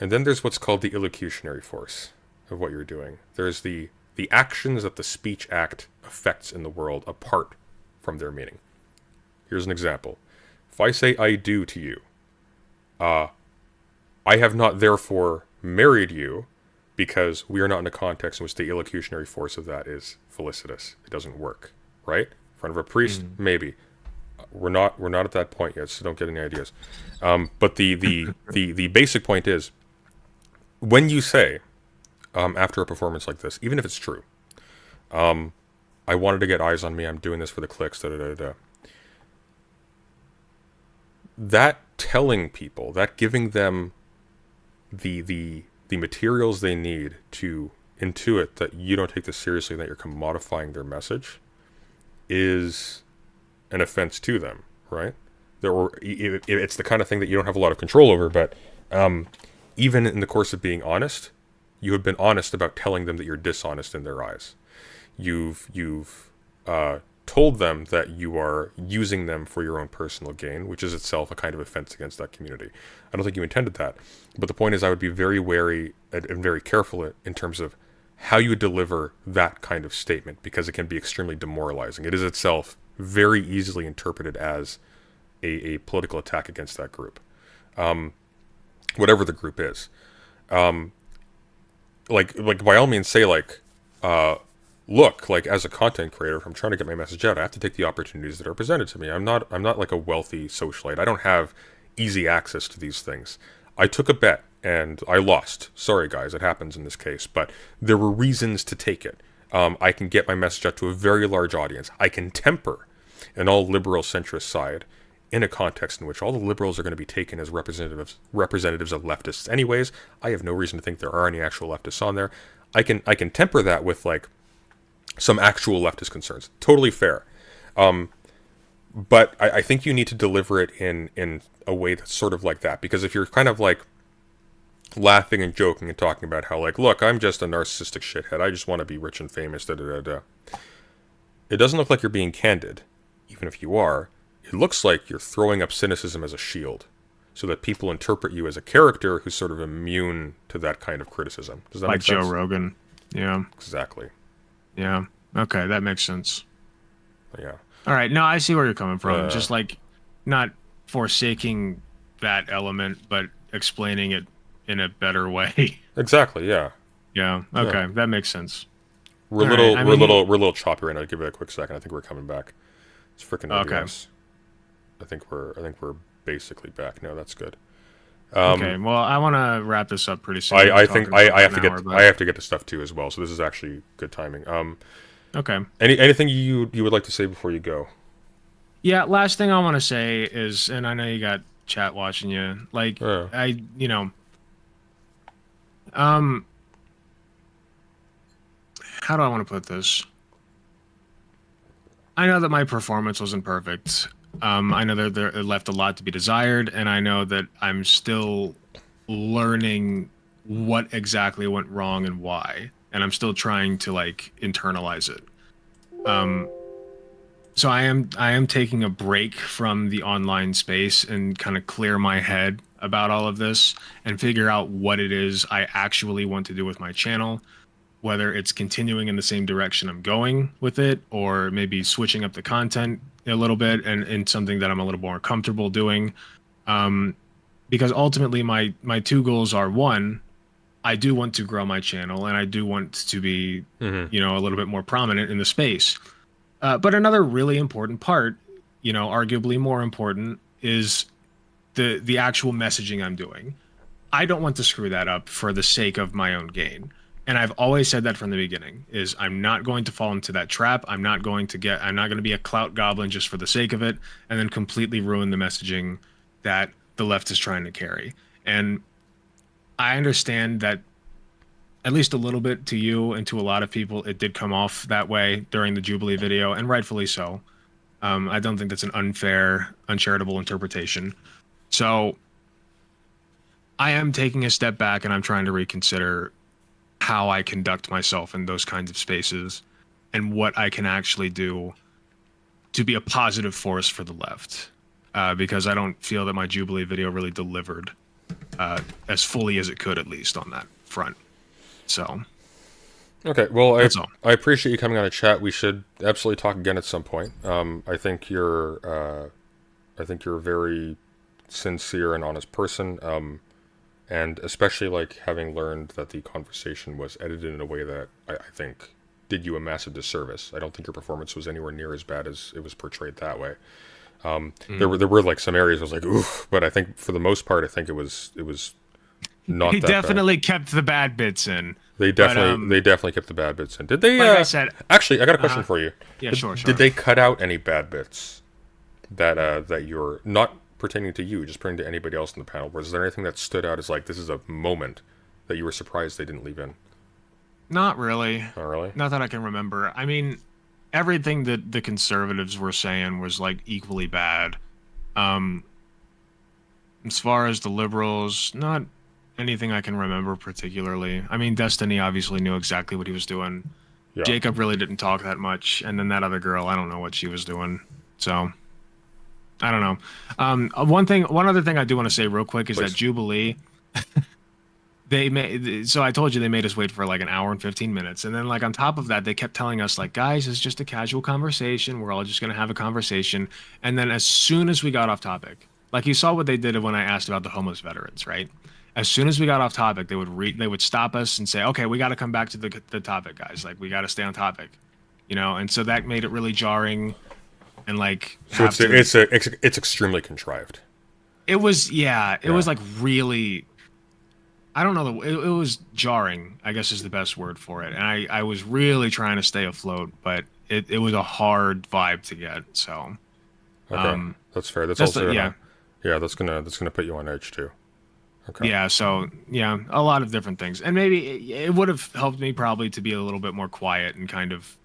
And then there's what's called the illocutionary force of what you're doing. There's the actions that the speech act affects in the world apart from their meaning. Here's an example. If I say I do to you, I have not therefore married you, because we are not in a context in which the illocutionary force of that is felicitous. It doesn't work, right? In front of a priest, maybe. We're not at that point yet, so don't get any ideas. But the basic point is, when you say, after a performance like this, even if it's true, I wanted to get eyes on me, I'm doing this for the clicks, da-da-da-da. That telling people, that giving them the materials they need to intuit that you don't take this seriously and that you're commodifying their message is an offense to them, right? It's the kind of thing that you don't have a lot of control over, but even in the course of being honest, you have been honest about telling them that you're dishonest in their eyes. You've told them that you are using them for your own personal gain, which is itself a kind of offense against that community. I don't think you intended that. But the point is, I would be very wary and very careful in terms of how you deliver that kind of statement, because it can be extremely demoralizing. It is itself very easily interpreted as a political attack against that group. Whatever the group is. Like by all means say, like, look, like, as a content creator, if I'm trying to get my message out, I have to take the opportunities that are presented to me. I'm not like a wealthy socialite. I don't have easy access to these things. I took a bet and I lost. Sorry guys, it happens in this case, but there were reasons to take it. I can get my message out to a very large audience. I can temper an all liberal centrist side in a context in which all the liberals are going to be taken as representatives of leftists anyways. I have no reason to think there are any actual leftists on there. I can temper that with, like, some actual leftist concerns. Totally fair. But I think you need to deliver it in a way that's sort of like that. Because if you're kind of like laughing and joking and talking about how, like, look, I'm just a narcissistic shithead, I just want to be rich and famous, da-da-da-da. It doesn't look like you're being candid, even if you are. It looks like you're throwing up cynicism as a shield, so that people interpret you as a character who's sort of immune to that kind of criticism. Does that like make sense? Joe Rogan. Yeah. Exactly. Yeah. Okay, that makes sense. Yeah. All right. No, I see where you're coming from. Just like not forsaking that element, but explaining it in a better way. Exactly. Yeah. Yeah. Okay, that makes sense. We're a All little, right, I we're a mean, little, we're a little choppy right now. Give it a quick second. I think we're coming back. It's freaking Okay. OBS. I think we're basically back now. That's good. Okay. Well, I want to wrap this up pretty soon. I We're think talking for I have about to an get hour, but- I have to get to stuff too as well. So this is actually good timing. Okay. Anything you would like to say before you go? Yeah, last thing I want to say is, and I know you got chat watching you, like, Yeah. How do I want to put this? I know that my performance wasn't perfect. I know that it left a lot to be desired, and I know that I'm still learning what exactly went wrong and why, and I'm still trying to, like, internalize it. So I am taking a break from the online space and kind of clear my head about all of this and figure out what it is I actually want to do with my channel, whether it's continuing in the same direction I'm going with it, or maybe switching up the content a little bit and something that I'm a little more comfortable doing. Because ultimately my two goals are, one, I do want to grow my channel and I do want to be, a little bit more prominent in the space. But another really important part, arguably more important, is the actual messaging I'm doing. I don't want to screw that up for the sake of my own gain. And I've always said that from the beginning, is I'm not going to fall into that trap. I'm not going to be a clout goblin just for the sake of it and then completely ruin the messaging that the left is trying to carry. And I understand that, at least a little bit, to you and to a lot of people, it did come off that way during the Jubilee video, and rightfully so. I don't think that's an unfair, uncharitable interpretation. So I am taking a step back and I'm trying to reconsider how I conduct myself in those kinds of spaces and what I can actually do to be a positive force for the left. Because I don't feel that my Jubilee video really delivered as fully as it could, at least on that front. So, okay, well, that's all. I appreciate you coming on a chat. We should absolutely talk again at some point. I think you're a very sincere and honest person, and especially like having learned that the conversation was edited in a way that I think did you a massive disservice. I don't think your performance was anywhere near as bad as it was portrayed that way. There were like some areas I was like, oof, but I think for the most part, I think it was not He that definitely bad. kept the bad bits in. They definitely kept the bad bits in. Did they? Like I said, actually, I got a question for you. Yeah, sure. Did they cut out any bad bits that you're not pertaining to you, just pertaining to anybody else in the panel? Was there anything that stood out as like this is a moment that you were surprised they didn't leave in? Not really. Not really. Not that I can remember. I mean, everything that the conservatives were saying was like equally bad. As far as the liberals, not anything I can remember particularly. I mean, Destiny obviously knew exactly what he was doing. Yeah. Jacob really didn't talk that much, and then that other girl, I don't know what she was doing. So, I don't know. One other thing I do want to say real quick is Please. that Jubilee, so I told you they made us wait for like an hour and 15 minutes, and then like on top of that, they kept telling us like, guys, it's just a casual conversation. We're all just gonna have a conversation, and then as soon as we got off topic, like you saw what they did when I asked about the homeless veterans, right? As soon as we got off topic, they would stop us and say, "Okay, we got to come back to the topic, guys. Like, we got to stay on topic," And so that made it really jarring, and like. So it's extremely contrived. It was It was like really. I don't know. It was jarring, I guess is the best word for it. And I was really trying to stay afloat, but it was a hard vibe to get. So. Okay, that's fair. That's That's also that's gonna put you on edge too. Okay. Yeah, so a lot of different things, and maybe it would have helped me probably to be a little bit more quiet and kind of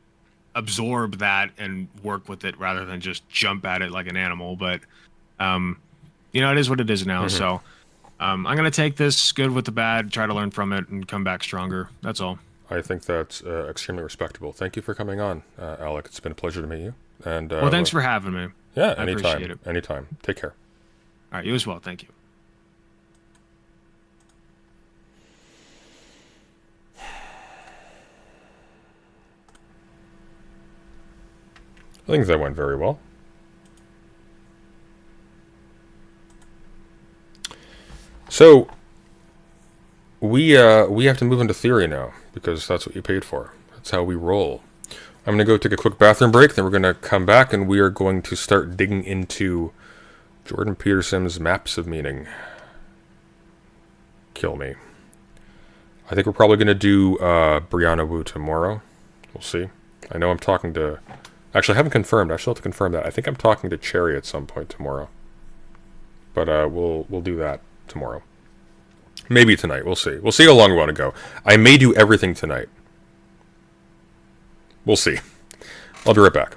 absorb that and work with it rather than just jump at it like an animal. But it is what it is now. So I'm gonna take this good with the bad, try to learn from it, and come back stronger. That's all. I think that's extremely respectable. Thank you for coming on, Alec. It's been a pleasure to meet you. And well, thanks for having me. Yeah, I anytime. appreciate it. Anytime. Take care. All right, you as well. Thank you. I think that went very well. So we have to move into theory now, because that's what you paid for. That's how we roll. I'm going to go take a quick bathroom break, then we're going to come back and we are going to start digging into Jordan Peterson's Maps of Meaning. Kill me. I think we're probably going to do Brianna Wu tomorrow. We'll see. I know I'm talking to... Actually, I haven't confirmed. I still have to confirm that. I think I'm talking to Cherry at some point tomorrow. But we'll do that tomorrow. Maybe tonight. We'll see. We'll see how long we want to go. I may do everything tonight. We'll see. I'll be right back.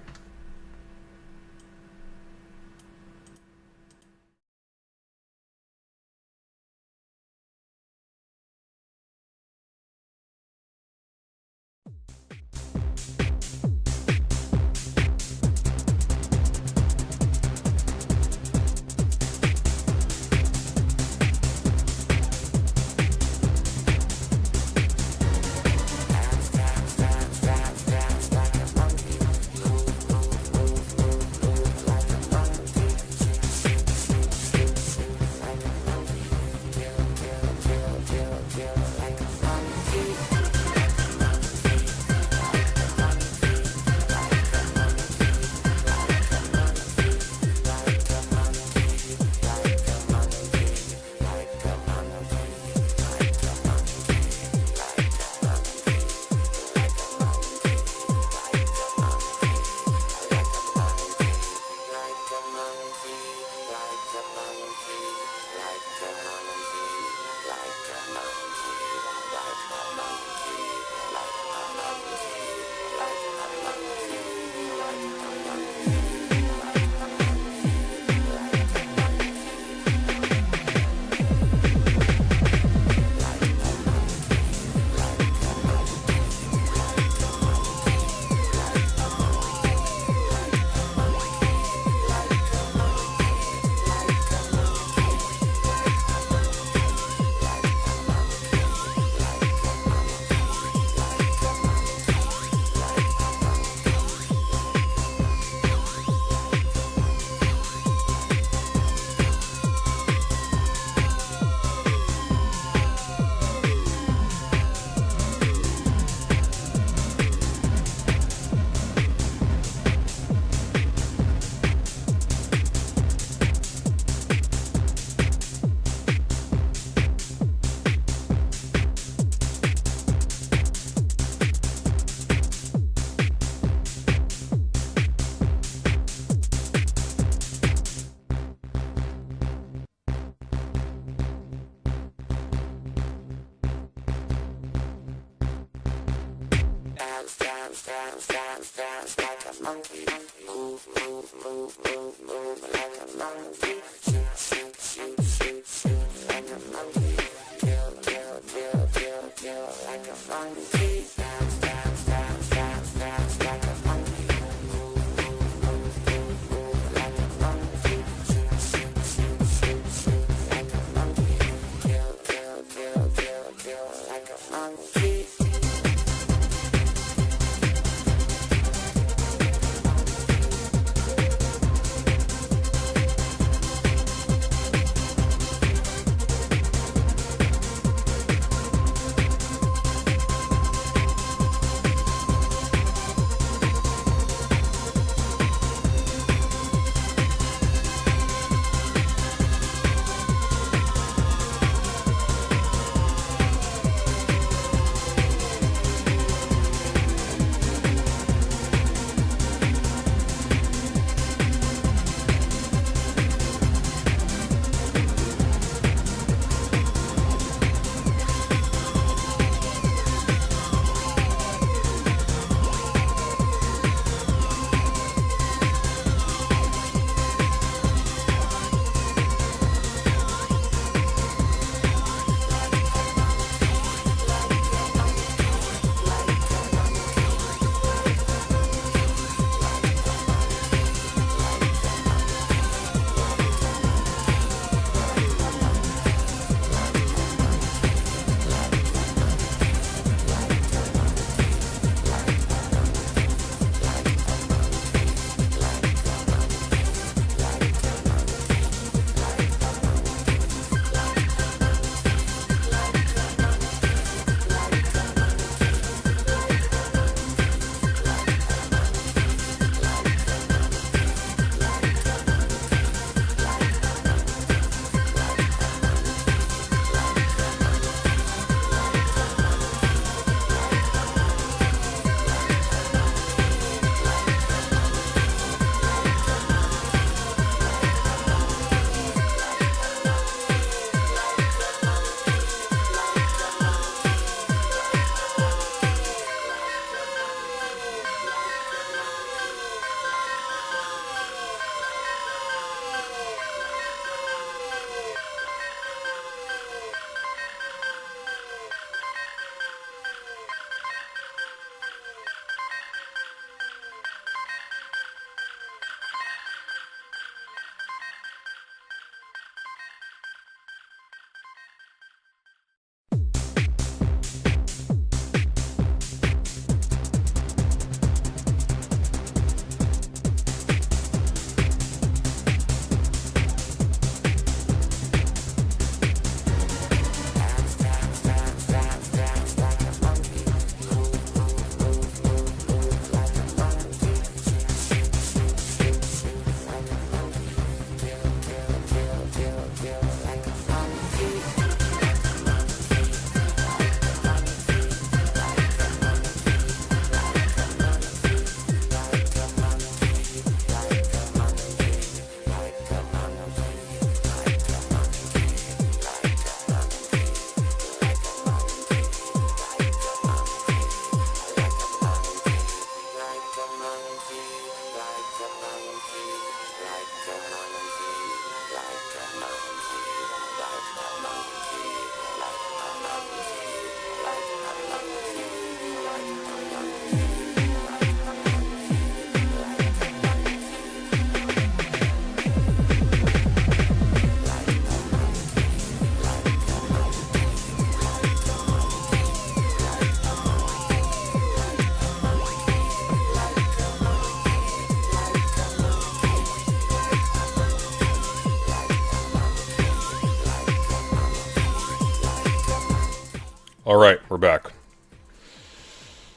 Alright, we're back.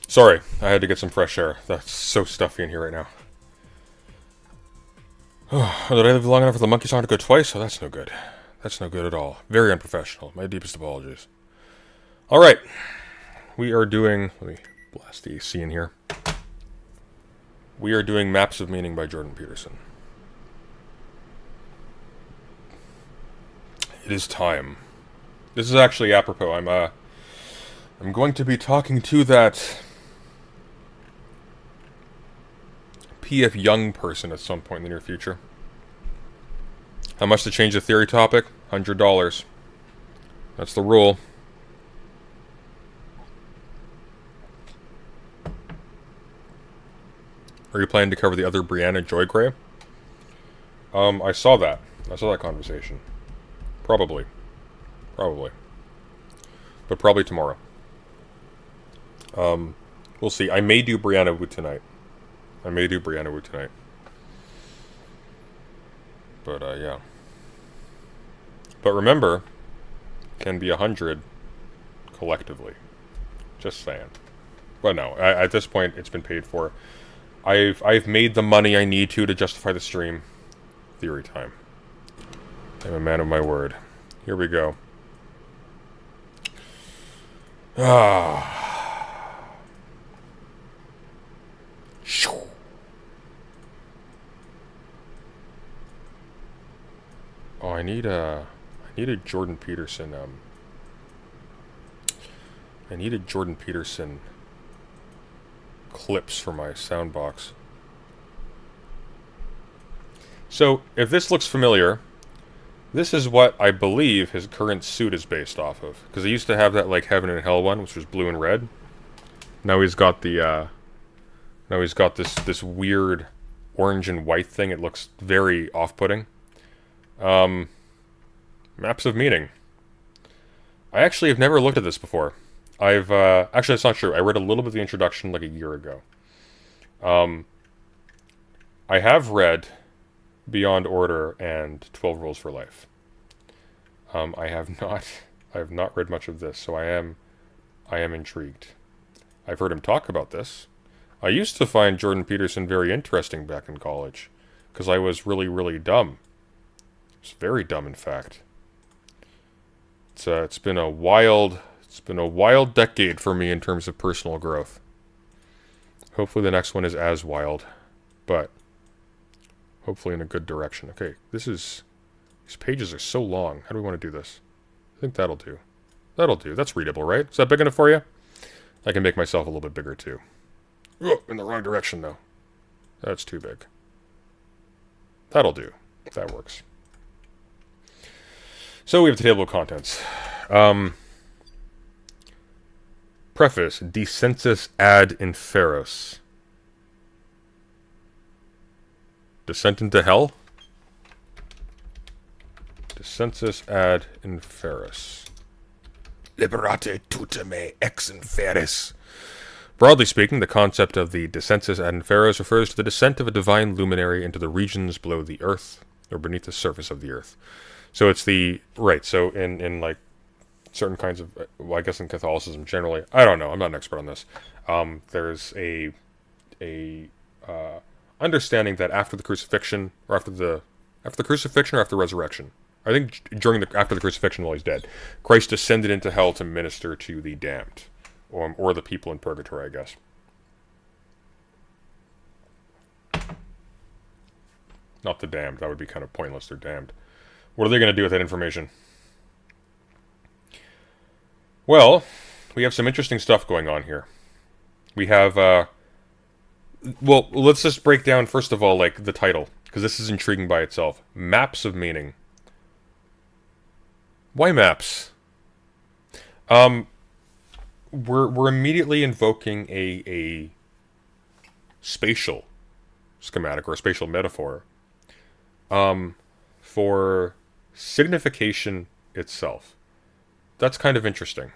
Sorry, I had to get some fresh air. That's so stuffy in here right now. Did I live long enough for the monkey song to go twice? Oh, that's no good. That's no good at all. Very unprofessional. My deepest apologies. Alright. We are doing... Let me blast the AC in here. We are doing Maps of Meaning by Jordan Peterson. It is time. This is actually apropos. I'm going to be talking to that P.F. Young person at some point in the near future. How much to change the theory topic? $100. That's the rule. Are you planning to cover the other Brianna Joy Gray? I saw that. I saw that conversation. Probably. Probably. But probably tomorrow. We'll see. I may do Brianna Wu tonight. But, yeah. But remember, can be 100 collectively. Just saying. But no, at this point, it's been paid for. I've made the money I need to justify the stream. Theory time. I'm a man of my word. Here we go. Oh, I need a Jordan Peterson, I needed Jordan Peterson clips for my sound box. So, if this looks familiar, this is what I believe his current suit is based off of. Because he used to have that, like, Heaven and Hell one, which was blue and red. Now he's got the, now he's got this weird orange and white thing. It looks very off-putting. Maps of Meaning. I actually have never looked at this before. Actually, that's not true. I read a little bit of the introduction like a year ago. I have read Beyond Order and 12 Rules for Life. I have not read much of this, so I am intrigued. I've heard him talk about this. I used to find Jordan Peterson very interesting back in college, because I was really, really dumb. I was very dumb, in fact. It's been a wild decade for me in terms of personal growth. Hopefully the next one is as wild, but hopefully in a good direction. Okay, these pages are so long. How do we want to do this? I think that'll do. That'll do. That's readable, right? Is that big enough for you? I can make myself a little bit bigger too. Oh, in the wrong direction though. That's too big. That'll do. That works. So we have the table of contents. Preface. Descensus ad inferos. Descent into hell? Descensus ad inferos. Liberate tutem ex inferis. Broadly speaking, the concept of the descensus ad inferos refers to the descent of a divine luminary into the regions below the earth, or beneath the surface of the earth. So it's the... Right, so in like, certain kinds of... Well, I guess in Catholicism generally... I don't know, I'm not an expert on this. There's a understanding that after the crucifixion, or after the crucifixion or after resurrection, I think after the crucifixion while he's dead, Christ descended into hell to minister to the damned, or the people in purgatory, I guess. Not the damned, that would be kind of pointless, they're damned. What are they going to do with that information? Well, we have some interesting stuff going on here. We have, well, let's just break down, first of all, like, the title, because this is intriguing by itself. Maps of Meaning. Why maps? We're immediately invoking a spatial schematic, or a spatial metaphor, for signification itself. That's kind of interesting.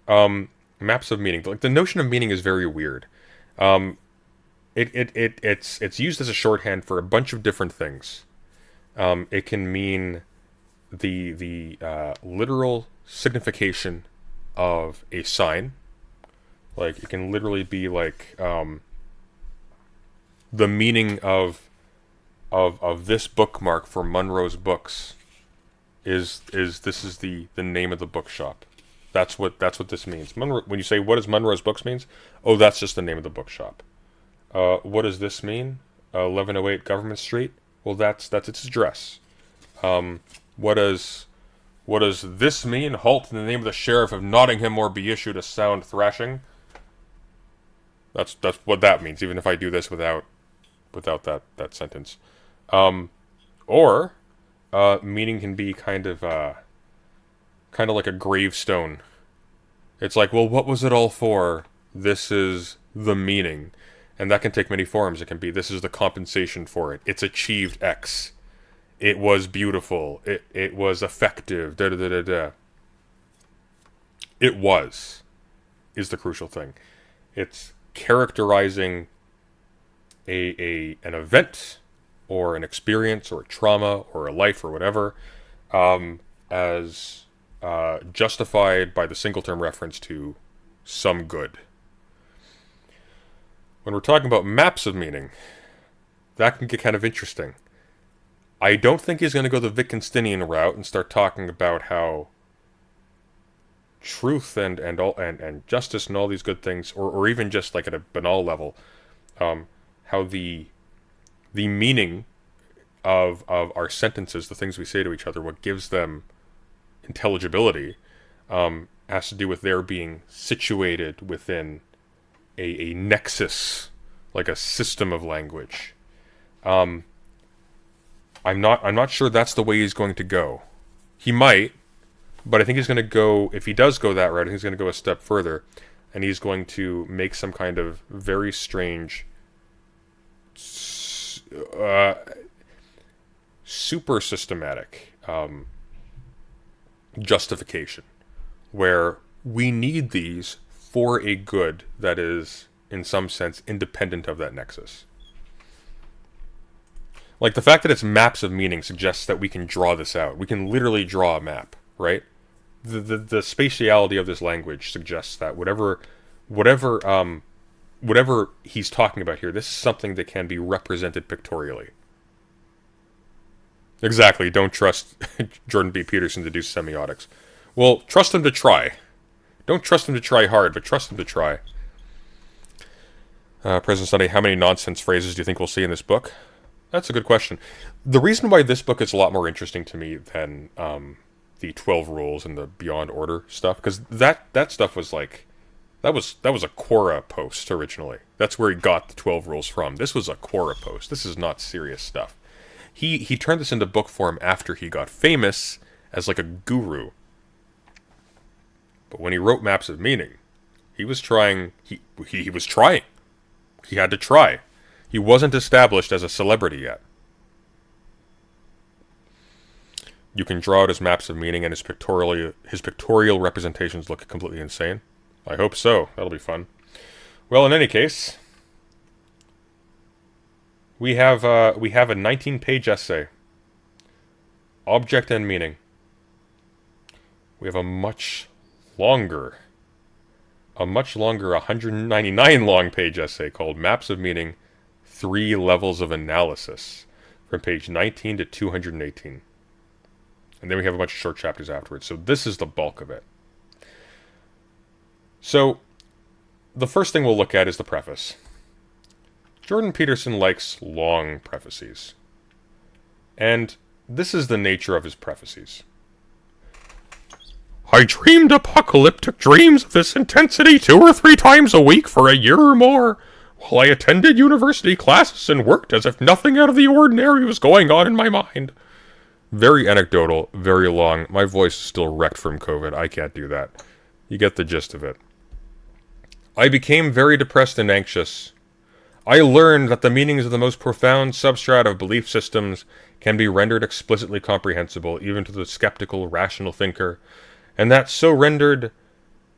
Maps of meaning. Like, the notion of meaning is very weird. It's used as a shorthand for a bunch of different things. It can mean the literal signification of a sign. Like, it can literally be like the meaning of this bookmark for Munro's Books is this is the name of the bookshop. That's what this means. When you say what does Munro's Books means? Oh, that's just the name of the bookshop. What does this mean? 1108 Government Street. Well, that's its address. What does this mean? Halt in the name of the sheriff of Nottingham, or be issued a sound thrashing. That's what that means. Even if I do this without that sentence, or meaning can be kind of like a gravestone. It's like, well, what was it all for? This is the meaning. And that can take many forms. It can be, this is the compensation for it. It's achieved X. It was beautiful. It was effective. Da da da da da. It was is the crucial thing. It's characterizing an event or an experience or a trauma or a life or whatever as justified by the single term reference to some good. When we're talking about maps of meaning, that can get kind of interesting. I don't think he's going to go the Wittgensteinian route and start talking about how truth and justice and all these good things, or even just like at a banal level, how the meaning of our sentences, the things we say to each other, what gives them intelligibility, has to do with their being situated within a nexus, like a system of language. I'm not sure that's the way he's going to go. He might, but I think he's going to go, if he does go that route, I think he's going to go a step further, and he's going to make some kind of very strange, super systematic justification, where we need these for a good that is, in some sense, independent of that nexus. Like, the fact that it's maps of meaning suggests that we can draw this out. We can literally draw a map, right? The spatiality of this language suggests that whatever he's talking about here, this is something that can be represented pictorially. Exactly, don't trust Jordan B. Peterson to do semiotics. Well, trust him to try. Don't trust him to try hard, but trust him to try. President Sunday, how many nonsense phrases do you think we'll see in this book? That's a good question. The reason why this book is a lot more interesting to me than the 12 Rules and the Beyond Order stuff, because that stuff was like, that was a Quora post originally. That's where he got the 12 Rules from. This was a Quora post. This is not serious stuff. He turned this into book form after he got famous as like a guru. But when he wrote Maps of Meaning, he was trying. He was trying. He had to try. He wasn't established as a celebrity yet. You can draw out his maps of meaning, and his pictorial representations look completely insane. I hope so. That'll be fun. Well, in any case, we have a 19-page essay. Object and meaning. We have a much longer 199 long page essay called Maps of Meaning, 3 Levels of Analysis, from page 19 to 218. And then we have a bunch of short chapters afterwards. So this is the bulk of it. So the first thing we'll look at is the preface. Jordan Peterson likes long prefaces. And this is the nature of his prefaces. I dreamed apocalyptic dreams of this intensity 2 or 3 times a week for a year or more, while I attended university classes and worked as if nothing out of the ordinary was going on in my mind. Very anecdotal, very long. My voice is still wrecked from COVID. I can't do that. You get the gist of it. I became very depressed and anxious. I learned that the meanings of the most profound substrata of belief systems can be rendered explicitly comprehensible even to the skeptical, rational thinker, and that so rendered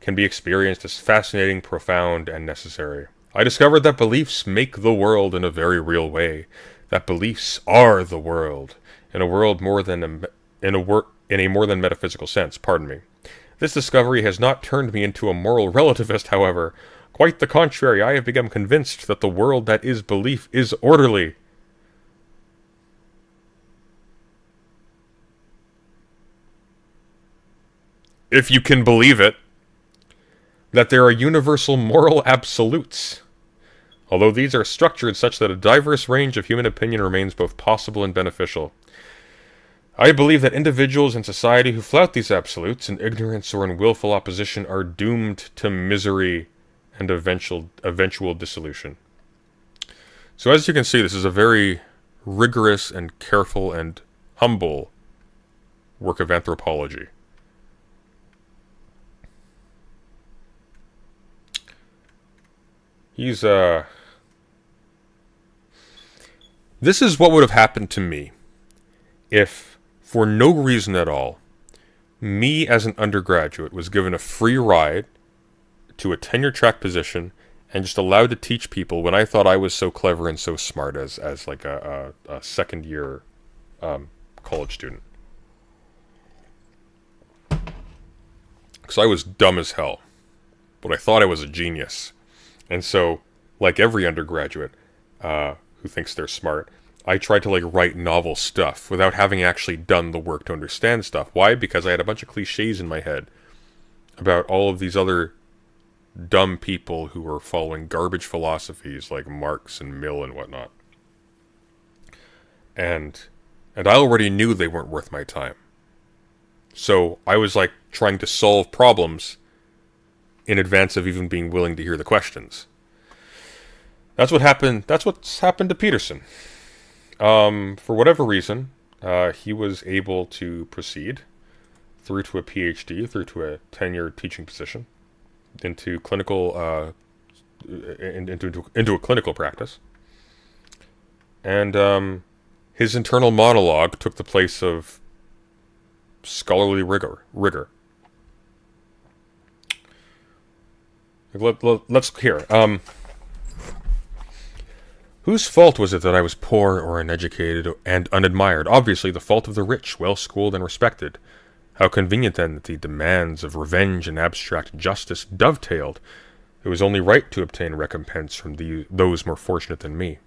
can be experienced as fascinating, profound, and necessary. I discovered that beliefs make the world in a very real way, that beliefs are the world, in a more than metaphysical sense. Pardon me. This discovery has not turned me into a moral relativist, however. Quite the contrary, I have become convinced that the world that is belief is orderly. If you can believe it. That there are universal moral absolutes. Although these are structured such that a diverse range of human opinion remains both possible and beneficial. I believe that individuals in society who flout these absolutes in ignorance or in willful opposition are doomed to misery and eventual dissolution. So as you can see, this is a very rigorous and careful and humble work of anthropology. This is what would have happened to me if, for no reason at all, me as an undergraduate was given a free ride to a tenure-track position and just allowed to teach people when I thought I was so clever and so smart as like a second-year college student. Because I was dumb as hell, but I thought I was a genius. And so, like every undergraduate who thinks they're smart, I tried to like write novel stuff without having actually done the work to understand stuff. Why? Because I had a bunch of cliches in my head about all of these other dumb people who were following garbage philosophies like Marx and Mill and whatnot. And I already knew they weren't worth my time. So I was like trying to solve problems in advance of even being willing to hear the questions. That's what happened. That's what's happened to Peterson. For whatever reason, he was able to proceed through to a PhD, through to a tenured teaching position, into clinical, into a clinical practice, and his internal monologue took the place of scholarly rigor. Let's hear. Whose fault was it that I was poor or uneducated and unadmired? Obviously the fault of the rich, well-schooled and respected. How convenient then that the demands of revenge and abstract justice dovetailed. It was only right to obtain recompense from those more fortunate than me.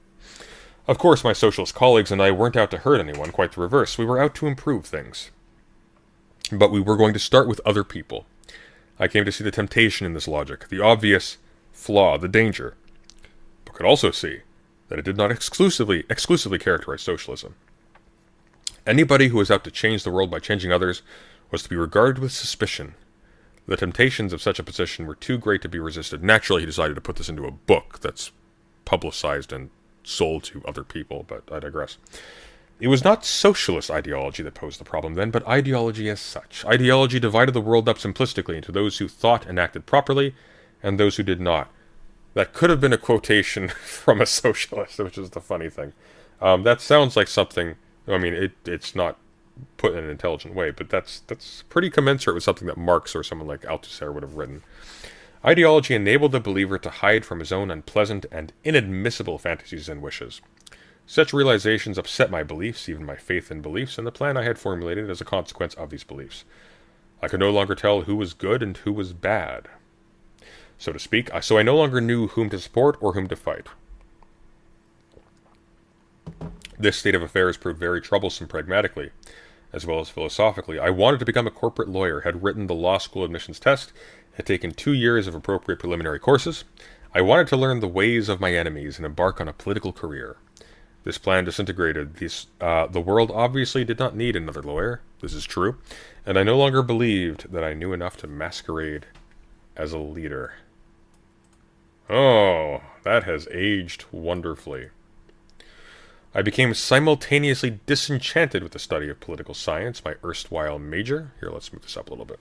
Of course, my socialist colleagues and I weren't out to hurt anyone, quite the reverse. We were out to improve things. But we were going to start with other people. I came to see the temptation in this logic, the obvious flaw, the danger, but could also see that it did not exclusively characterize socialism. Anybody who was out to change the world by changing others was to be regarded with suspicion. The temptations of such a position were too great to be resisted. Naturally, he decided to put this into a book that's publicized and sold to other people, but I digress. It was not socialist ideology that posed the problem then, but ideology as such. Ideology divided the world up simplistically into those who thought and acted properly, and those who did not. That could have been a quotation from a socialist, which is the funny thing. That sounds like something, I mean, it's not put in an intelligent way, but that's pretty commensurate with something that Marx or someone like Althusser would have written. Ideology enabled the believer to hide from his own unpleasant and inadmissible fantasies and wishes. Such realizations upset my beliefs, even my faith in beliefs, and the plan I had formulated as a consequence of these beliefs. I could no longer tell who was good and who was bad, so to speak, so I no longer knew whom to support or whom to fight. This state of affairs proved very troublesome pragmatically, as well as philosophically. I wanted to become a corporate lawyer, had written the law school admissions test, had taken 2 years of appropriate preliminary courses. I wanted to learn the ways of my enemies and embark on a political career. This plan disintegrated. The world obviously did not need another lawyer, this is true, and I no longer believed that I knew enough to masquerade as a leader. Oh, that has aged wonderfully. I became simultaneously disenchanted with the study of political science, my erstwhile major. Here, let's move this up a little bit.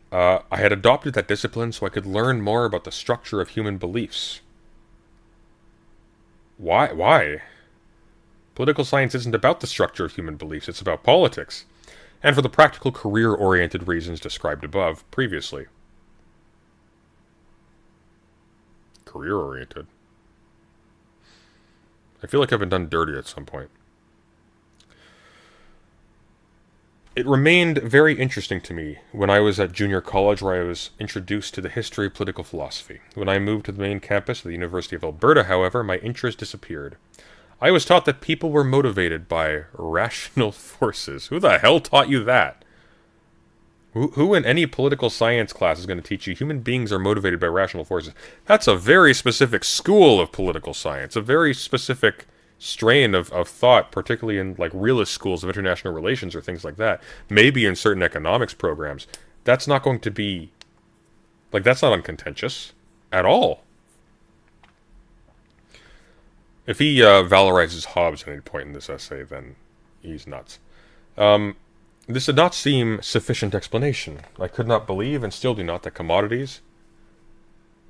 I had adopted that discipline so I could learn more about the structure of human beliefs. Why? Political science isn't about the structure of human beliefs, it's about politics. And for the practical career-oriented reasons described above previously. Career-oriented? I feel like I've been done dirty at some point. it remained very interesting to me when I was at junior college, where I was introduced to the history of political philosophy. When I moved to the main campus of the University of Alberta, however, my interest disappeared. I was taught that people were motivated by rational forces. Who the hell taught you that? Who in any political science class is going to teach you human beings are motivated by rational forces? That's a very specific school of political science, a very specific strain of thought, particularly in like realist schools of international relations or things like that. Maybe in certain economics programs. That's not going to be, like, that's not uncontentious at all. If he valorizes Hobbes at any point in this essay, then he's nuts. This did not seem sufficient explanation. I could not believe, and still do not, that commodities,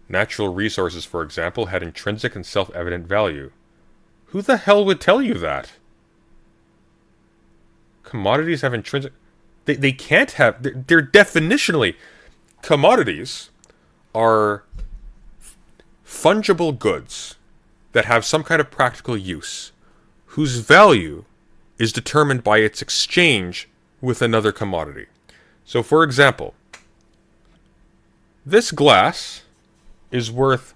natural resources, for example, had intrinsic and self-evident value. Who the hell would tell you that? Commodities have intrinsic... They can't have... They're definitionally... Commodities are fungible goods that have some kind of practical use, whose value is determined by its exchange with another commodity. So, for example, this glass is worth...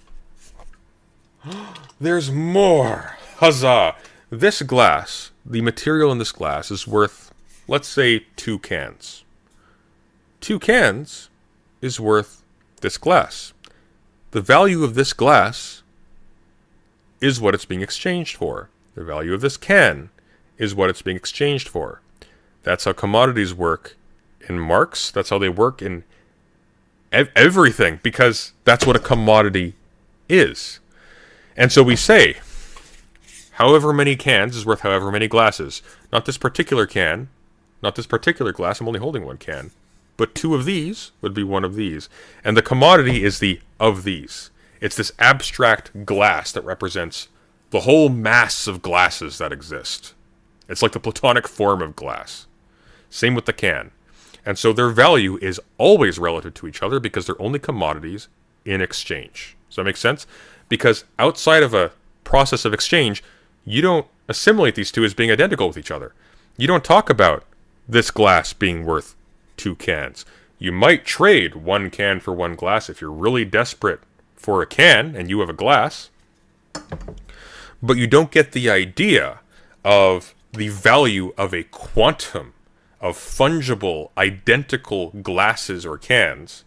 There's more! Huzzah! This glass, the material in this glass, is worth, let's say, 2 cans. 2 cans is worth this glass. The value of this glass is what it's being exchanged for. The value of this can is what it's being exchanged for. That's how commodities work in Marx. That's how they work in everything, because that's what a commodity is. And so we say, however many cans is worth however many glasses. Not this particular can, not this particular glass, I'm only holding 1 can. But 2 of these would be 1 of these. And the commodity is the of these. It's this abstract glass that represents the whole mass of glasses that exist. It's like the Platonic form of glass. Same with the can. And so their value is always relative to each other because they're only commodities in exchange. Does that make sense? Because outside of a process of exchange, you don't assimilate these two as being identical with each other. You don't talk about this glass being worth 2 cans. You might trade 1 can for 1 glass if you're really desperate for a can and you have a glass. But you don't get the idea of the value of a quantum of fungible, identical glasses or cans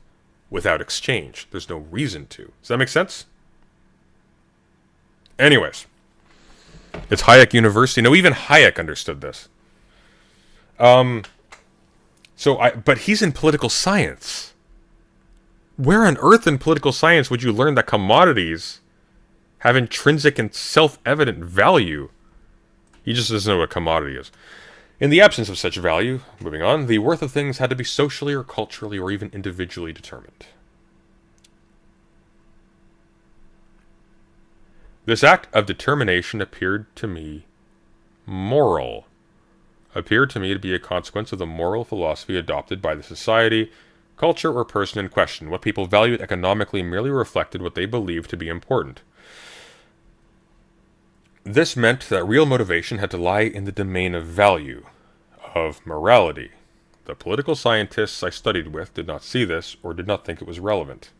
without exchange. There's no reason to. Does that make sense? Anyways, it's Hayek University. No, even Hayek understood this. But he's in political science. Where on earth in political science would you learn that commodities have intrinsic and self-evident value? He just doesn't know what a commodity is. In the absence of such value, moving on, the worth of things had to be socially or culturally or even individually determined. This act of determination appeared to me moral. Appeared to me to be a consequence of the moral philosophy adopted by the society, culture, or person in question. What people valued economically merely reflected what they believed to be important. This meant that real motivation had to lie in the domain of value, of morality. The political scientists I studied with did not see this or did not think it was relevant.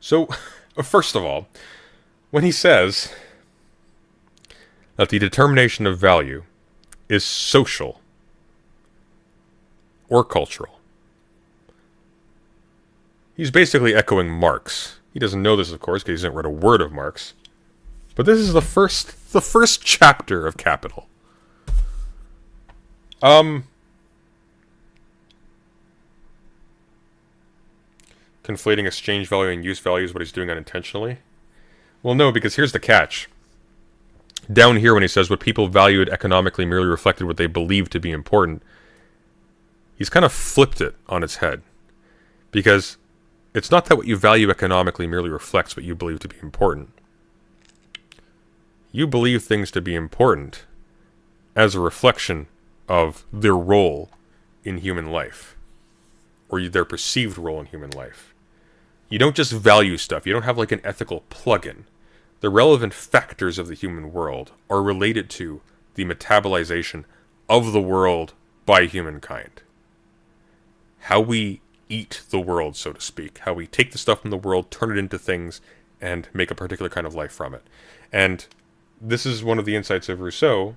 So, first of all, when he says that the determination of value is social or cultural, he's basically echoing Marx. He doesn't know this, of course, because he hasn't read a word of Marx. But this is the first chapter of Capital. Conflating exchange value and use value is what he's doing unintentionally? Well, no, because here's the catch. Down here when he says what people valued economically merely reflected what they believed to be important, he's kind of flipped it on its head. Because it's not that what you value economically merely reflects what you believe to be important. You believe things to be important as a reflection of their role in human life, or their perceived role in human life. You don't just value stuff. You don't have like an ethical plug-in. The relevant factors of the human world are related to the metabolization of the world by humankind. How we eat the world, so to speak. How we take the stuff from the world, turn it into things, and make a particular kind of life from it. And this is one of the insights of Rousseau.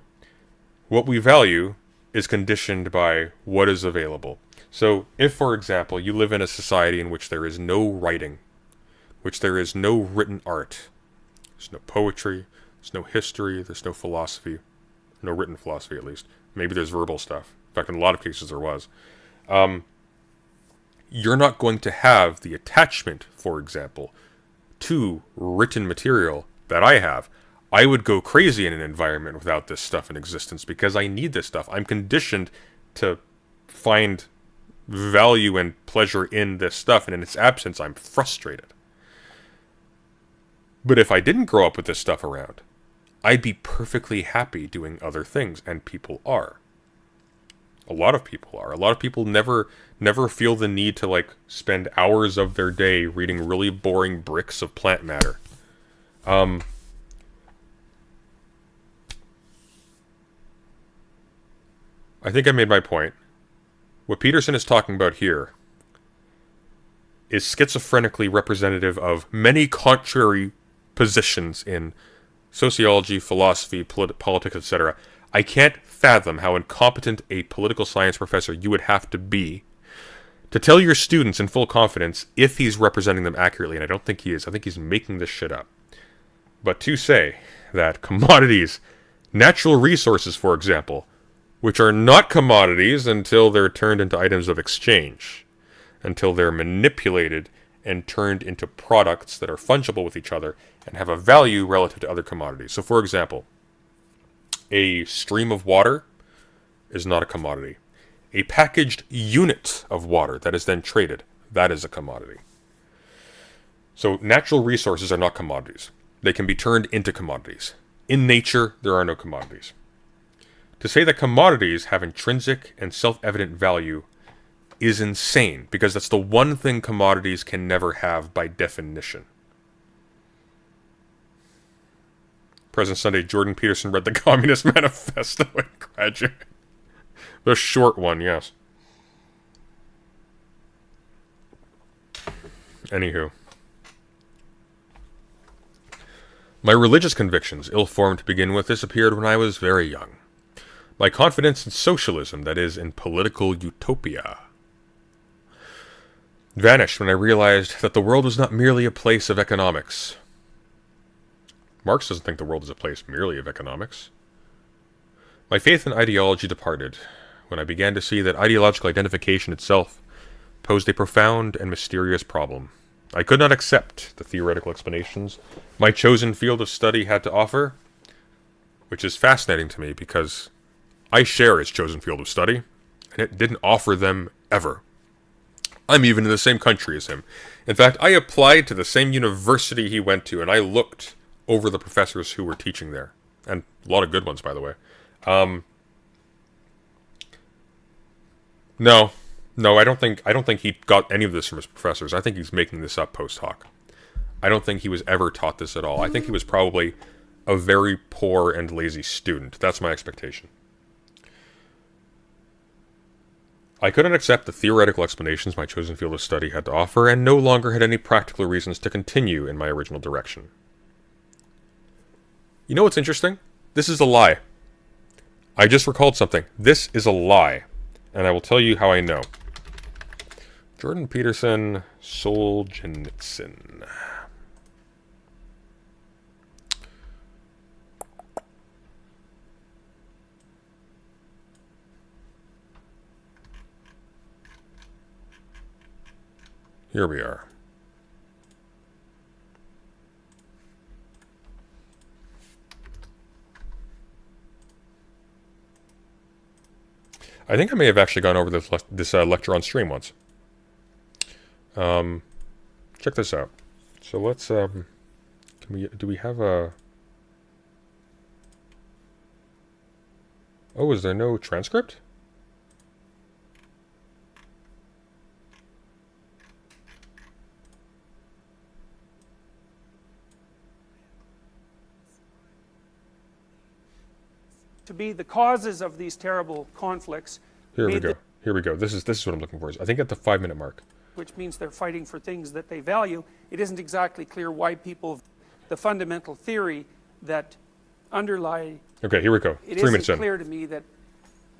What we value is conditioned by what is available. So if, for example, you live in a society in which there is no writing, which there is no written art, there's no poetry, there's no history, there's no philosophy, no written philosophy at least. Maybe there's verbal stuff. In fact, in a lot of cases there was. You're not going to have the attachment, for example, to written material that I have. I would go crazy in an environment without this stuff in existence because I need this stuff. I'm conditioned to find value and pleasure in this stuff, and in its absence, I'm frustrated. But if I didn't grow up with this stuff around, I'd be perfectly happy doing other things, and people are. A lot of people are. A lot of people never feel the need to like spend hours of their day reading really boring bricks of plant matter. I think I made my point. What Peterson is talking about here is schizophrenically representative of many contrary positions in sociology, philosophy, politics, etc. I can't fathom how incompetent a political science professor you would have to be to tell your students in full confidence if he's representing them accurately, and I don't think he is. I think he's making this shit up. But to say that commodities, natural resources, for example, which are not commodities until they're turned into items of exchange, until they're manipulated and turned into products that are fungible with each other and have a value relative to other commodities. So, for example, a stream of water is not a commodity. A packaged unit of water that is then traded, that is a commodity. So natural resources are not commodities. They can be turned into commodities. In nature, there are no commodities. To say that commodities have intrinsic and self-evident value is insane, because that's the one thing commodities can never have by definition. President Sunday, Jordan Peterson read the Communist Manifesto and graduated. The short one, yes. Anywho. My religious convictions, ill-formed to begin with, disappeared when I was very young. My confidence in socialism, that is, in political utopia, vanished when I realized that the world was not merely a place of economics. Marx doesn't think the world is a place merely of economics. My faith in ideology departed when I began to see that ideological identification itself posed a profound and mysterious problem. I could not accept the theoretical explanations my chosen field of study had to offer, which is fascinating to me because I share his chosen field of study, and it didn't offer them ever. I'm even in the same country as him. In fact, I applied to the same university he went to, and I looked over the professors who were teaching there. And a lot of good ones, by the way. No, I don't think he got any of this from his professors. I think he's making this up post hoc. I don't think he was ever taught this at all. I think he was probably a very poor and lazy student. That's my expectation. I couldn't accept the theoretical explanations my chosen field of study had to offer, and no longer had any practical reasons to continue in my original direction. You know what's interesting? This is a lie. I just recalled something. This is a lie. And I will tell you how I know. Jordan Peterson, Solzhenitsyn. Here we are. I think I may have actually gone over this lecture on stream once. Check this out. So let's do we have a Oh, is there no transcript? To be the causes of these terrible conflicts. Here we go. Here we go. This is what I'm looking for. I think at the 5-minute mark. Which means they're fighting for things that they value. It isn't exactly clear why people, the fundamental theory that underlie. Okay, here we go. 3 minutes in. It isn't clear to me that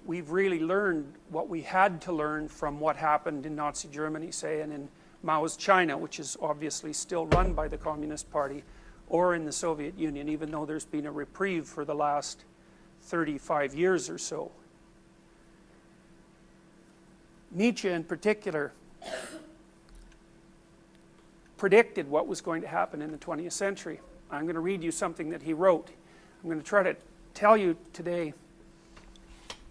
we've really learned what we had to learn from what happened in Nazi Germany, say, and in Mao's China, which is obviously still run by the Communist Party, or in the Soviet Union, even though there's been a reprieve for the last 35 years or so. Nietzsche, in particular, predicted what was going to happen in the 20th century. I'm going to read you something that he wrote. I'm going to try to tell you today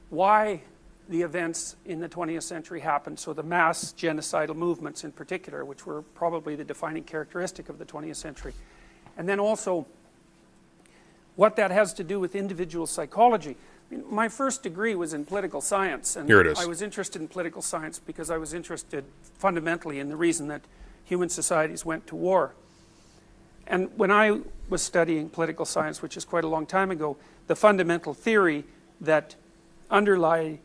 why the events in the 20th century happened, so the mass genocidal movements in particular, which were probably the defining characteristic of the 20th century. And then also what that has to do with individual psychology. I mean, my first degree was in political science, and here it is. I was interested in political science because I was interested fundamentally in the reason that human societies went to war. And when I was studying political science, which is quite a long time ago, the fundamental theory that underlie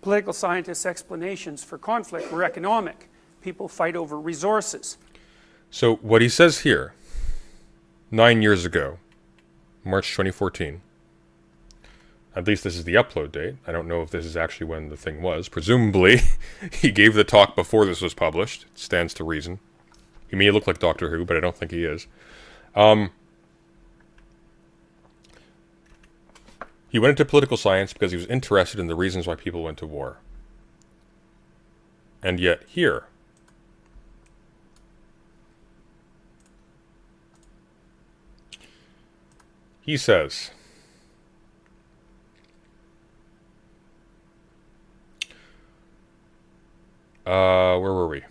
political scientists' explanations for conflict were economic. People fight over resources. So what he says here, 9 years ago, March 2014, at least this is the upload date. I don't know if this is actually when the thing was. Presumably, he gave the talk before this was published. It stands to reason. He may look like Doctor Who, but I don't think he is. He went into political science because he was interested in the reasons why people went to war. And yet here, he says, where were we?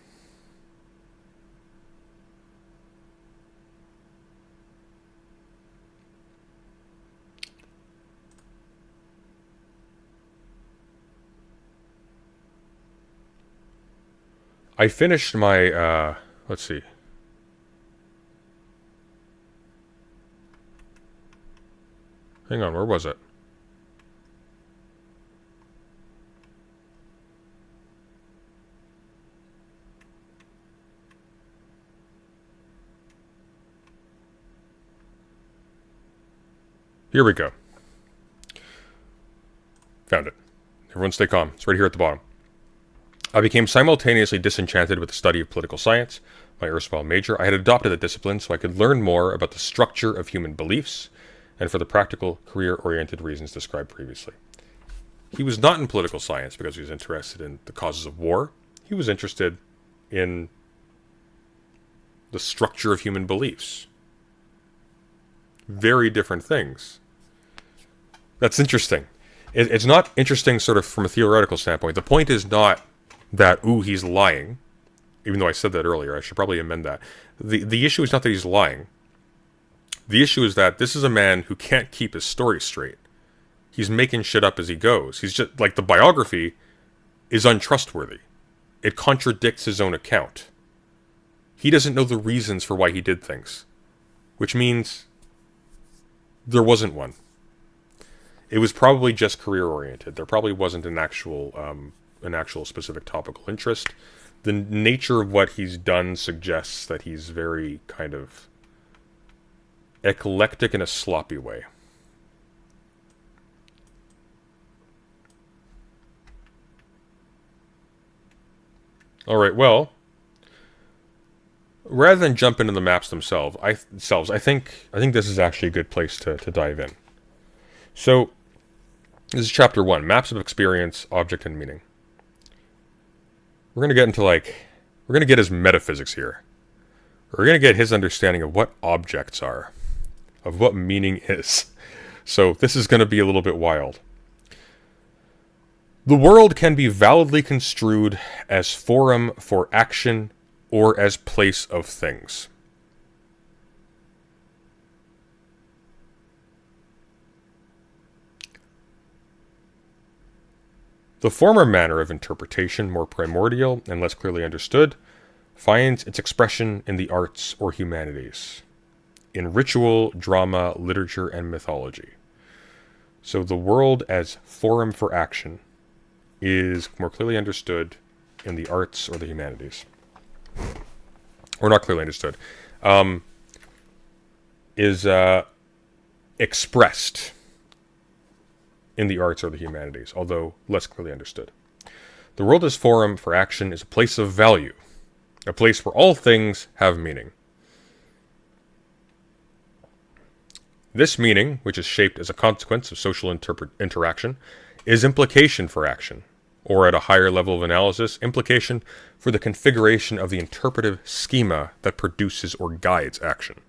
I finished my, let's see. Hang on, where was it? Here we go. Found it. Everyone stay calm. It's right here at the bottom. I became simultaneously disenchanted with the study of political science, my erstwhile major. I had adopted the discipline so I could learn more about the structure of human beliefs, and for the practical, career-oriented reasons described previously. He was not in political science because he was interested in the causes of war. He was interested in the structure of human beliefs. Very different things. That's interesting. It's not interesting sort of from a theoretical standpoint. The point is not that, ooh, he's lying, even though I said that earlier. I should probably amend that. The issue is not that he's lying. The issue is that this is a man who can't keep his story straight. He's making shit up as he goes. He's just, like, the biography is untrustworthy. It contradicts his own account. He doesn't know the reasons for why he did things, which means there wasn't one. It was probably just career-oriented. There probably wasn't an actual specific topical interest. The nature of what he's done suggests that he's very kind of eclectic in a sloppy way. All right, well, rather than jump into the maps themselves, I think this is actually a good place to dive in. So, this is chapter 1, Maps of Experience, Object, and Meaning. We're going to get into, we're going to get his metaphysics here. We're going to get his understanding of what objects are, of what meaning is. So, this is going to be a little bit wild. The world can be validly construed as forum for action or as place of things. The former manner of interpretation, more primordial and less clearly understood, finds its expression in the arts or humanities, in ritual, drama, literature, and mythology. So the world as forum for action is more clearly understood in the arts or the humanities. Or not clearly understood. Is expressed in the arts or the humanities, although less clearly understood. The world as forum for action is a place of value, a place where all things have meaning. This meaning, which is shaped as a consequence of social interaction, is implication for action, or at a higher level of analysis, implication for the configuration of the interpretive schema that produces or guides action.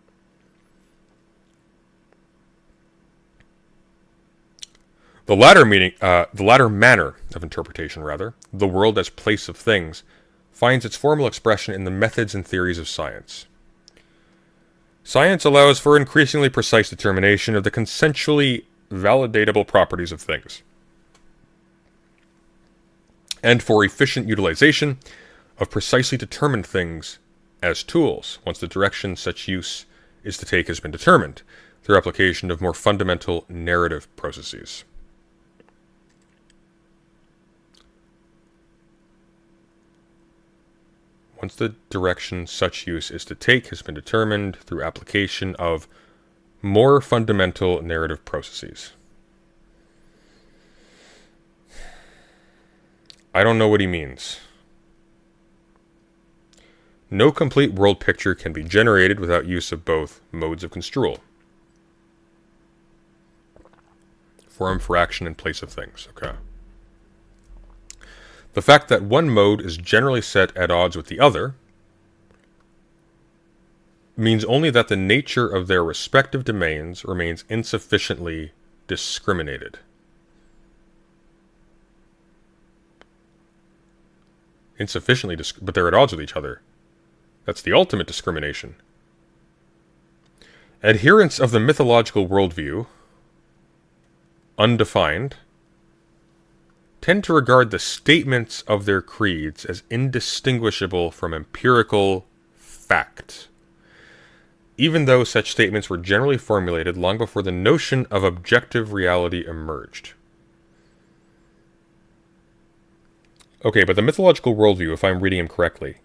The latter manner of interpretation, the world as place of things, finds its formal expression in the methods and theories of science. Science allows for increasingly precise determination of the consensually validatable properties of things, and for efficient utilization of precisely determined things as tools, once the direction such use is to take has been determined, through application of more fundamental narrative processes. Once the direction such use is to take has been determined through application of more fundamental narrative processes. I don't know what he means. No complete world picture can be generated without use of both modes of construal. Forum for action and place of things. Okay. The fact that one mode is generally set at odds with the other means only that the nature of their respective domains remains insufficiently discriminated. But they're at odds with each other. That's the ultimate discrimination. Adherents of the mythological worldview, undefined, tend to regard the statements of their creeds as indistinguishable from empirical fact, even though such statements were generally formulated long before the notion of objective reality emerged. Okay, but the mythological worldview, if I'm reading him correctly,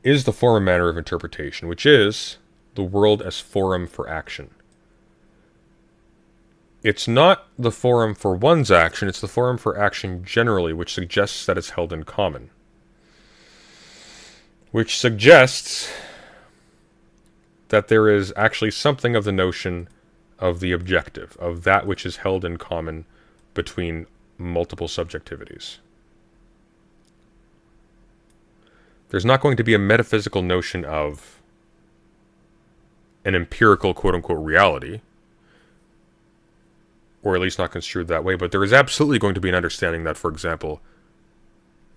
is the former manner of interpretation, which is the world as forum for action. It's not the forum for one's action, it's the forum for action generally, which suggests that it's held in common. Which suggests that there is actually something of the notion of the objective, of that which is held in common between multiple subjectivities. There's not going to be a metaphysical notion of an empirical quote-unquote reality, or at least not construed that way, but there is absolutely going to be an understanding that, for example,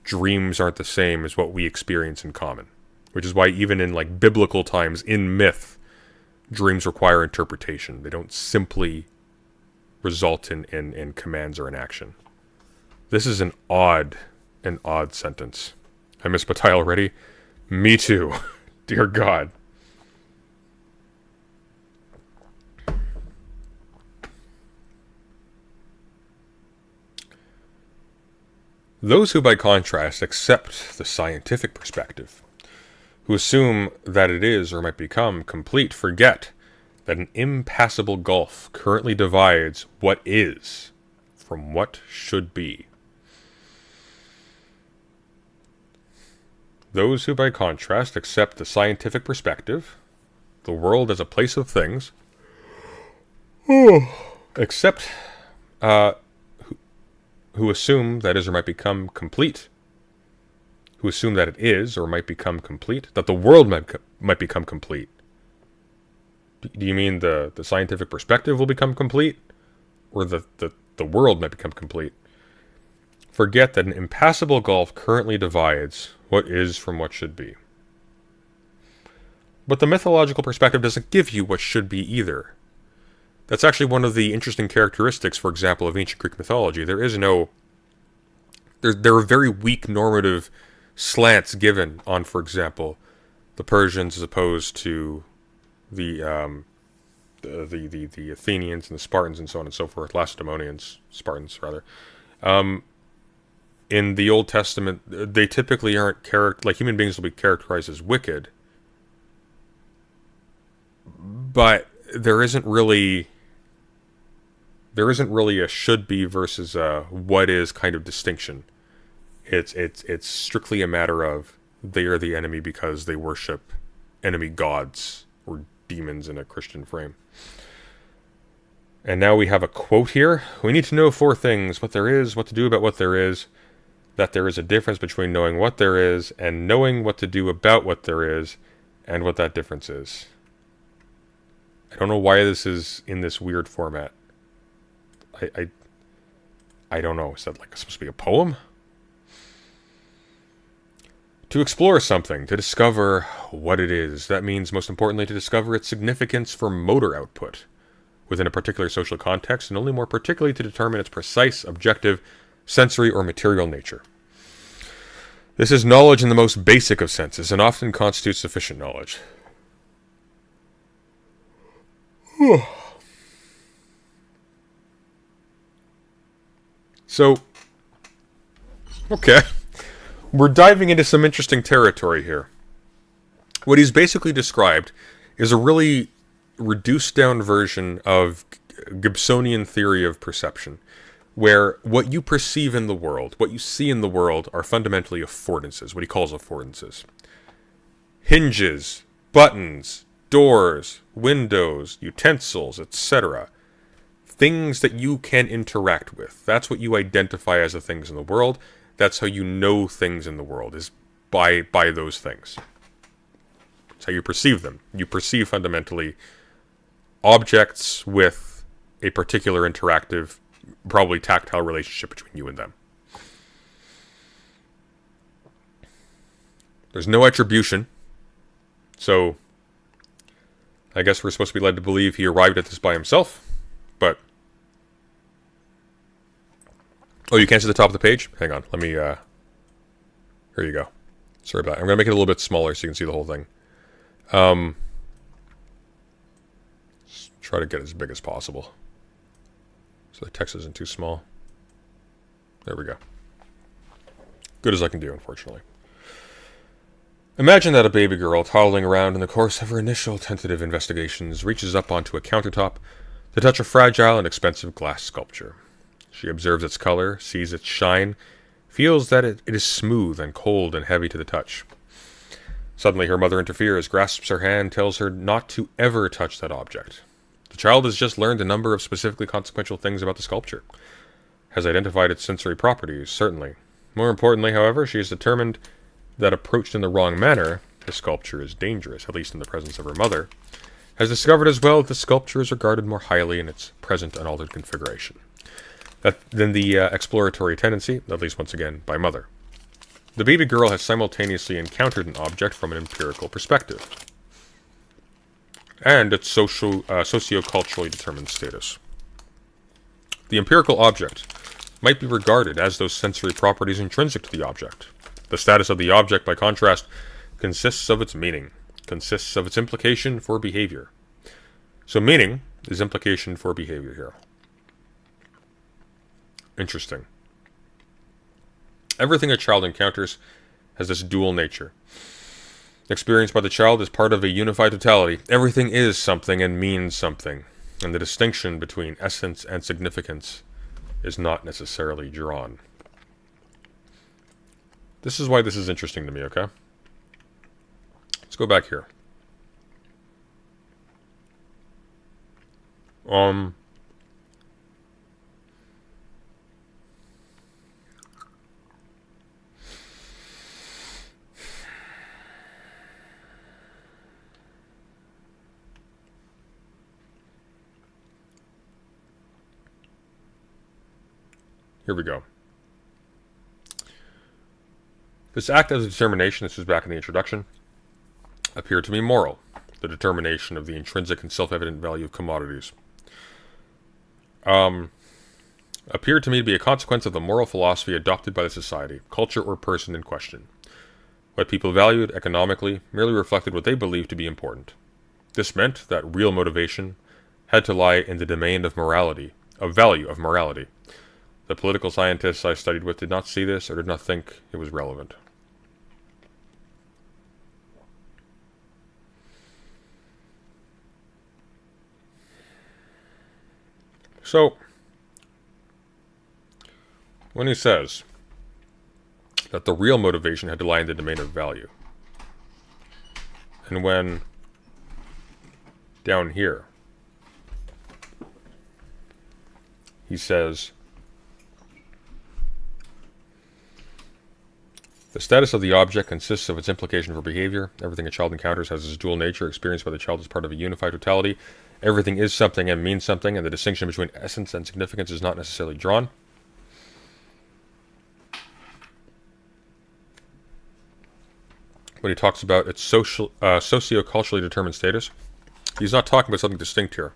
dreams aren't the same as what we experience in common. Which is why even in like biblical times, in myth, dreams require interpretation. They don't simply result in commands or in action. This is an odd sentence. I missed Bataille already? Me too. Dear God. Those who, by contrast, accept the scientific perspective, who assume that it is or might become complete, forget that an impassable gulf currently divides what is from what should be. Those who, by contrast, accept the scientific perspective, the world as a place of things, accept who assume that is or might become complete, who assume that it is or might become complete, that the world might become complete. Do you mean the scientific perspective will become complete? Or the world might become complete? Forget that an impassable gulf currently divides what is from what should be. But the mythological perspective doesn't give you what should be either. That's actually one of the interesting characteristics, for example, of ancient Greek mythology. There is no there are very weak normative slants given on, for example, the Persians as opposed to the Athenians and the Spartans and so on and so forth, Lacedaemonians, Spartans rather. In the Old Testament, they typically aren't like human beings will be characterized as wicked, but there isn't really a should be versus a what is kind of distinction. It's strictly a matter of they are the enemy because they worship enemy gods or demons in a Christian frame. And now we have a quote here. We need to know 4 things: what there is, what to do about what there is, that there is a difference between knowing what there is and knowing what to do about what there is, and what that difference is. I don't know why this is in this weird format. I don't know. Is that like supposed to be a poem? To explore something, to discover what it is. That means, most importantly, to discover its significance for motor output within a particular social context, and only more particularly to determine its precise, objective, sensory, or material nature. This is knowledge in the most basic of senses, and often constitutes sufficient knowledge. So, okay. We're diving into some interesting territory here. What he's basically described is a really reduced down version of Gibsonian theory of perception, where what you perceive in the world, what you see in the world, are fundamentally affordances, what he calls affordances. Hinges, buttons, doors, windows, utensils, etc. Things that you can interact with. That's what you identify as the things in the world. That's how you know things in the world, is by those things. That's how you perceive them. You perceive fundamentally objects with a particular interactive, probably tactile relationship between you and them. There's no attribution, so I guess we're supposed to be led to believe he arrived at this by himself, but... Oh, you can't see the top of the page? Hang on, let me, here you go. Sorry about that. I'm going to make it a little bit smaller so you can see the whole thing. Let's try to get as big as possible, so the text isn't too small. There we go. Good as I can do, unfortunately. Imagine that a baby girl toddling around in the course of her initial tentative investigations reaches up onto a countertop to touch a fragile and expensive glass sculpture. She observes its color, sees its shine, feels that it is smooth and cold and heavy to the touch. Suddenly her mother interferes, grasps her hand, tells her not to ever touch that object. The child has just learned a number of specifically consequential things about the sculpture. Has identified its sensory properties, certainly. More importantly, however, she is determined that approached in the wrong manner, the sculpture is dangerous, at least in the presence of her mother. Has discovered as well that the sculpture is regarded more highly in its present unaltered configuration than the exploratory tendency, at least once again, by mother. The baby girl has simultaneously encountered an object from an empirical perspective, and its socio-culturally determined status. The empirical object might be regarded as those sensory properties intrinsic to the object. The status of the object, by contrast, consists of its meaning, consists of its implication for behavior. So meaning is implication for behavior here. Interesting. Everything a child encounters has this dual nature. Experienced by the child is part of a unified totality. Everything is something and means something, and the distinction between essence and significance is not necessarily drawn. This is why this is interesting to me, okay? Let's go back here. Here we go. This act of determination, this was back in the introduction, appeared to me moral. The determination of the intrinsic and self-evident value of commodities. appeared to me to be a consequence of the moral philosophy adopted by the society, culture, or person in question. What people valued economically merely reflected what they believed to be important. This meant that real motivation had to lie in the domain of morality, of value of morality. The political scientists I studied with did not see this or did not think it was relevant. So, when he says that the real motivation had to lie in the domain of value, and when down here he says the status of the object consists of its implication for behavior. Everything a child encounters has its dual nature, experienced by the child as part of a unified totality. Everything is something and means something, and the distinction between essence and significance is not necessarily drawn. When he talks about its socio-culturally determined status, he's not talking about something distinct here.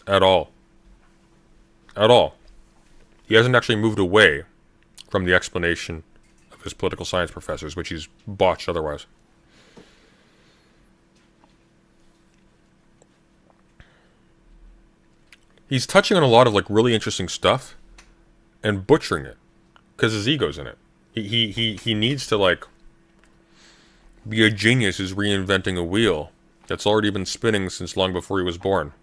At all. At all. He hasn't actually moved away from the explanation of his political science professors, which he's botched otherwise. He's touching on a lot of really interesting stuff and butchering it because his ego's in it. He needs to be a genius who's reinventing a wheel that's already been spinning since long before he was born.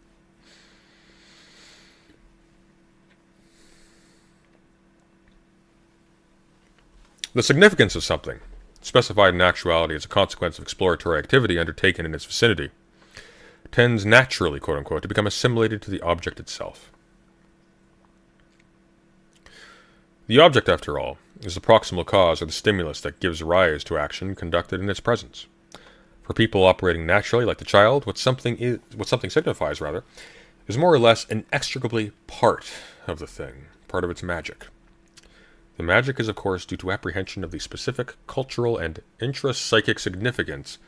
The significance of something, specified in actuality as a consequence of exploratory activity undertaken in its vicinity, tends naturally, quote-unquote, to become assimilated to the object itself. The object, after all, is the proximal cause or the stimulus that gives rise to action conducted in its presence. For people operating naturally, like the child, what something signifies, is more or less inextricably part of the thing, part of its magic. The magic is, of course, due to apprehension of the specific cultural and intra-psychic significance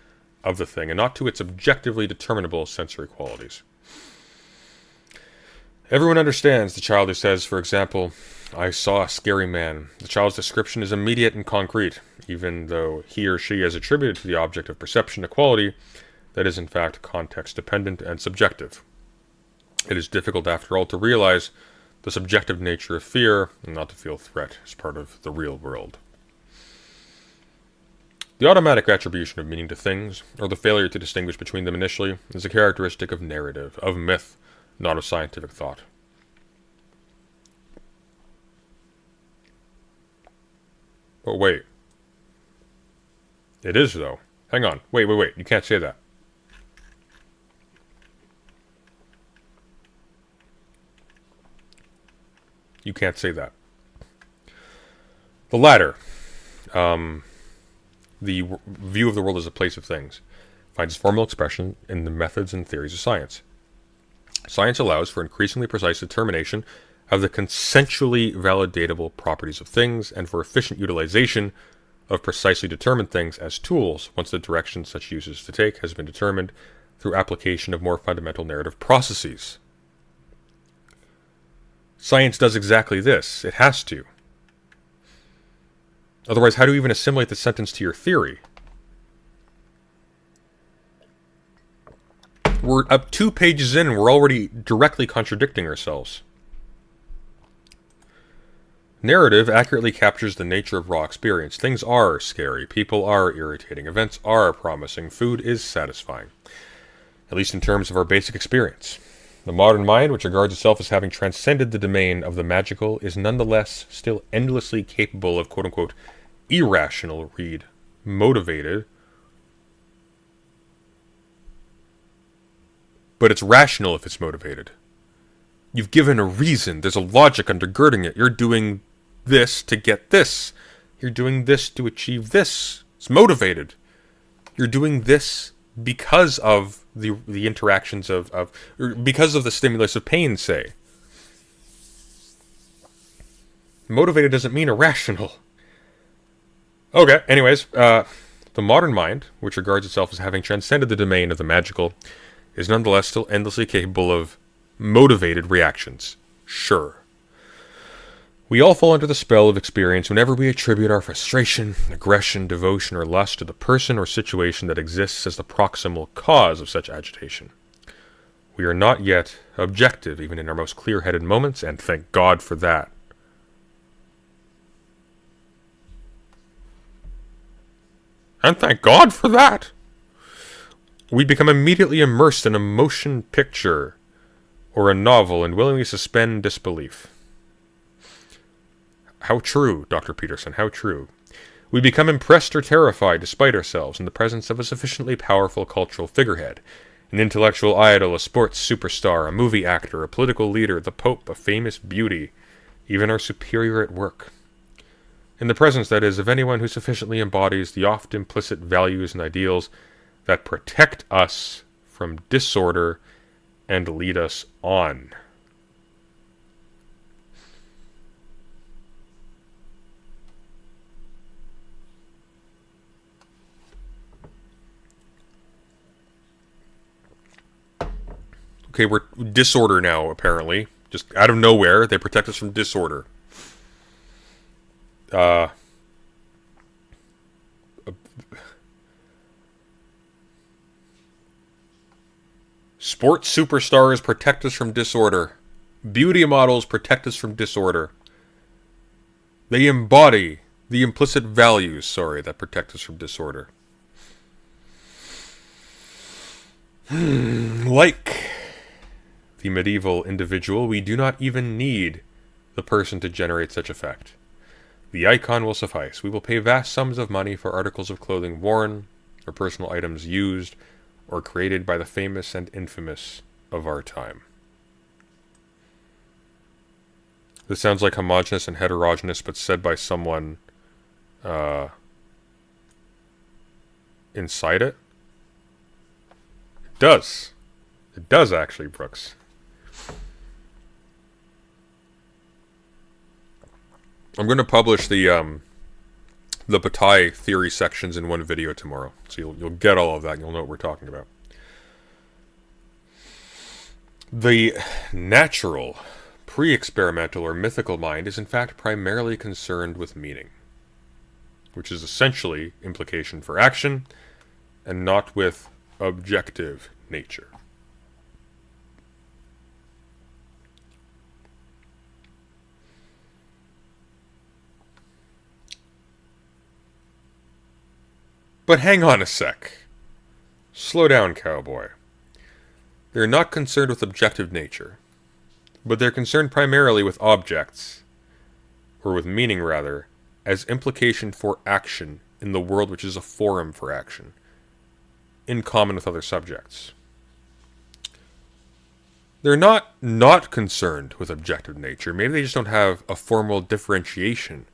of the thing, and not to its objectively determinable sensory qualities. Everyone understands the child who says, for example, "I saw a scary man." The child's description is immediate and concrete, even though he or she has attributed to the object of perception a quality that is in fact context-dependent and subjective. It is difficult, after all, to realize the subjective nature of fear and not to feel threat as part of the real world. The automatic attribution of meaning to things, or the failure to distinguish between them initially, is a characteristic of narrative, of myth, not of scientific thought. But wait. It is, though. Hang on. Wait. You can't say that. You can't say that. The latter, the view of the world as a place of things, finds formal expression in the methods and theories of science. Science allows for increasingly precise determination of the consensually validatable properties of things and for efficient utilization of precisely determined things as tools once the direction such use is to take has been determined through application of more fundamental narrative processes. Science does exactly this. It has to. Otherwise, how do you even assimilate the sentence to your theory? We're up 2 pages in and we're already directly contradicting ourselves. Narrative accurately captures the nature of raw experience. Things are scary, people are irritating, events are promising, food is satisfying. At least in terms of our basic experience. The modern mind, which regards itself as having transcended the domain of the magical, is nonetheless still endlessly capable of quote-unquote irrational, motivated, but it's rational if it's motivated. You've given a reason, there's a logic undergirding it. You're doing this to get this. You're doing this to achieve this. It's motivated. You're doing this because of the interactions or because of the stimulus of pain, say. Motivated doesn't mean irrational. Okay, anyways, the modern mind, which regards itself as having transcended the domain of the magical, is nonetheless still endlessly capable of motivated reactions. Sure. We all fall under the spell of experience whenever we attribute our frustration, aggression, devotion, or lust to the person or situation that exists as the proximal cause of such agitation. We are not yet objective, even in our most clear-headed moments, and thank God for that. And thank God for that! We become immediately immersed in a motion picture or a novel and willingly suspend disbelief. How true, Dr. Peterson, how true. We become impressed or terrified despite ourselves in the presence of a sufficiently powerful cultural figurehead, an intellectual idol, a sports superstar, a movie actor, a political leader, the Pope, a famous beauty, even our superior at work. In the presence, that is, of anyone who sufficiently embodies the oft implicit values and ideals that protect us from disorder and lead us on. Okay, we're disorder now, apparently. Just out of nowhere, they protect us from disorder. Sports superstars protect us from disorder. Beauty models protect us from disorder. They embody the implicit values, that protect us from disorder. Like the medieval individual, we do not even need the person to generate such effect. The icon will suffice. We will pay vast sums of money for articles of clothing worn, or personal items used, or created by the famous and infamous of our time. This sounds like homogeneous and heterogeneous, but said by someone inside it. It does. It does, actually, Brooks. I'm going to publish the Bataille theory sections in one video tomorrow, so you'll get all of that and you'll know what we're talking about. The natural, pre-experimental, or mythical mind is in fact primarily concerned with meaning, which is essentially implication for action, and not with objective nature. But hang on a sec. Slow down, cowboy. They're not concerned with objective nature, but they're concerned primarily with objects, or with meaning rather, as implication for action in the world which is a forum for action, in common with other subjects. They're not concerned with objective nature. Maybe they just don't have a formal differentiation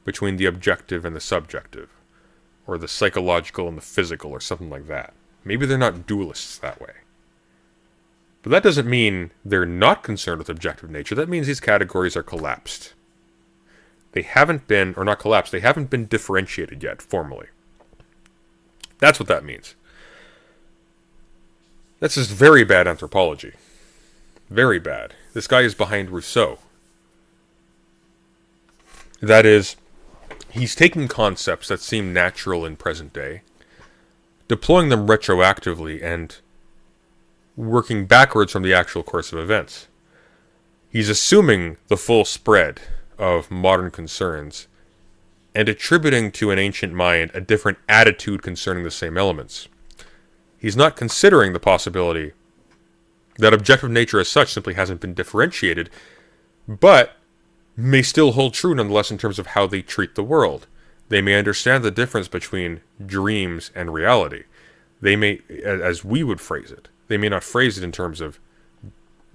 between the objective and the subjective, or the psychological and the physical, or something like that. Maybe they're not dualists that way. But that doesn't mean they're not concerned with objective nature. That means these categories are collapsed. They haven't been, or not collapsed, they haven't been differentiated yet, formally. That's what that means. That's just very bad anthropology. Very bad. This guy is behind Rousseau. That is, he's taking concepts that seem natural in present day, deploying them retroactively, and working backwards from the actual course of events. He's assuming the full spread of modern concerns and attributing to an ancient mind a different attitude concerning the same elements. He's not considering the possibility that objective nature as such simply hasn't been differentiated, but may still hold true nonetheless in terms of how they treat the world. They may understand the difference between dreams and reality. They may, as we would phrase it, they may not phrase it in terms of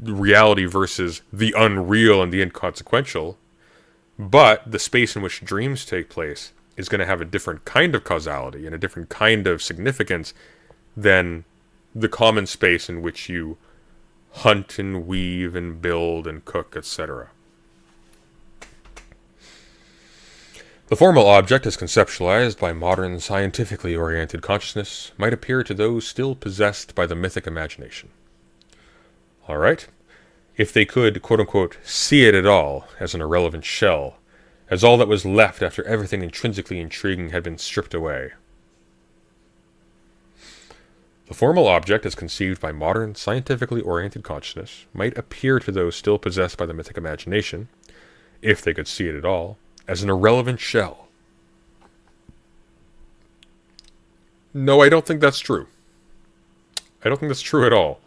reality versus the unreal and the inconsequential, but the space in which dreams take place is going to have a different kind of causality and a different kind of significance than the common space in which you hunt and weave and build and cook, etc. The formal object, as conceptualized by modern scientifically oriented consciousness, might appear to those still possessed by the mythic imagination. Alright? if they could, quote-unquote, see it at all as an irrelevant shell, as all that was left after everything intrinsically intriguing had been stripped away. The formal object, as conceived by modern, scientifically oriented consciousness, might appear to those still possessed by the mythic imagination, if they could see it at all, as an irrelevant shell. No, I don't think that's true. I don't think that's true at all.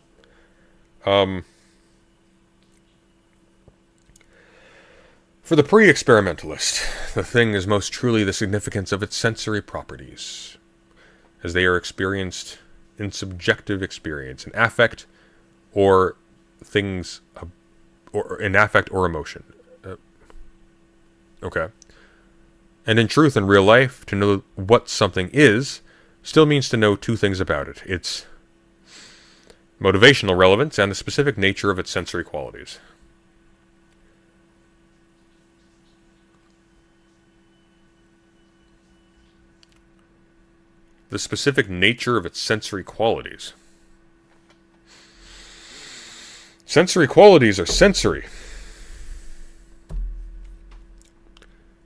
For the pre-experimentalist, the thing is most truly the significance of its sensory properties, as they are experienced in subjective experience, in affect or things, or in affect or emotion. Okay. And in truth, in real life, to know what something is still means to know two things about it. Its motivational relevance and the specific nature of its sensory qualities. The specific nature of its sensory qualities. Sensory qualities are sensory.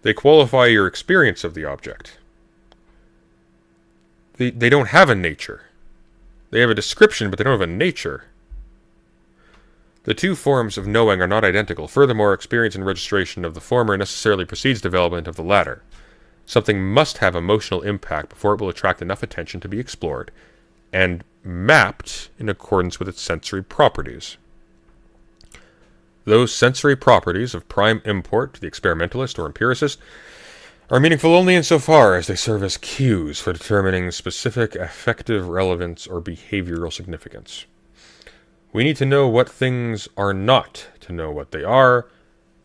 They qualify your experience of the object. They don't have a nature. They have a description, but they don't have a nature. The two forms of knowing are not identical. Furthermore, experience and registration of the former necessarily precedes development of the latter. Something must have emotional impact before it will attract enough attention to be explored and mapped in accordance with its sensory properties. Those sensory properties of prime import to the experimentalist or empiricist are meaningful only insofar as they serve as cues for determining specific affective relevance or behavioral significance. We need to know what things are not to know what they are,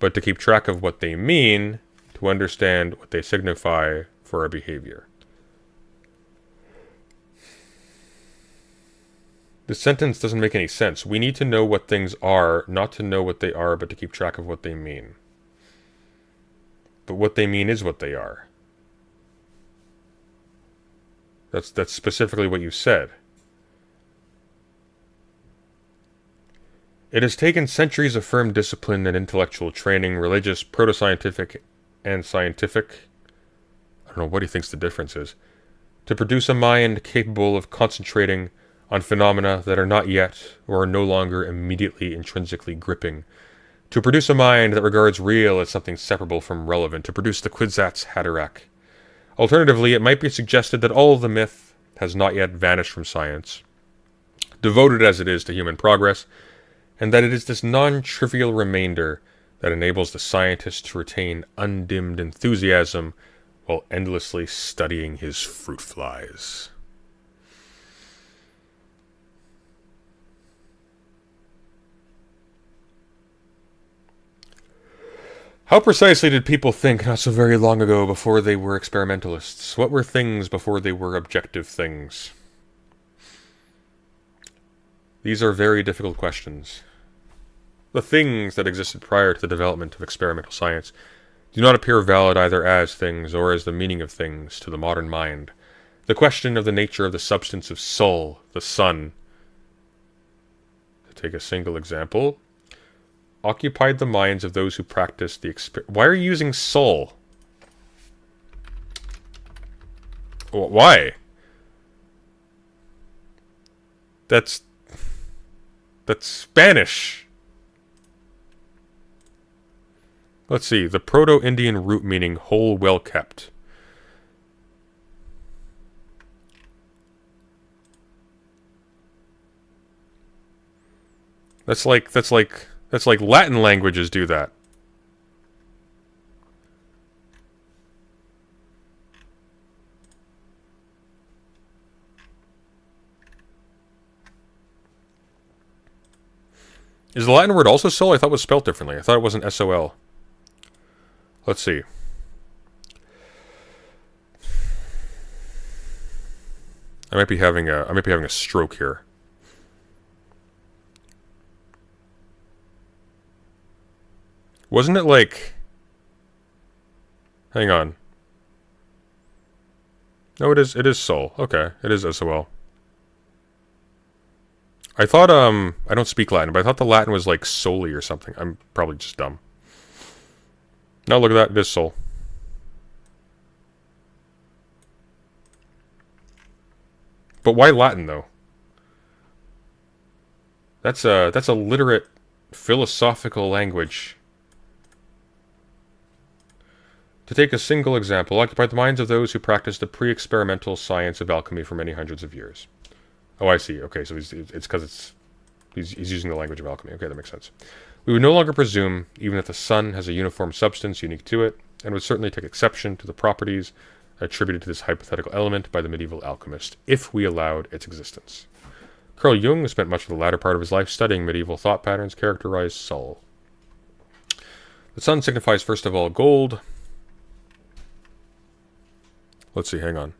but to keep track of what they mean to understand what they signify for our behavior. This sentence doesn't make any sense. We need to know what things are, not to know what they are, but to keep track of what they mean. But what they mean is what they are. That's specifically what you said. It has taken centuries of firm discipline and intellectual training, religious, proto-scientific, and scientific, I don't know what he thinks the difference is, to produce a mind capable of concentrating on phenomena that are not yet or are no longer immediately intrinsically gripping, to produce a mind that regards real as something separable from relevant, to produce the Kwisatz Haderach. Alternatively, it might be suggested that all of the myth has not yet vanished from science, devoted as it is to human progress, and that it is this non-trivial remainder that enables the scientist to retain undimmed enthusiasm while endlessly studying his fruit flies. How precisely did people think not so very long ago before they were experimentalists? What were things before they were objective things? These are very difficult questions. The things that existed prior to the development of experimental science do not appear valid either as things or as the meaning of things to the modern mind. The question of the nature of the substance of Sol, the sun, to take a single example, occupied the minds of those who practiced the Why are you using Sol? Why? That's Spanish. Let's see. The Proto-Indian root meaning whole, well kept. That's like Latin languages do that. Is the Latin word also sol? I thought it was spelled differently. I thought it wasn't S-O-L. Let's see. I might be having a stroke here. Wasn't it like... Hang on. No, it is sol. Okay, it is S-O-L. I thought, I don't speak Latin, but I thought the Latin was like soli or something. I'm probably just dumb. No, look at that. It is sol. But why Latin, though? That's a literate philosophical language. To take a single example, occupied the minds of those who practiced the pre-experimental science of alchemy for many hundreds of years. Oh, I see. Okay, so it's because he's using the language of alchemy. Okay, that makes sense. We would no longer presume, even that the sun has a uniform substance unique to it, and would certainly take exception to the properties attributed to this hypothetical element by the medieval alchemist, if we allowed its existence. Carl Jung spent much of the latter part of his life studying medieval thought patterns characterized Sol. The sun signifies, first of all, gold. Let's see, hang on.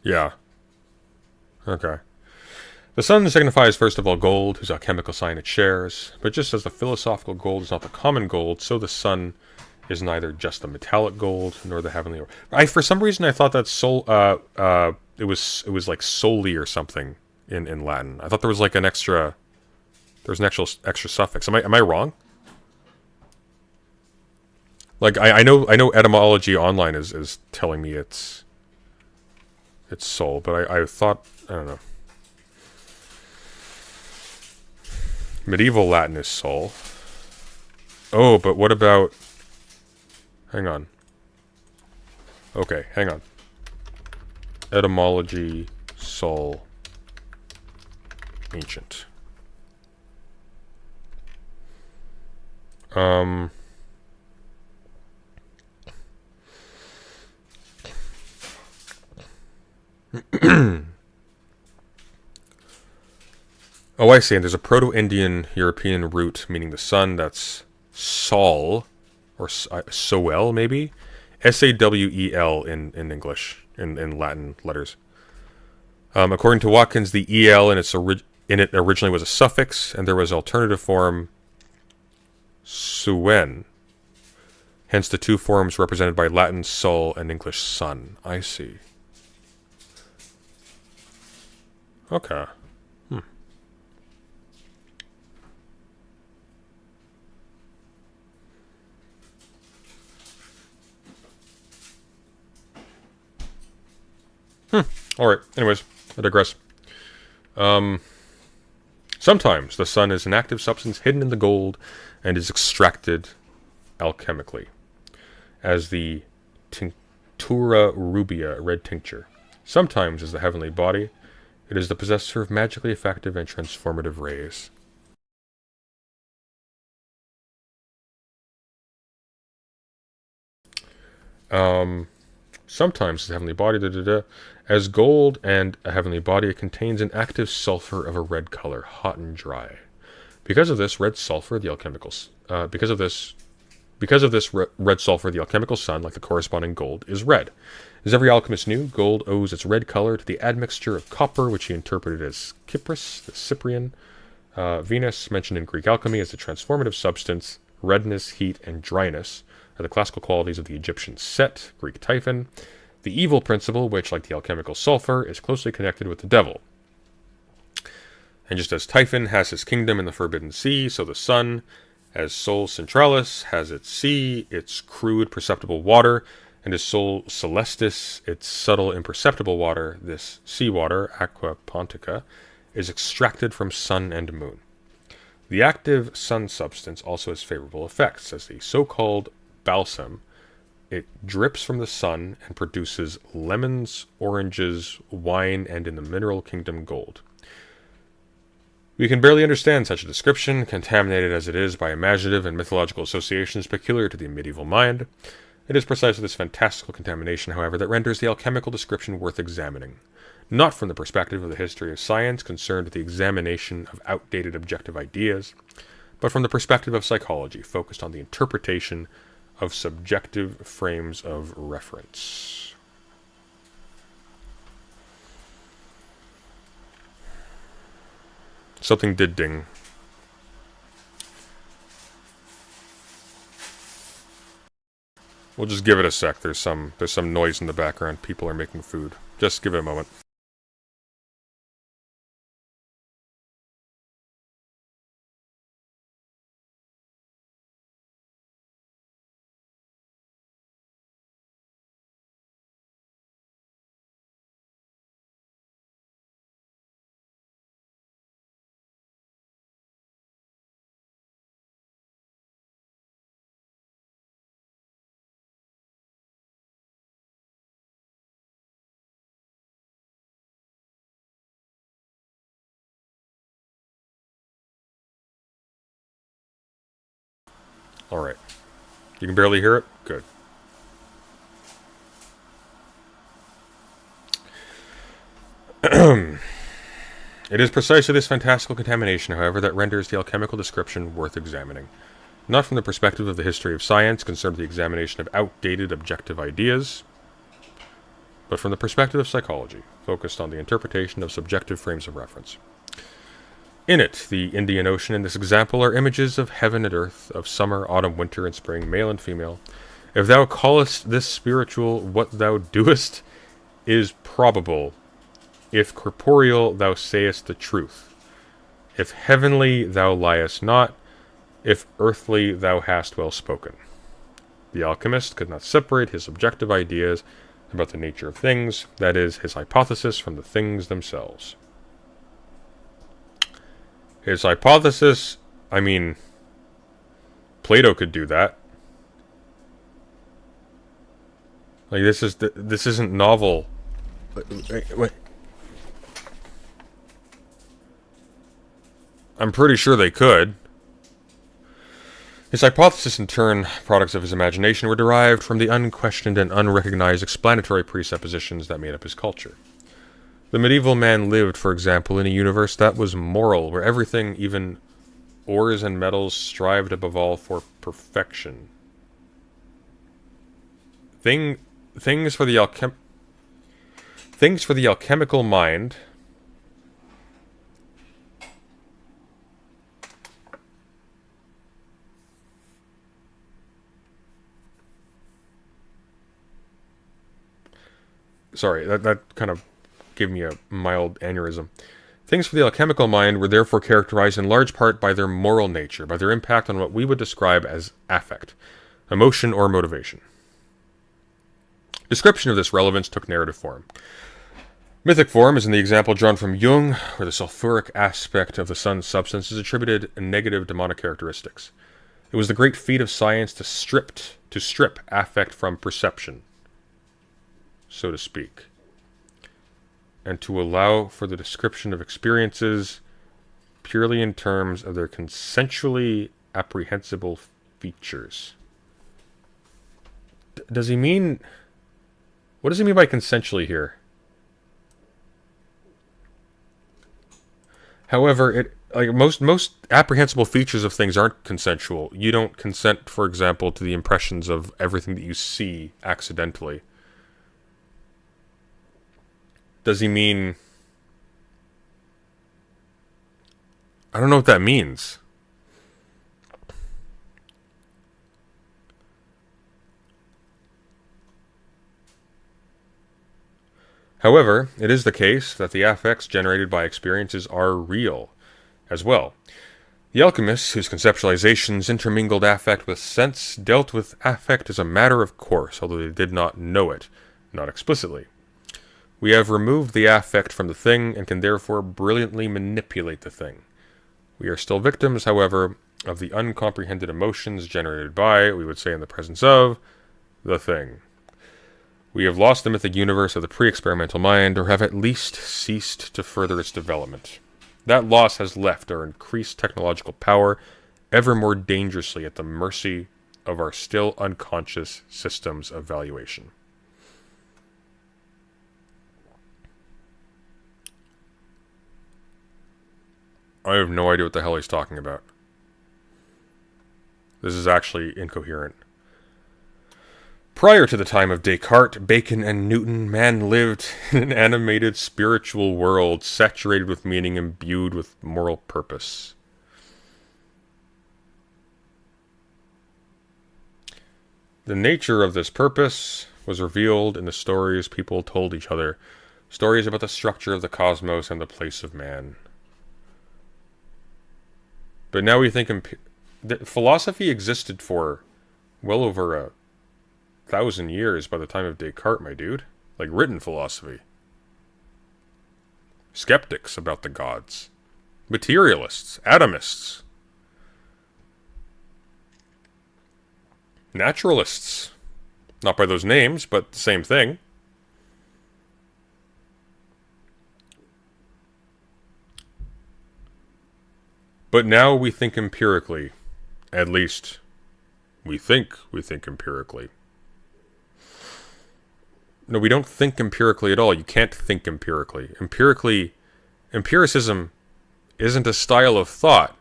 Yeah. Okay. The sun signifies, first of all, gold, whose alchemical sign it shares. But just as the philosophical gold is not the common gold, so the sun is neither just the metallic gold nor the heavenly. For some reason, I thought that it was like soli or something in Latin. I thought there was like an extra. There was an actual extra suffix. Am I wrong? Like I know etymology online is telling me it's sol, but I thought, I don't know. Medieval Latin is sol. Oh, but what about... Hang on. Okay, hang on. Etymology, sol, ancient. Oh, I see. And there's a Proto-Indian European root meaning the sun. That's sol, or soel, maybe? S-A-W-E-L in English, in Latin letters. According to Watkins, the E-L in it originally was a suffix, and there was alternative form suen. Hence the two forms represented by Latin sol and English sun. I see. Okay. Alright, anyways, I digress. Sometimes the sun is an active substance hidden in the gold and is extracted alchemically, as the tinctura rubia, red tincture. Sometimes as the heavenly body, it is the possessor of magically effective and transformative rays. Sometimes the heavenly body, as gold and a heavenly body, it contains an active sulfur of a red color, hot and dry. Because of this, red sulfur, the alchemical sun, like the corresponding gold, is red. As every alchemist knew, gold owes its red color to the admixture of copper, which he interpreted as Kypris, the Cyprian. Venus, mentioned in Greek alchemy as the transformative substance, redness, heat, and dryness are the classical qualities of the Egyptian Set, Greek Typhon. The evil principle, which, like the alchemical sulfur, is closely connected with the devil. And just as Typhon has his kingdom in the Forbidden Sea, so the sun, as Sol Centralis, has its sea, its crude, perceptible water, and as Sol Celestis, its subtle, imperceptible water, this sea water, Aqua Pontica, is extracted from sun and moon. The active sun substance also has favorable effects, as the so-called balsam. It drips from the sun and produces lemons, oranges, wine, and in the mineral kingdom, gold. We can barely understand such a description, contaminated as it is by imaginative and mythological associations peculiar to the medieval mind. It is precisely this fantastical contamination, however, that renders the alchemical description worth examining. Not from the perspective of the history of science concerned with the examination of outdated objective ideas, but from the perspective of psychology, focused on the interpretation of subjective frames of reference. Something did ding. We'll just give it a sec. There's some noise in the background. People are making food. Just give it a moment. Alright. You can barely hear it? Good. It is precisely this fantastical contamination, however, that renders the alchemical description worth examining. Not from the perspective of the history of science, concerned with the examination of outdated objective ideas, but from the perspective of psychology, focused on the interpretation of subjective frames of reference. In it, the Indian Ocean in this example are images of heaven and earth, of summer, autumn, winter, and spring, male and female. If thou callest this spiritual, what thou doest is probable. If corporeal, thou sayest the truth. If heavenly, thou liest not. If earthly, thou hast well spoken. The alchemist could not separate his objective ideas about the nature of things, that is, his hypothesis, from the things themselves. His hypothesis, I mean, Plato could do that. Like, this isn't novel. Wait. I'm pretty sure they could. His hypothesis, in turn, products of his imagination, were derived from the unquestioned and unrecognized explanatory presuppositions that made up his culture. The medieval man lived, for example, in a universe that was moral, where everything, even ores and metals, strived above all for perfection. Things for the alchemical mind. Sorry, that kind of gave me a mild aneurysm. Things for the alchemical mind were therefore characterized in large part by their moral nature, by their impact on what we would describe as affect, emotion, or motivation. Description of this relevance took narrative form. Mythic form is in the example drawn from Jung, where the sulfuric aspect of the sun's substance is attributed negative demonic characteristics. It was the great feat of science to strip affect from perception, so to speak, and to allow for the description of experiences purely in terms of their consensually apprehensible features. Does he mean... What does he mean by consensually here? However, most apprehensible features of things aren't consensual. You don't consent, for example, to the impressions of everything that you see accidentally. Does he mean... I don't know what that means. However, it is the case that the affects generated by experiences are real as well. The alchemists, whose conceptualizations intermingled affect with sense, dealt with affect as a matter of course, although they did not know it, not explicitly. We have removed the affect from the thing and can therefore brilliantly manipulate the thing. We are still victims, however, of the uncomprehended emotions generated by, we would say in the presence of, the thing. We have lost the mythic universe of the pre-experimental mind, or have at least ceased to further its development. That loss has left our increased technological power ever more dangerously at the mercy of our still unconscious systems of valuation. I have no idea what the hell he's talking about. This is actually incoherent. Prior to the time of Descartes, Bacon, and Newton, man lived in an animated spiritual world, saturated with meaning, imbued with moral purpose. The nature of this purpose was revealed in the stories people told each other, stories about the structure of the cosmos and the place of man. But now we think philosophy existed for well over 1,000 years by the time of Descartes, my dude. Like written philosophy. Skeptics about the gods. Materialists. Atomists. Naturalists. Not by those names, but the same thing. But now we think empirically. At least, we think empirically. No, we don't think empirically at all. You can't think empirically. Empiricism isn't a style of thought.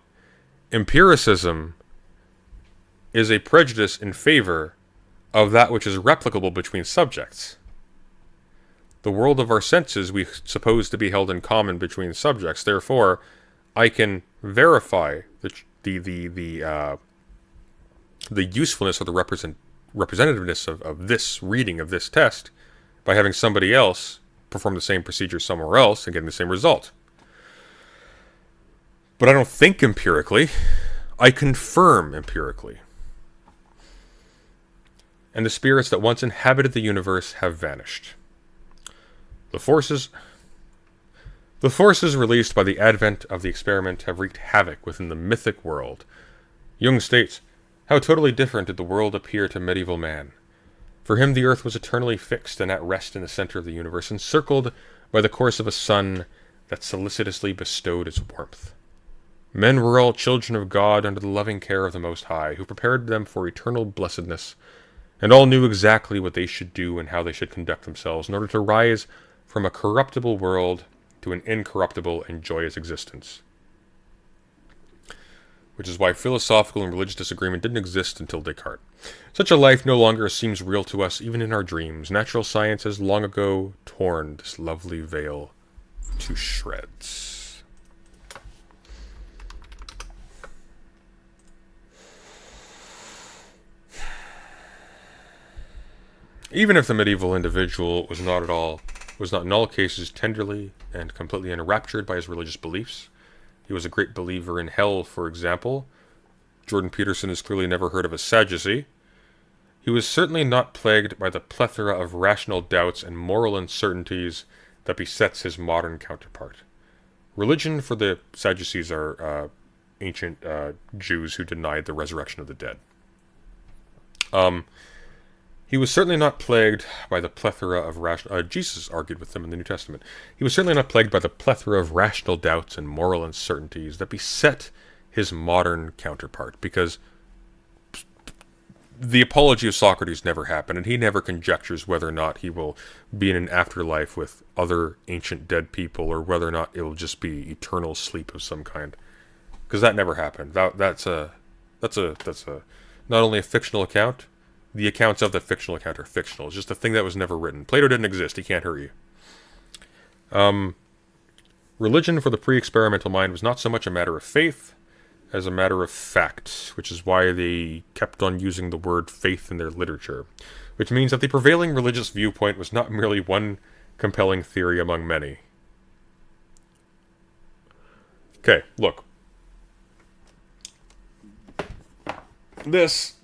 Empiricism is a prejudice in favor of that which is replicable between subjects. The world of our senses we suppose to be held in common between subjects. Therefore, I can verify the usefulness or the representativeness of this reading of this test by having somebody else perform the same procedure somewhere else and getting the same result. But I don't think empirically. I confirm empirically. And the spirits that once inhabited the universe have vanished. The forces released by the advent of the experiment have wreaked havoc within the mythic world. Jung states, "How totally different did the world appear to medieval man. For him the earth was eternally fixed and at rest in the center of the universe, encircled by the course of a sun that solicitously bestowed its warmth. Men were all children of God under the loving care of the Most High, who prepared them for eternal blessedness, and all knew exactly what they should do and how they should conduct themselves in order to rise from a corruptible world to an incorruptible and joyous existence." Which is why philosophical and religious disagreement didn't exist until Descartes. Such a life no longer seems real to us, even in our dreams. Natural science has long ago torn this lovely veil to shreds. Even if the medieval individual was not in all cases tenderly and completely enraptured by his religious beliefs, he was a great believer in hell, for example. Jordan Peterson has clearly never heard of a Sadducee. He was certainly not plagued by the plethora of rational doubts and moral uncertainties that besets his modern counterpart. Religion for the Sadducees are ancient Jews who denied the resurrection of the dead. He was certainly not plagued by the plethora of rational... Jesus argued with them in the New Testament. He was certainly not plagued by the plethora of rational doubts and moral uncertainties that beset his modern counterpart, because the apology of Socrates never happened, and he never conjectures whether or not he will be in an afterlife with other ancient dead people, or whether or not it will just be eternal sleep of some kind, because that never happened. That's not only a fictional account. The accounts of the fictional account are fictional. It's just a thing that was never written. Plato didn't exist. He can't hurt you. Religion for the pre-experimental mind was not so much a matter of faith as a matter of fact, which is why they kept on using the word faith in their literature, which means that the prevailing religious viewpoint was not merely one compelling theory among many. Okay, look. This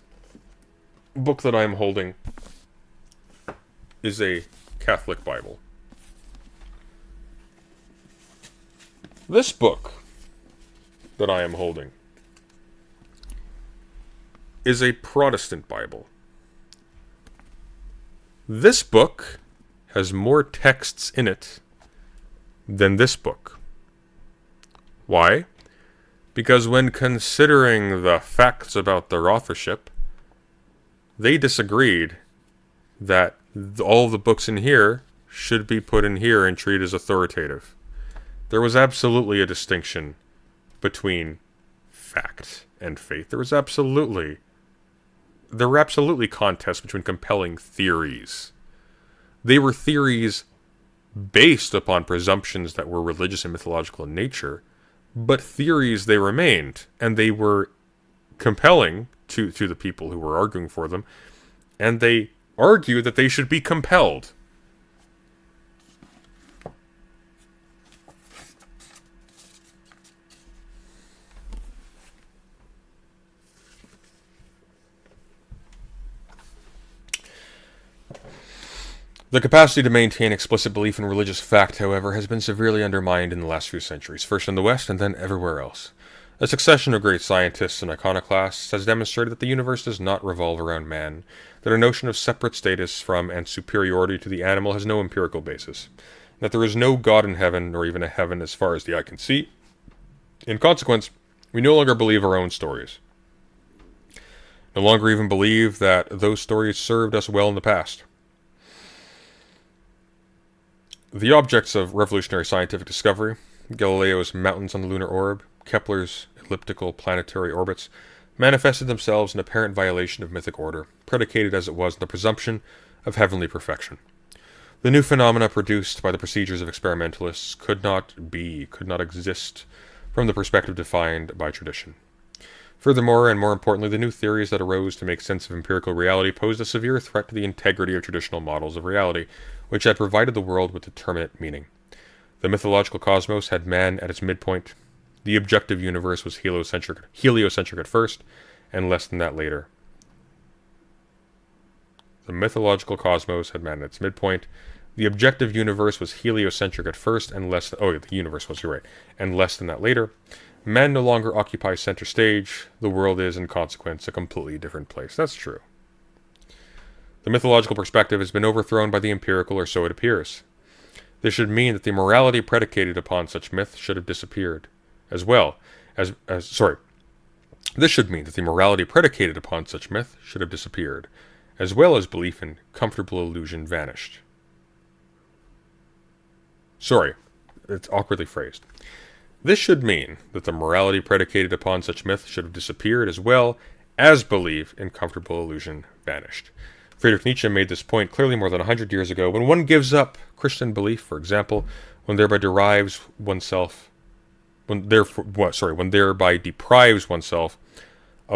book that I'm holding is a Catholic Bible. This book that I am holding is a Protestant Bible. This book has more texts in it than this book. Why? Because when considering the facts about their authorship, they disagreed that all the books in here should be put in here and treated as authoritative. There was absolutely a distinction between fact and faith. There was absolutely there were absolutely contests between compelling theories. They were theories based upon presumptions that were religious and mythological in nature, but theories they remained, and they were compelling to the people who were arguing for them, and they argued that they should be compelled. The capacity to maintain explicit belief in religious fact, however, has been severely undermined in the last few centuries, first in the West and then everywhere else. A succession of great scientists and iconoclasts has demonstrated that the universe does not revolve around man, that our notion of separate status from and superiority to the animal has no empirical basis, that there is no God in heaven, nor even a heaven as far as the eye can see. In consequence, we no longer believe our own stories. No longer even believe that those stories served us well in the past. The objects of revolutionary scientific discovery, Galileo's mountains on the lunar orb, Kepler's elliptical planetary orbits, manifested themselves in apparent violation of mythic order, predicated as it was on the presumption of heavenly perfection. The new phenomena produced by the procedures of experimentalists could not exist from the perspective defined by tradition. Furthermore, and more importantly, the new theories that arose to make sense of empirical reality posed a severe threat to the integrity of traditional models of reality, which had provided the world with determinate meaning. The mythological cosmos had man at its midpoint. The objective universe was heliocentric at first, and less than that later. The mythological cosmos had man at its midpoint. The objective universe was heliocentric at first, and less than that later. Man no longer occupies center stage. The world is, in consequence, a completely different place. That's true. The mythological perspective has been overthrown by the empirical, or so it appears. This should mean that the morality predicated upon such myth should have disappeared, This should mean that the morality predicated upon such myth should have disappeared, as well as belief in comfortable illusion vanished. It's awkwardly phrased. This should mean that the morality predicated upon such myth should have disappeared, as well as belief in comfortable illusion vanished. Friedrich Nietzsche made this point clearly more than 100 years ago. When one gives up Christian belief, for example, one thereby deprives oneself of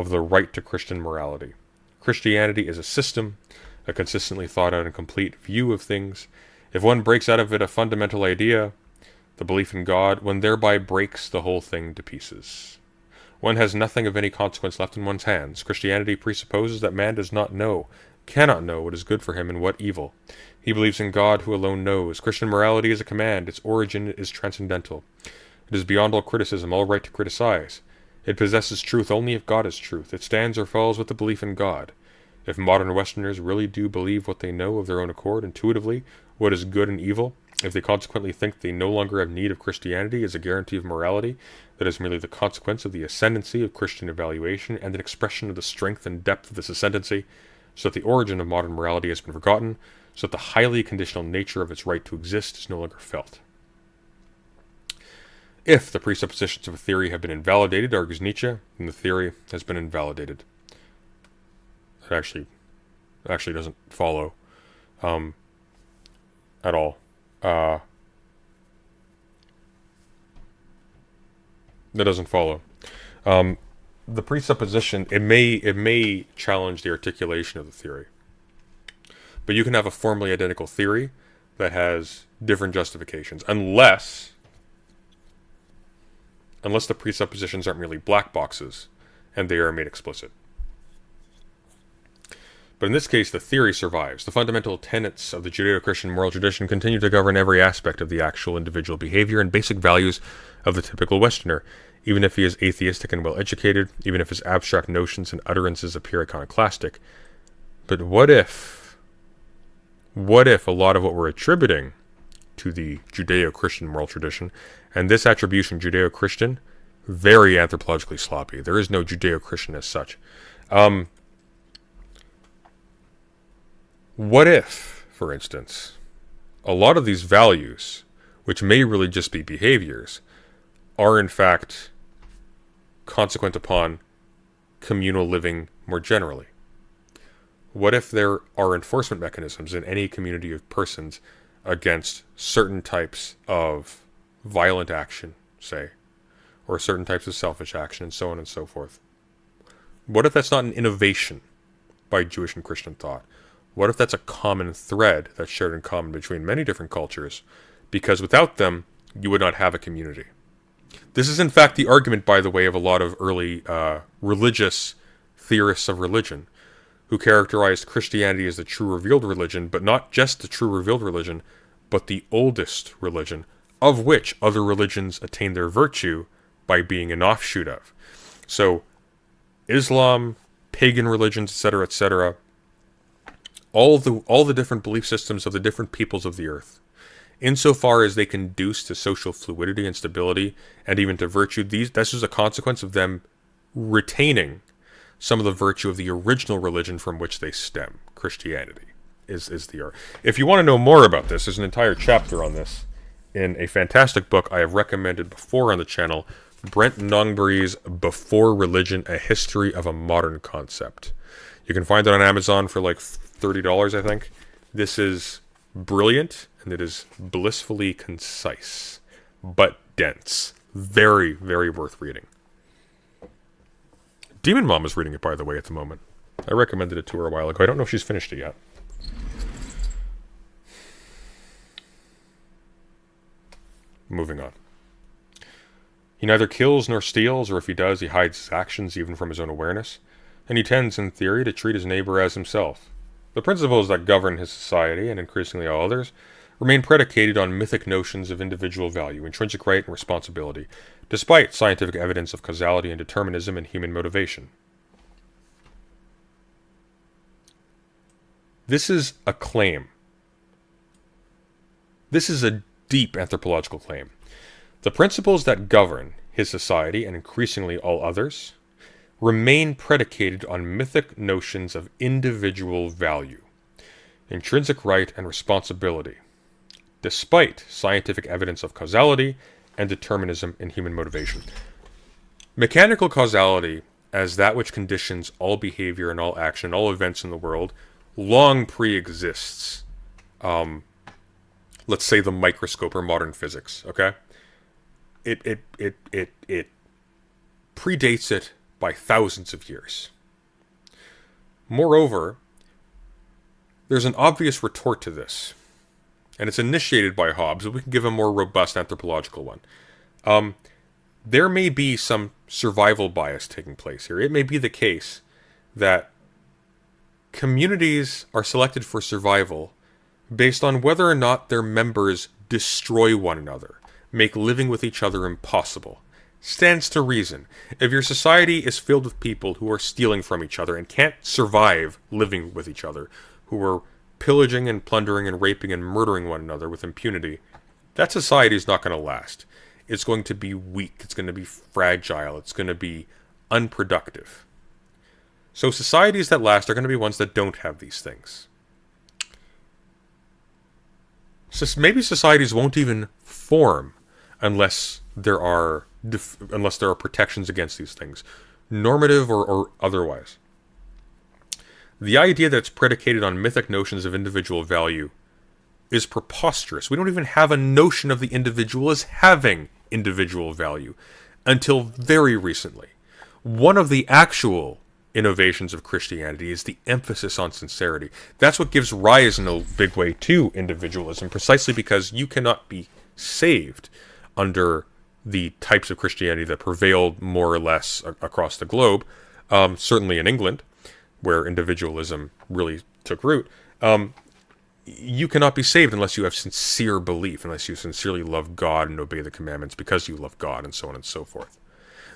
the right to Christian morality. Christianity is a system, a consistently thought out and complete view of things. If one breaks out of it a fundamental idea, the belief in God, one thereby breaks the whole thing to pieces. One has nothing of any consequence left in one's hands. Christianity presupposes that man cannot know what is good for him and what evil. He believes in God, who alone knows. Christian morality is a command. Its origin is transcendental. It is beyond all criticism, all right to criticize. It possesses truth only if God is truth. It stands or falls with the belief in God. If modern Westerners really do believe what they know of their own accord, intuitively, what is good and evil, if they consequently think they no longer have need of Christianity as a guarantee of morality, that is merely the consequence of the ascendancy of Christian evaluation and an expression of the strength and depth of this ascendancy, so that the origin of modern morality has been forgotten, so that the highly conditional nature of its right to exist is no longer felt. If the presuppositions of a theory have been invalidated, argues Nietzsche, then the theory has been invalidated. It actually doesn't follow at all. That doesn't follow. The presupposition, it may challenge the articulation of the theory. But you can have a formally identical theory that has different justifications, unless the presuppositions aren't merely black boxes and they are made explicit. But in this case, the theory survives. The fundamental tenets of the Judeo-Christian moral tradition continue to govern every aspect of the actual individual behavior and basic values of the typical Westerner, even if he is atheistic and well-educated, even if his abstract notions and utterances appear iconoclastic. But what if a lot of what we're attributing to the Judeo-Christian moral tradition, and this attribution, Judeo-Christian, very anthropologically sloppy. There is no Judeo-Christian as such. What if, for instance, a lot of these values, which may really just be behaviors, are in fact consequent upon communal living more generally? What if there are enforcement mechanisms in any community of persons against certain types of violent action, say, or certain types of selfish action, and so on and so forth? What if that's not an innovation by Jewish and Christian thought? What if that's a common thread that's shared in common between many different cultures? Because without them, you would not have a community. This is in fact the argument, by the way, of a lot of early religious theorists of religion, who characterized Christianity as the true revealed religion, but not just the true revealed religion, but the oldest religion, of which other religions attain their virtue by being an offshoot of. So, Islam, pagan religions, etc., all the different belief systems of the different peoples of the earth, insofar as they conduce to social fluidity and stability, and even to virtue, this is a consequence of them retaining some of the virtue of the original religion from which they stem. Christianity is the art. If you want to know more about this, there's an entire chapter on this in a fantastic book I have recommended before on the channel, Brent Nongbury's Before Religion, A History of a Modern Concept. You can find it on Amazon for like $30, I think. This is brilliant, and it is blissfully concise, but dense. Very, very worth reading. Demon Mom is reading it, by the way, at the moment. I recommended it to her a while ago. I don't know if she's finished it yet. Moving on. He neither kills nor steals, or if he does, he hides his actions even from his own awareness, and he tends, in theory, to treat his neighbor as himself. The principles that govern his society, and increasingly all others, remain predicated on mythic notions of individual value, intrinsic right, and responsibility, despite scientific evidence of causality and determinism in human motivation. This is a claim. This is a deep anthropological claim. The principles that govern his society, and increasingly all others, remain predicated on mythic notions of individual value, intrinsic right, and responsibility, despite scientific evidence of causality and determinism in human motivation. Mechanical causality, as that which conditions all behavior and all action, all events in the world, long pre-exists, let's say, the microscope or modern physics, okay? It predates it by thousands of years. Moreover, there's an obvious retort to this, and it's initiated by Hobbes, but we can give a more robust anthropological one. There may be some survival bias taking place here. It may be the case that communities are selected for survival based on whether or not their members destroy one another, make living with each other impossible. Stands to reason. If your society is filled with people who are stealing from each other and can't survive living with each other, who are pillaging and plundering and raping and murdering one another with impunity, that society is not going to last. It's going to be weak. It's going to be fragile. It's going to be unproductive. So societies that last are going to be ones that don't have these things. So maybe societies won't even form unless there are protections against these things, normative or otherwise. The idea that it's predicated on mythic notions of individual value is preposterous. We don't even have a notion of the individual as having individual value until very recently. One of the actual innovations of Christianity is the emphasis on sincerity. That's what gives rise in a big way to individualism, precisely because you cannot be saved under the types of Christianity that prevailed more or less across the globe, certainly in England, where individualism really took root. You cannot be saved unless you have sincere belief, unless you sincerely love God and obey the commandments because you love God, and so on and so forth.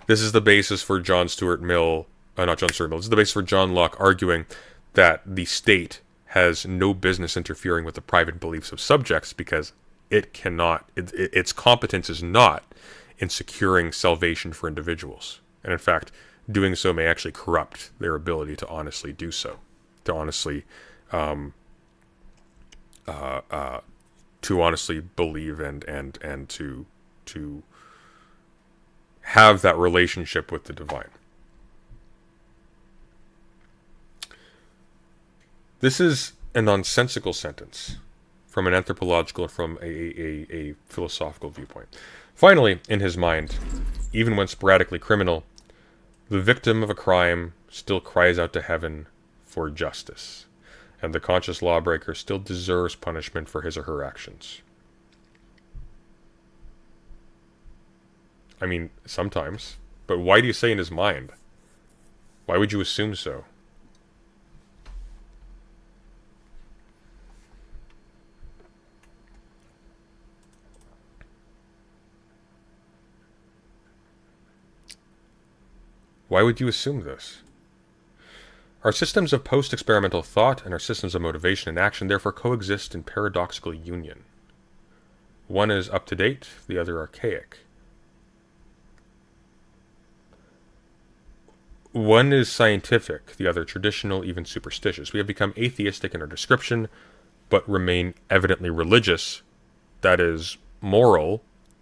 This is the basis for this is the basis for John Locke arguing that the state has no business interfering with the private beliefs of subjects because its competence is not in securing salvation for individuals. And in fact, doing so may actually corrupt their ability to honestly do so, to honestly believe and to have that relationship with the divine. This is a nonsensical sentence from an anthropological and from a philosophical viewpoint. Finally, in his mind, even when sporadically criminal, the victim of a crime still cries out to heaven for justice, and the conscious lawbreaker still deserves punishment for his or her actions. I mean, sometimes. But why do you say in his mind? Why would you assume so? Why would you assume this? Our systems of post-experimental thought and our systems of motivation and action therefore coexist in paradoxical union. One is up-to-date, the other archaic. One is scientific, the other traditional, even superstitious. We have become atheistic in our description, but remain evidently religious, that is, moral,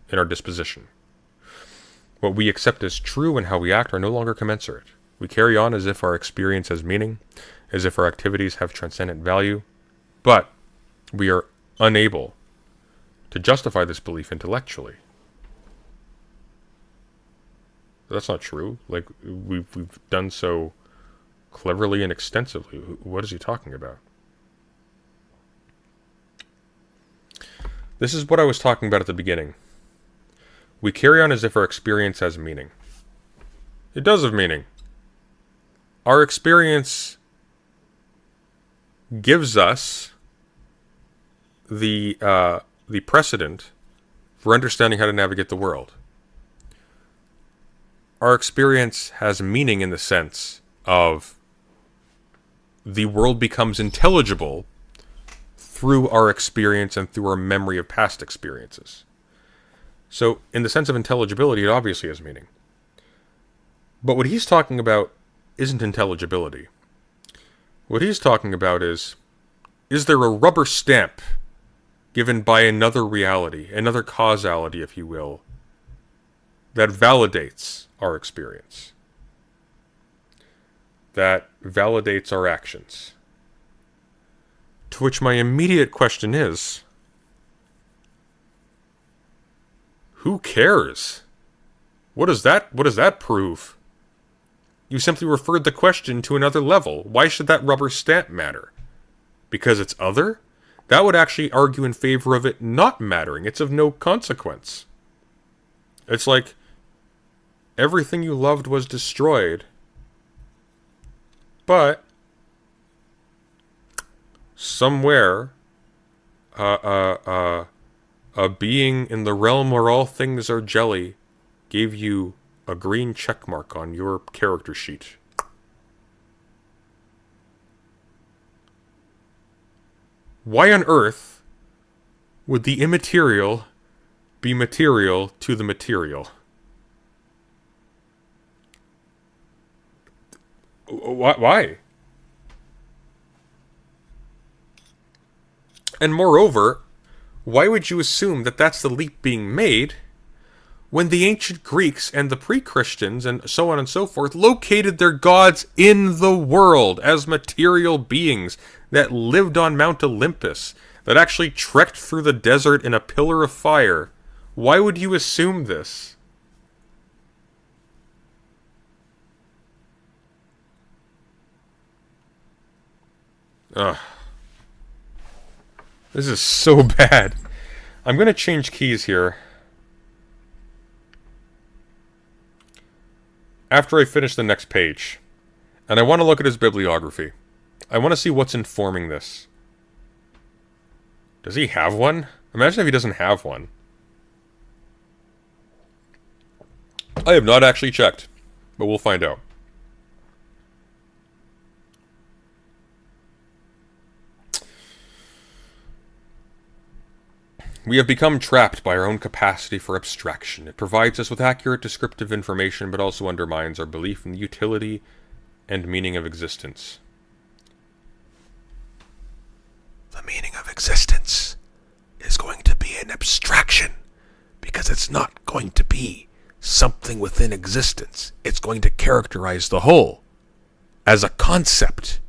in our disposition. What we accept as true and how we act are no longer commensurate. We carry on as if our experience has meaning, as if our activities have transcendent value, but we are unable to justify this belief intellectually. That's not true. Like, we've done so cleverly and extensively. What is he talking about? This is what I was talking about at the beginning. We carry on as if our experience has meaning. It does have meaning. Our experience gives us the precedent for understanding how to navigate the world. Our experience has meaning in the sense of the world becomes intelligible through our experience and through our memory of past experiences. So, in the sense of intelligibility, it obviously has meaning. But what he's talking about isn't intelligibility. What he's talking about is there a rubber stamp given by another reality, another causality, if you will, that validates our experience, that validates our actions? To which my immediate question is, who cares? What does that prove? You simply referred the question to another level. Why should that rubber stamp matter? Because it's other? That would actually argue in favor of it not mattering. It's of no consequence. It's like everything you loved was destroyed, but somewhere a being in the realm where all things are jelly gave you a green check mark on your character sheet. Why on earth would the immaterial be material to the material? Why? And moreover, why would you assume that that's the leap being made when the ancient Greeks and the pre-Christians and so on and so forth located their gods in the world as material beings that lived on Mount Olympus, that actually trekked through the desert in a pillar of fire? Why would you assume this? Ugh. This is so bad. I'm going to change keys here. After I finish the next page. And I want to look at his bibliography. I want to see what's informing this. Does he have one? Imagine if he doesn't have one. I have not actually checked, but we'll find out. We have become trapped by our own capacity for abstraction. It provides us with accurate descriptive information, but also undermines our belief in the utility and meaning of existence. The meaning of existence is going to be an abstraction, because it's not going to be something within existence. It's going to characterize the whole as a concept,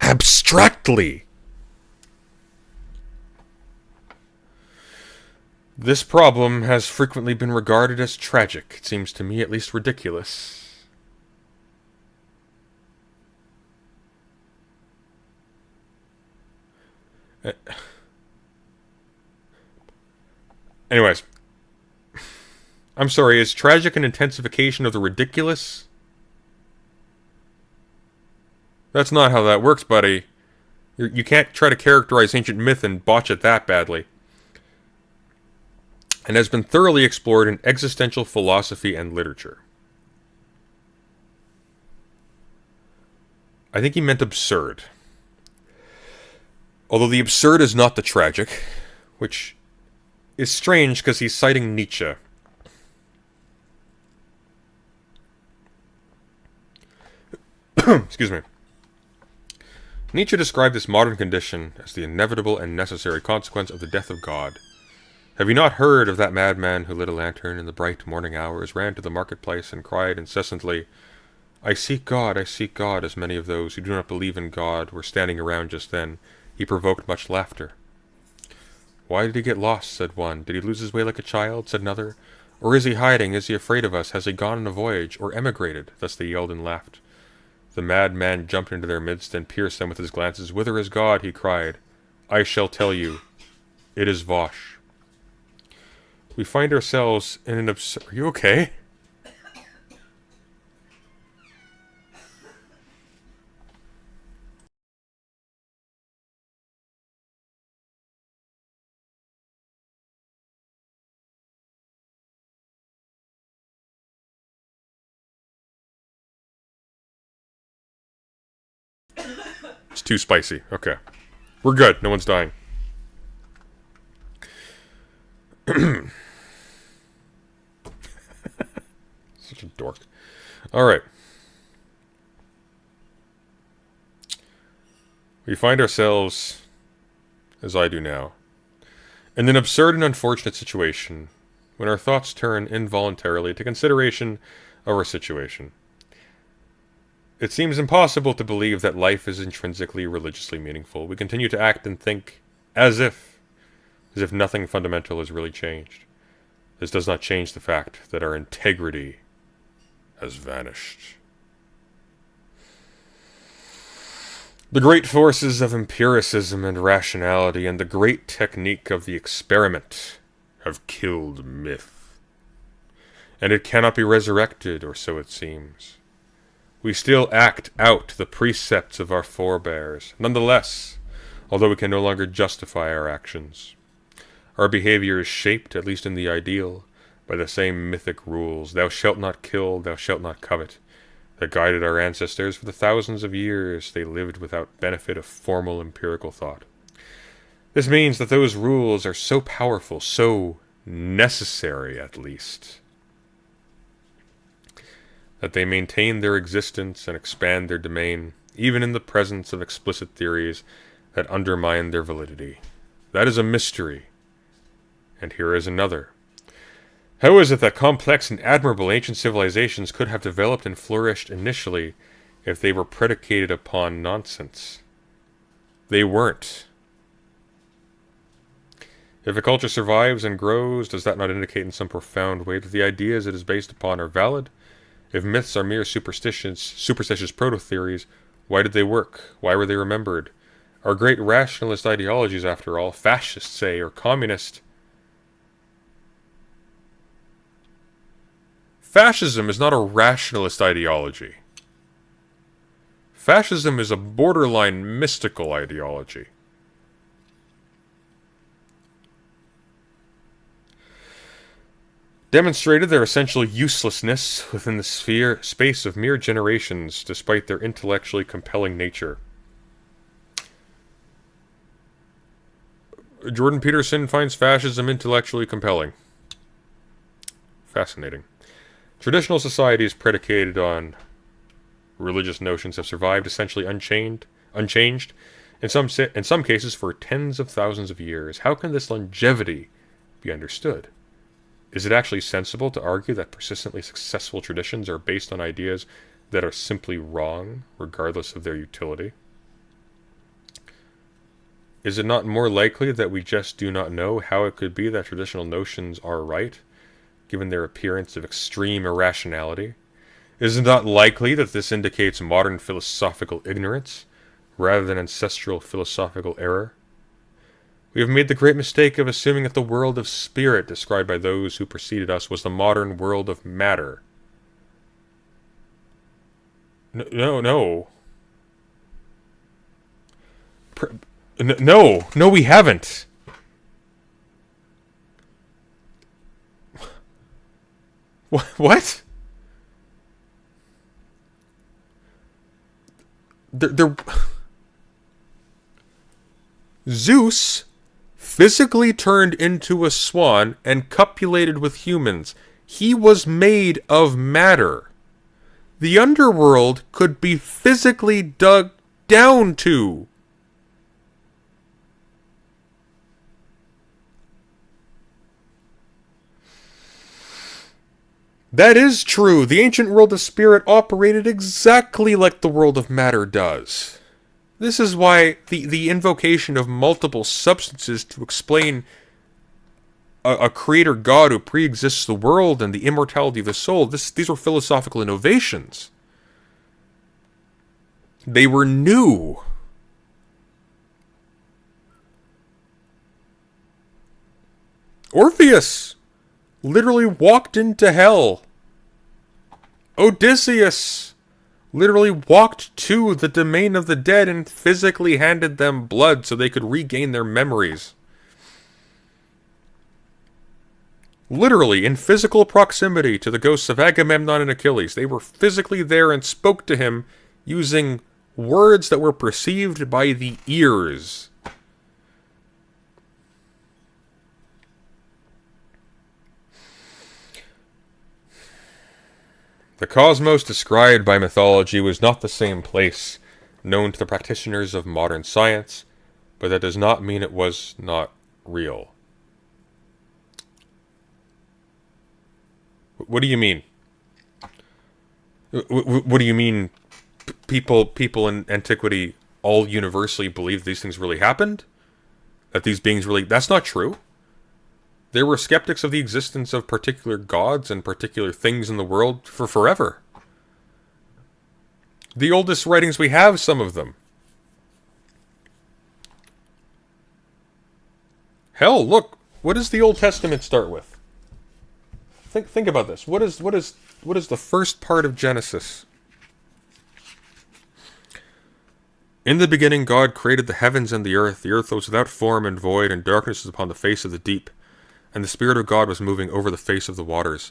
abstractly. This problem has frequently been regarded as tragic. It seems to me at least ridiculous. Anyways. I'm sorry, is tragic an intensification of the ridiculous? That's not how that works, buddy. You can't try to characterize ancient myth and botch it that badly. And has been thoroughly explored in existential philosophy and literature. I think he meant absurd. Although the absurd is not the tragic, which is strange because he's citing Nietzsche. Excuse me. Nietzsche described this modern condition as the inevitable and necessary consequence of the death of God. Have you not heard of that madman who lit a lantern in the bright morning hours, ran to the marketplace, and cried incessantly, I seek God, as many of those who do not believe in God were standing around just then. He provoked much laughter. Why did he get lost, said one. Did he lose his way like a child, said another. Or is he hiding? Is he afraid of us? Has he gone on a voyage, or emigrated? Thus they yelled and laughed. The madman jumped into their midst and pierced them with his glances. Whither is God? He cried. I shall tell you. It is Vosh. We find ourselves in an absurd... Are you okay? It's too spicy. Okay. We're good. No one's dying. Such a dork. Alright. We find ourselves, as I do now, in an absurd and unfortunate situation when our thoughts turn involuntarily to consideration of our situation. It seems impossible to believe that life is intrinsically religiously meaningful. We continue to act and think as if nothing fundamental has really changed. This does not change the fact that our integrity has vanished. The great forces of empiricism and rationality and the great technique of the experiment have killed myth. And it cannot be resurrected, or so it seems. We still act out the precepts of our forebears. Nonetheless, although we can no longer justify our actions, our behavior is shaped, at least in the ideal, by the same mythic rules. Thou shalt not kill, thou shalt not covet, that guided our ancestors for the thousands of years they lived without benefit of formal empirical thought. This means that those rules are so powerful, so necessary at least, that they maintain their existence and expand their domain, even in the presence of explicit theories that undermine their validity. That is a mystery. And here is another. How is it that complex and admirable ancient civilizations could have developed and flourished initially if they were predicated upon nonsense? They weren't. If a culture survives and grows, does that not indicate in some profound way that the ideas it is based upon are valid? If myths are mere superstitious proto-theories, why did they work? Why were they remembered? Are great rationalist ideologies, after all, fascist, say, or communist? Fascism is not a rationalist ideology. Fascism is a borderline mystical ideology. Demonstrated their essential uselessness within the space of mere generations, despite their intellectually compelling nature. Jordan Peterson finds fascism intellectually compelling. Fascinating. Traditional societies predicated on religious notions have survived essentially unchanged, in some cases for tens of thousands of years. How can this longevity be understood? Is it actually sensible to argue that persistently successful traditions are based on ideas that are simply wrong, regardless of their utility? Is it not more likely that we just do not know how it could be that traditional notions are right, given their appearance of extreme irrationality? Is it not likely that this indicates modern philosophical ignorance, rather than ancestral philosophical error? We have made the great mistake of assuming that the world of spirit described by those who preceded us was the modern world of matter. No. No, we haven't. What? Zeus physically turned into a swan and copulated with humans. He was made of matter. The underworld could be physically dug down to. That is true. The ancient world of spirit operated exactly like the world of matter does. This is why the invocation of multiple substances to explain a creator God who pre-exists the world and the immortality of the soul, these were philosophical innovations. They were new. Orpheus literally walked into hell. Odysseus literally walked to the domain of the dead and physically handed them blood so they could regain their memories. Literally, in physical proximity to the ghosts of Agamemnon and Achilles. They were physically there and spoke to him using words that were perceived by the ears. The cosmos described by mythology was not the same place known to the practitioners of modern science, but that does not mean it was not real. What do you mean? What do you mean people in antiquity all universally believed these things really happened? That these beings really... That's not true. There were skeptics of the existence of particular gods and particular things in the world for forever. The oldest writings we have, some of them. Hell, look, what does the Old Testament start with? Think about this. What is the first part of Genesis? In the beginning God created the heavens and the earth. The earth was without form and void, and darkness was upon the face of the deep. And the Spirit of God was moving over the face of the waters.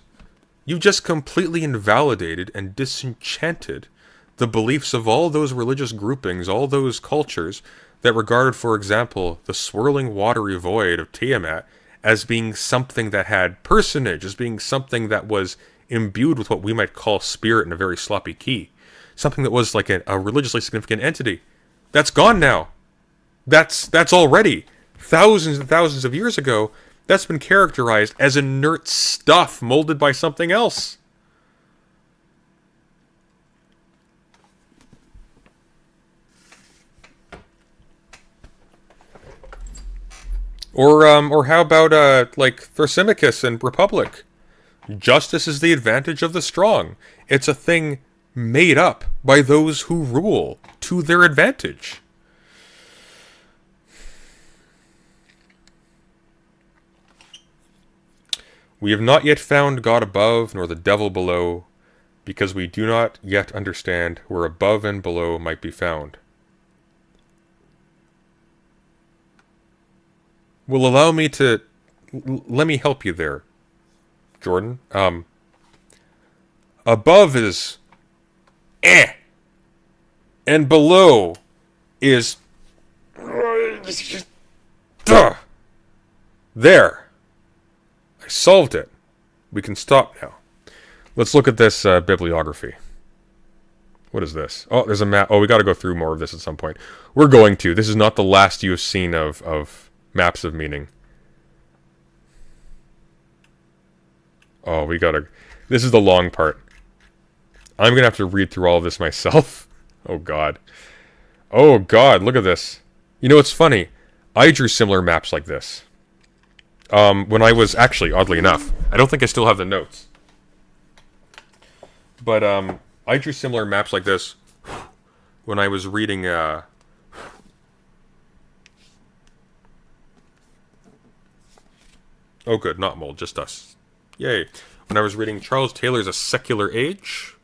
You've just completely invalidated and disenchanted the beliefs of all those religious groupings, all those cultures that regarded, for example, the swirling watery void of Tiamat as being something that had personage, as being something that was imbued with what we might call spirit in a very sloppy key. Something that was like a religiously significant entity. That's gone now. That's already thousands and thousands of years ago. That's been characterized as inert stuff molded by something else. Or how about like Thrasymachus and Republic? Justice is the advantage of the strong. It's a thing made up by those who rule to their advantage. We have not yet found God above, nor the devil below, because we do not yet understand where above and below might be found. Well, allow me to... let me help you there, Jordan. Above is... and below is... there. I solved it. We can stop now. Let's look at this bibliography. What is this? Oh, there's a map. Oh, we got to go through more of this at some point. We're going to. This is not the last you have seen of maps of meaning. Oh, we got to... This is the long part. I'm going to have to read through all of this myself. Oh, God. Oh, God, look at this. You know, it's funny. I drew similar maps like this. When I was, actually, oddly enough, I don't think I still have the notes. But, I drew similar maps like this when I was reading, oh good, not mold, just us. Yay. When I was reading Charles Taylor's A Secular Age,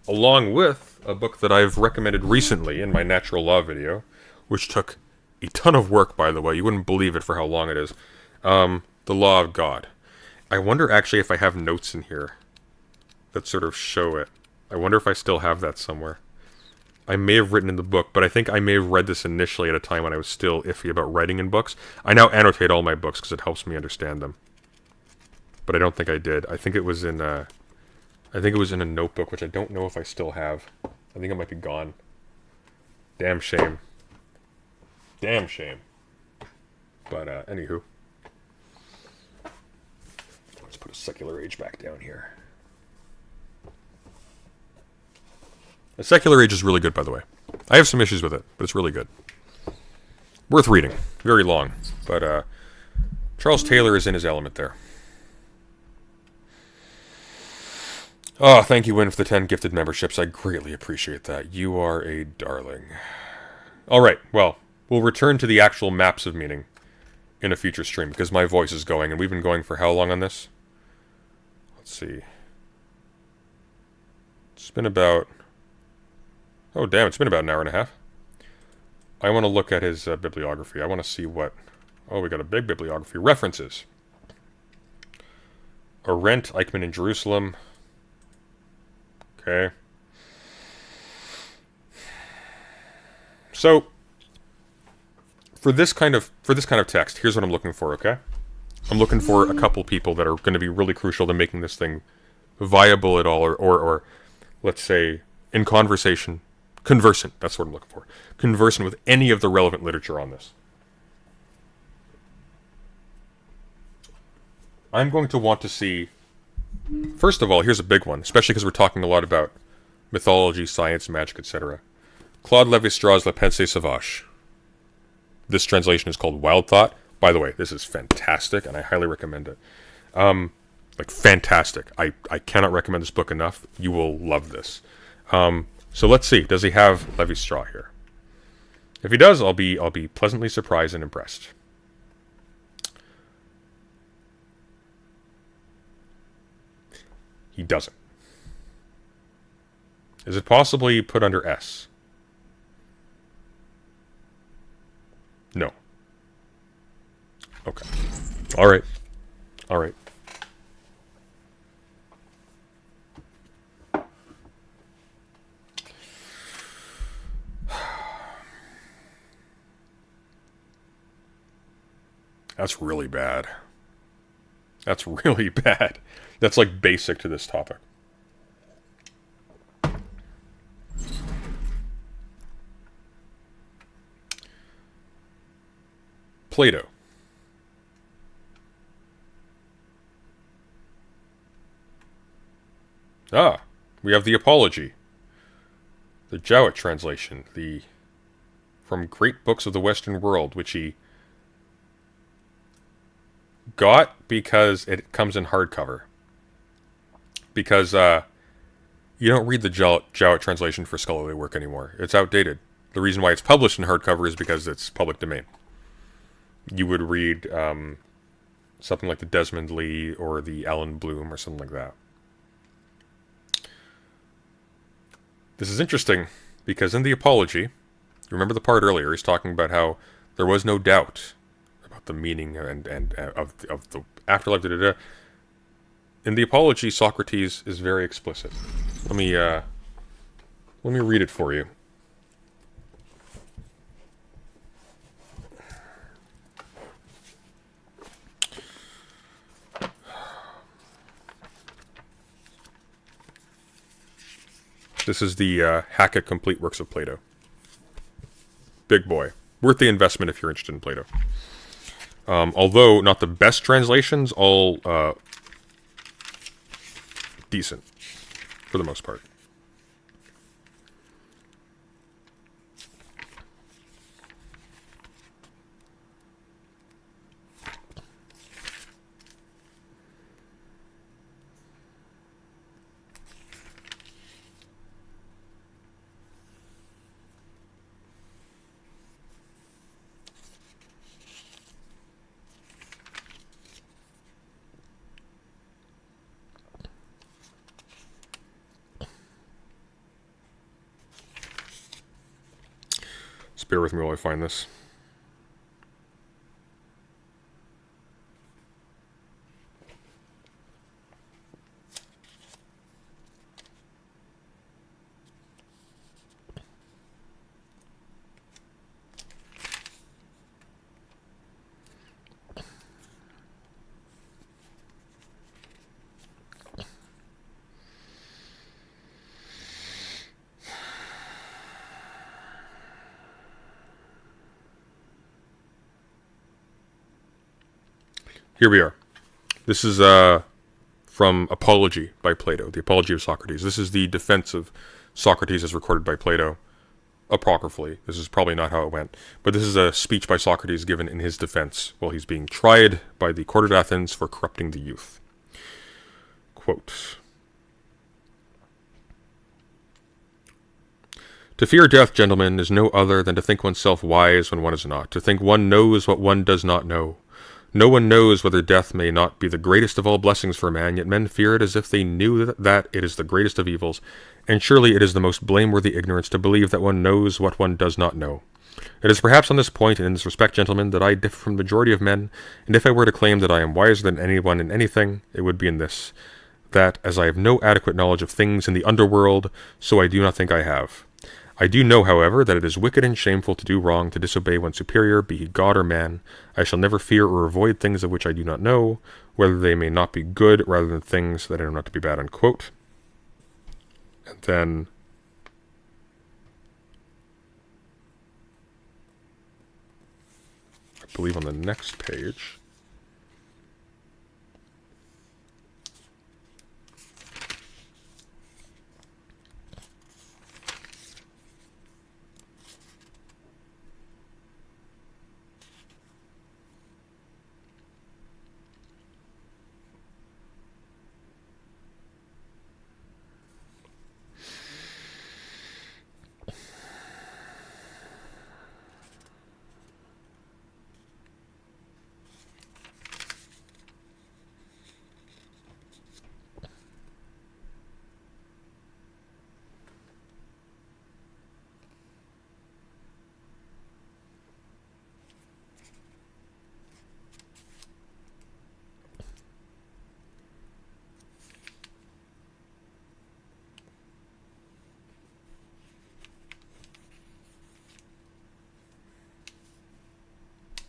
along with a book that I've recommended recently in my natural law video, which took a ton of work, by the way. You wouldn't believe it for how long it is. The Law of God. I wonder actually if I have notes in here that sort of show it. I wonder if I still have that somewhere. I may have written in the book, but I think I may have read this initially at a time when I was still iffy about writing in books. I now annotate all my books because it helps me understand them. But I don't think I did. I think it was in a notebook, which I don't know if I still have. I think it might be gone. Damn shame. Damn shame. But, anywho. Let's put A Secular Age back down here. A Secular Age is really good, by the way. I have some issues with it, but it's really good. Worth reading. Very long. But, Charles Taylor is in his element there. Oh, thank you, Win, for the 10 gifted memberships. I greatly appreciate that. You are a darling. Alright, well, we'll return to the actual maps of meaning in a future stream, because my voice is going, and we've been going for how long on this? Let's see. It's been about... Oh, damn, it's been about an hour and a half. I want to look at his bibliography. I want to see what... Oh, we got a big bibliography. References. Arendt, Eichmann in Jerusalem... Okay. So for this kind of text, here's what I'm looking for, okay? I'm looking for a couple people that are going to be really crucial to making this thing viable at all, or let's say in conversation, conversant, that's what I'm looking for. Conversant with any of the relevant literature on this. I'm going to want to see... First of all, here's a big one, especially because we're talking a lot about mythology, science, magic, etc. Claude Lévi-Strauss' La Pensée Sauvage. This translation is called Wild Thought. By the way, this is fantastic, and I highly recommend it. Like, fantastic. I cannot recommend this book enough. You will love this. So let's see. Does he have Lévi-Strauss here? If he does, I'll be pleasantly surprised and impressed. He doesn't. Is it possibly put under S? No. Okay. Alright. Alright. That's really bad. That's really bad. That's like basic to this topic. Plato. Ah, we have the Apology. The Jowett translation, from Great Books of the Western World, which he got because it comes in hardcover. Because you don't read the Jowett translation for scholarly work anymore. It's outdated. The reason why it's published in hardcover is because it's public domain. You would read something like the Desmond Lee or the Alan Bloom or something like that. This is interesting because in the Apology, remember the part earlier, he's talking about how there was no doubt about the meaning and of the afterlife. In the Apology, Socrates is very explicit. Let me read it for you. This is the Hackett Complete Works of Plato. Big boy. Worth the investment if you're interested in Plato. Although not the best translations, all decent for the most part. Just bear with me while I find this. Here we are. This is from Apology by Plato, the Apology of Socrates. This is the defense of Socrates as recorded by Plato, apocryphally. This is probably not how it went, but this is a speech by Socrates given in his defense while he's being tried by the court of Athens for corrupting the youth. Quote, "To fear death, gentlemen, is no other than to think oneself wise when one is not, to think one knows what one does not know. No one knows whether death may not be the greatest of all blessings for a man, yet men fear it as if they knew that it is the greatest of evils, and surely it is the most blameworthy ignorance to believe that one knows what one does not know. It is perhaps on this point, and in this respect, gentlemen, that I differ from the majority of men, and if I were to claim that I am wiser than anyone in anything, it would be in this, that, as I have no adequate knowledge of things in the underworld, so I do not think I have. I do know, however, that it is wicked and shameful to do wrong, to disobey one's superior, be he God or man. I shall never fear or avoid things of which I do not know, whether they may not be good, rather than things that I know not to be bad," unquote. And then I believe on the next page,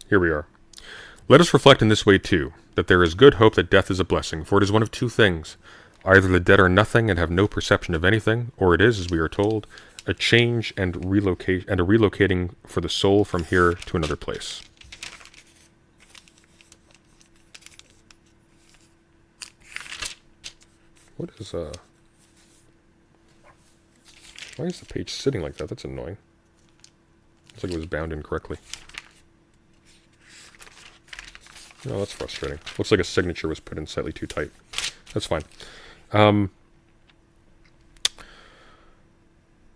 here we are. "Let us reflect in this way too, that there is good hope that death is a blessing, for it is one of two things. Either the dead are nothing and have no perception of anything, or it is, as we are told, a change and a relocating for the soul from here to another place." What is why is the page sitting like that? That's annoying. Looks like it was bound incorrectly. No, that's frustrating. Looks like a signature was put in slightly too tight. That's fine.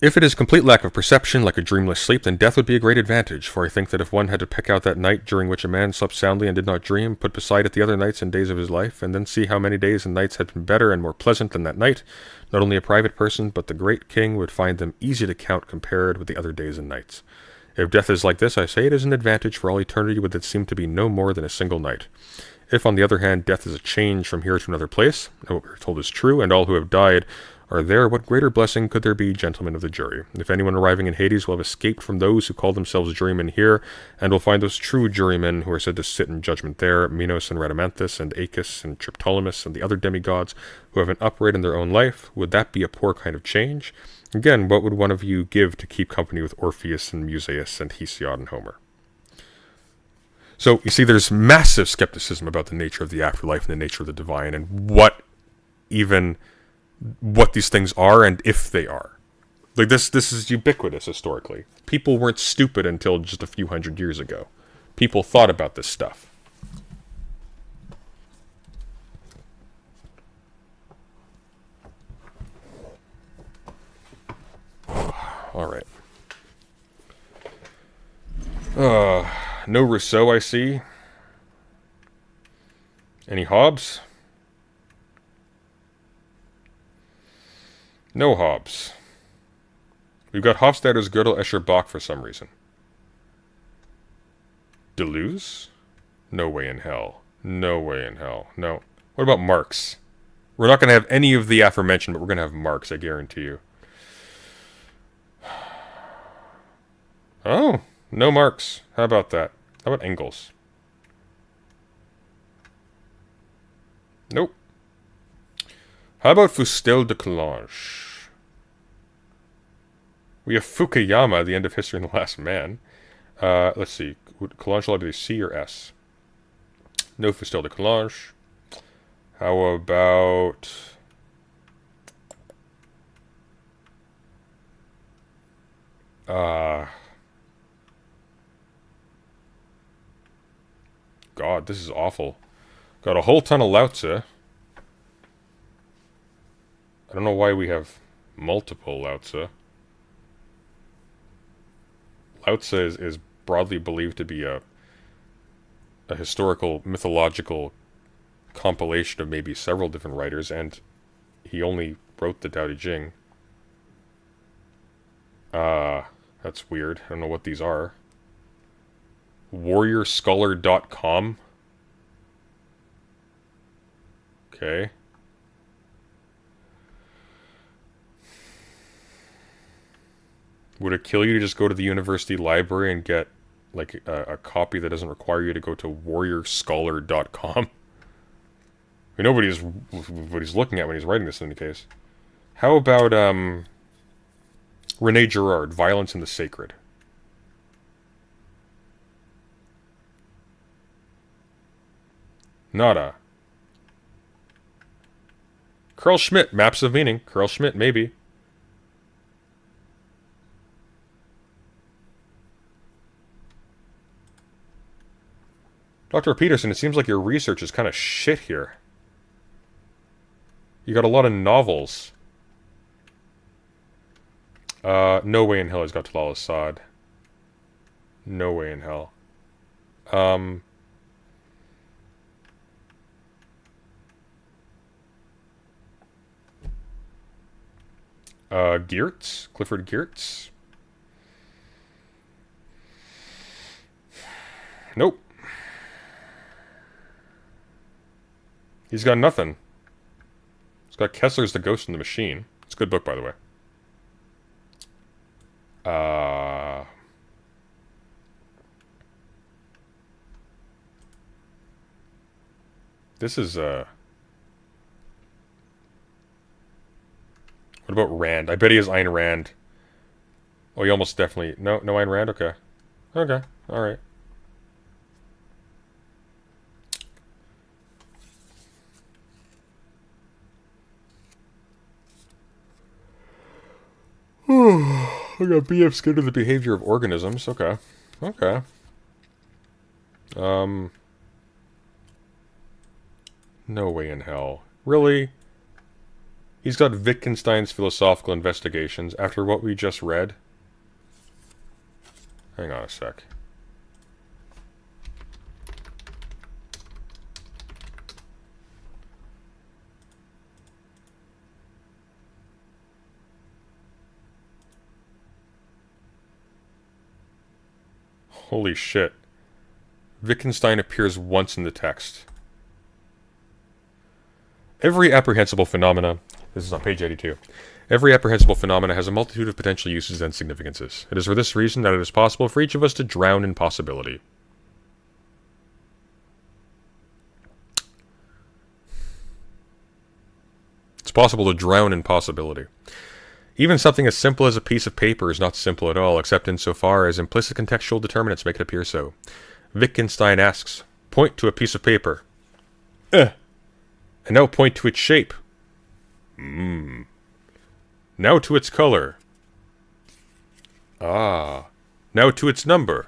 "If it is complete lack of perception, like a dreamless sleep, then death would be a great advantage, for I think that if one had to pick out that night during which a man slept soundly and did not dream, put beside it the other nights and days of his life, and then see how many days and nights had been better and more pleasant than that night, not only a private person, but the great king would find them easy to count compared with the other days and nights. If death is like this, I say it is an advantage, for all eternity would it seem to be no more than a single night. If, on the other hand, death is a change from here to another place, and what we are told is true, and all who have died are there, what greater blessing could there be, gentlemen of the jury? If anyone arriving in Hades will have escaped from those who call themselves jurymen here, and will find those true jurymen who are said to sit in judgment there, Minos and Rhadamanthus and Acus and Triptolemus and the other demigods who have been upright in their own life, would that be a poor kind of change? Again, what would one of you give to keep company with Orpheus and Musaeus and Hesiod and Homer?" So, you see, there's massive skepticism about the nature of the afterlife and the nature of the divine, and what these things are and if they are. Like, this is ubiquitous historically. People weren't stupid until just a few hundred years ago. People thought about this stuff. All right. No Rousseau, I see. Any Hobbes? No Hobbes. We've got Hofstadter's Gödel, Escher, Bach for some reason. Deleuze? No way in hell. No way in hell. No. What about Marx? We're not going to have any of the aforementioned, but we're going to have Marx, I guarantee you. Oh, no Marx. How about that? How about Engels? Nope. How about Fustel de Coulanges? We have Fukuyama, The End of History and the Last Man. Let's see. Would Coulanges will either be C or S? No Fustel de Coulanges. How about... God, this is awful. Got a whole ton of Lao Tzu. I don't know why we have multiple Lao Tzu. Lao Tzu is broadly believed to be a historical, mythological compilation of maybe several different writers, and he only wrote the Tao Te Ching. That's weird. I don't know what these are. WarriorScholar.com. Okay. Would it kill you to just go to the university library and get like a copy that doesn't require you to go to WarriorScholar.com? We know what he's looking at when he's writing this in any case. How about Rene Girard, Violence and the Sacred? Nada. Carl Schmitt, Maps of Meaning. Carl Schmitt, maybe. Dr. Peterson, it seems like your research is kind of shit here. You got a lot of novels. No way in hell he's got Talal Assad. No way in hell. Geertz? Clifford Geertz? Nope. He's got nothing. He's got Kessler's The Ghost in the Machine. It's a good book, by the way. This is, What about Rand? I bet he has Ayn Rand. Oh, he almost definitely... No Ayn Rand? Okay. Okay. Alright. I got B.F. Skinner, The Behavior of Organisms. Okay. Okay. No way in hell. Really? He's got Wittgenstein's Philosophical Investigations after what we just read? Hang on a sec. Holy shit. Wittgenstein appears once in the text. Every apprehensible phenomena... This is on page 82. Every apprehensible phenomena has a multitude of potential uses and significances. It is for this reason that it is possible for each of us to drown in possibility. It's possible to drown in possibility. Even something as simple as a piece of paper is not simple at all, except insofar as implicit contextual determinants make it appear so. Wittgenstein asks, point to a piece of paper. And now point to its shape. Now to its color. Now to its number.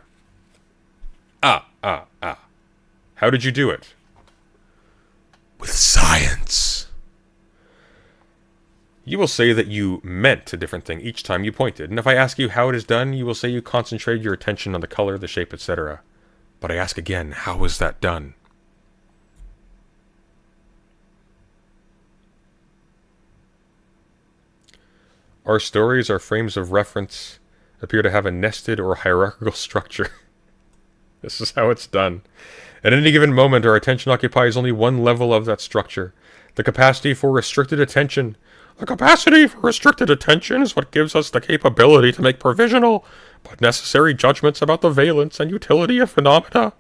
How did you do it? With science. You will say that you meant a different thing each time you pointed, and if I ask you how it is done, you will say you concentrated your attention on the color, the shape, etc. But I ask again, how is that done? Our stories, our frames of reference, appear to have a nested or hierarchical structure. This is how it's done. At any given moment, our attention occupies only one level of that structure. The capacity for restricted attention. The capacity for restricted attention is what gives us the capability to make provisional but necessary judgments about the valence and utility of phenomena.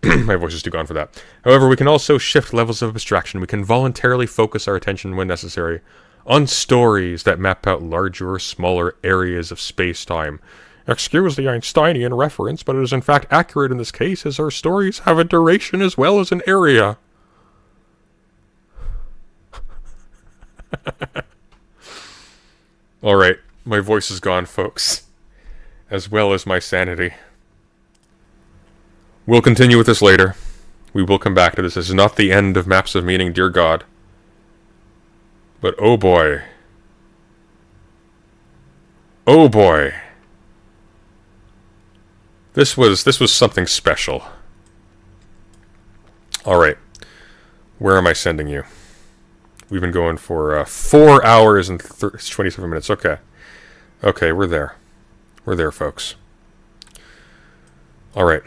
My voice is too gone for that. However, we can also shift levels of abstraction. We can voluntarily focus our attention when necessary on stories that map out larger or smaller areas of space-time. Excuse the Einsteinian reference, but it is in fact accurate in this case, as our stories have a duration as well as an area. Alright, my voice is gone, folks. As well as my sanity. We'll continue with this later. We will come back to this. This is not the end of Maps of Meaning, dear God. But oh boy. Oh boy. This was something special. Alright. Where am I sending you? We've been going for 4 hours and 27 minutes. Okay. Okay, we're there. We're there, folks. Alright.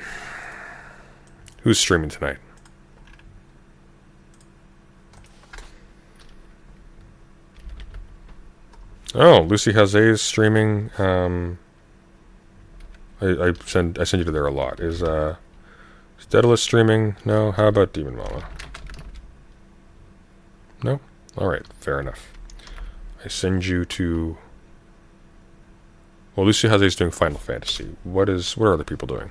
Who's streaming tonight? Oh, Lucy Haze's streaming. I send you to there a lot. Is Daedalus streaming? No. How about Demon Mama? No. All right. Fair enough. I send you to. Well, Lucy Haze's doing Final Fantasy. What are other people doing?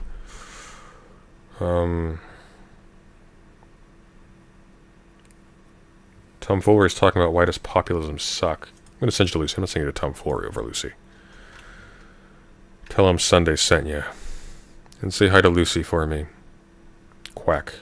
Tomfoolery is talking about why does populism suck. I'm going to send you to Lucy. I'm not sending you to Tomfoolery over Lucy. Tell him Sunday sent you. And say hi to Lucy for me. Quack.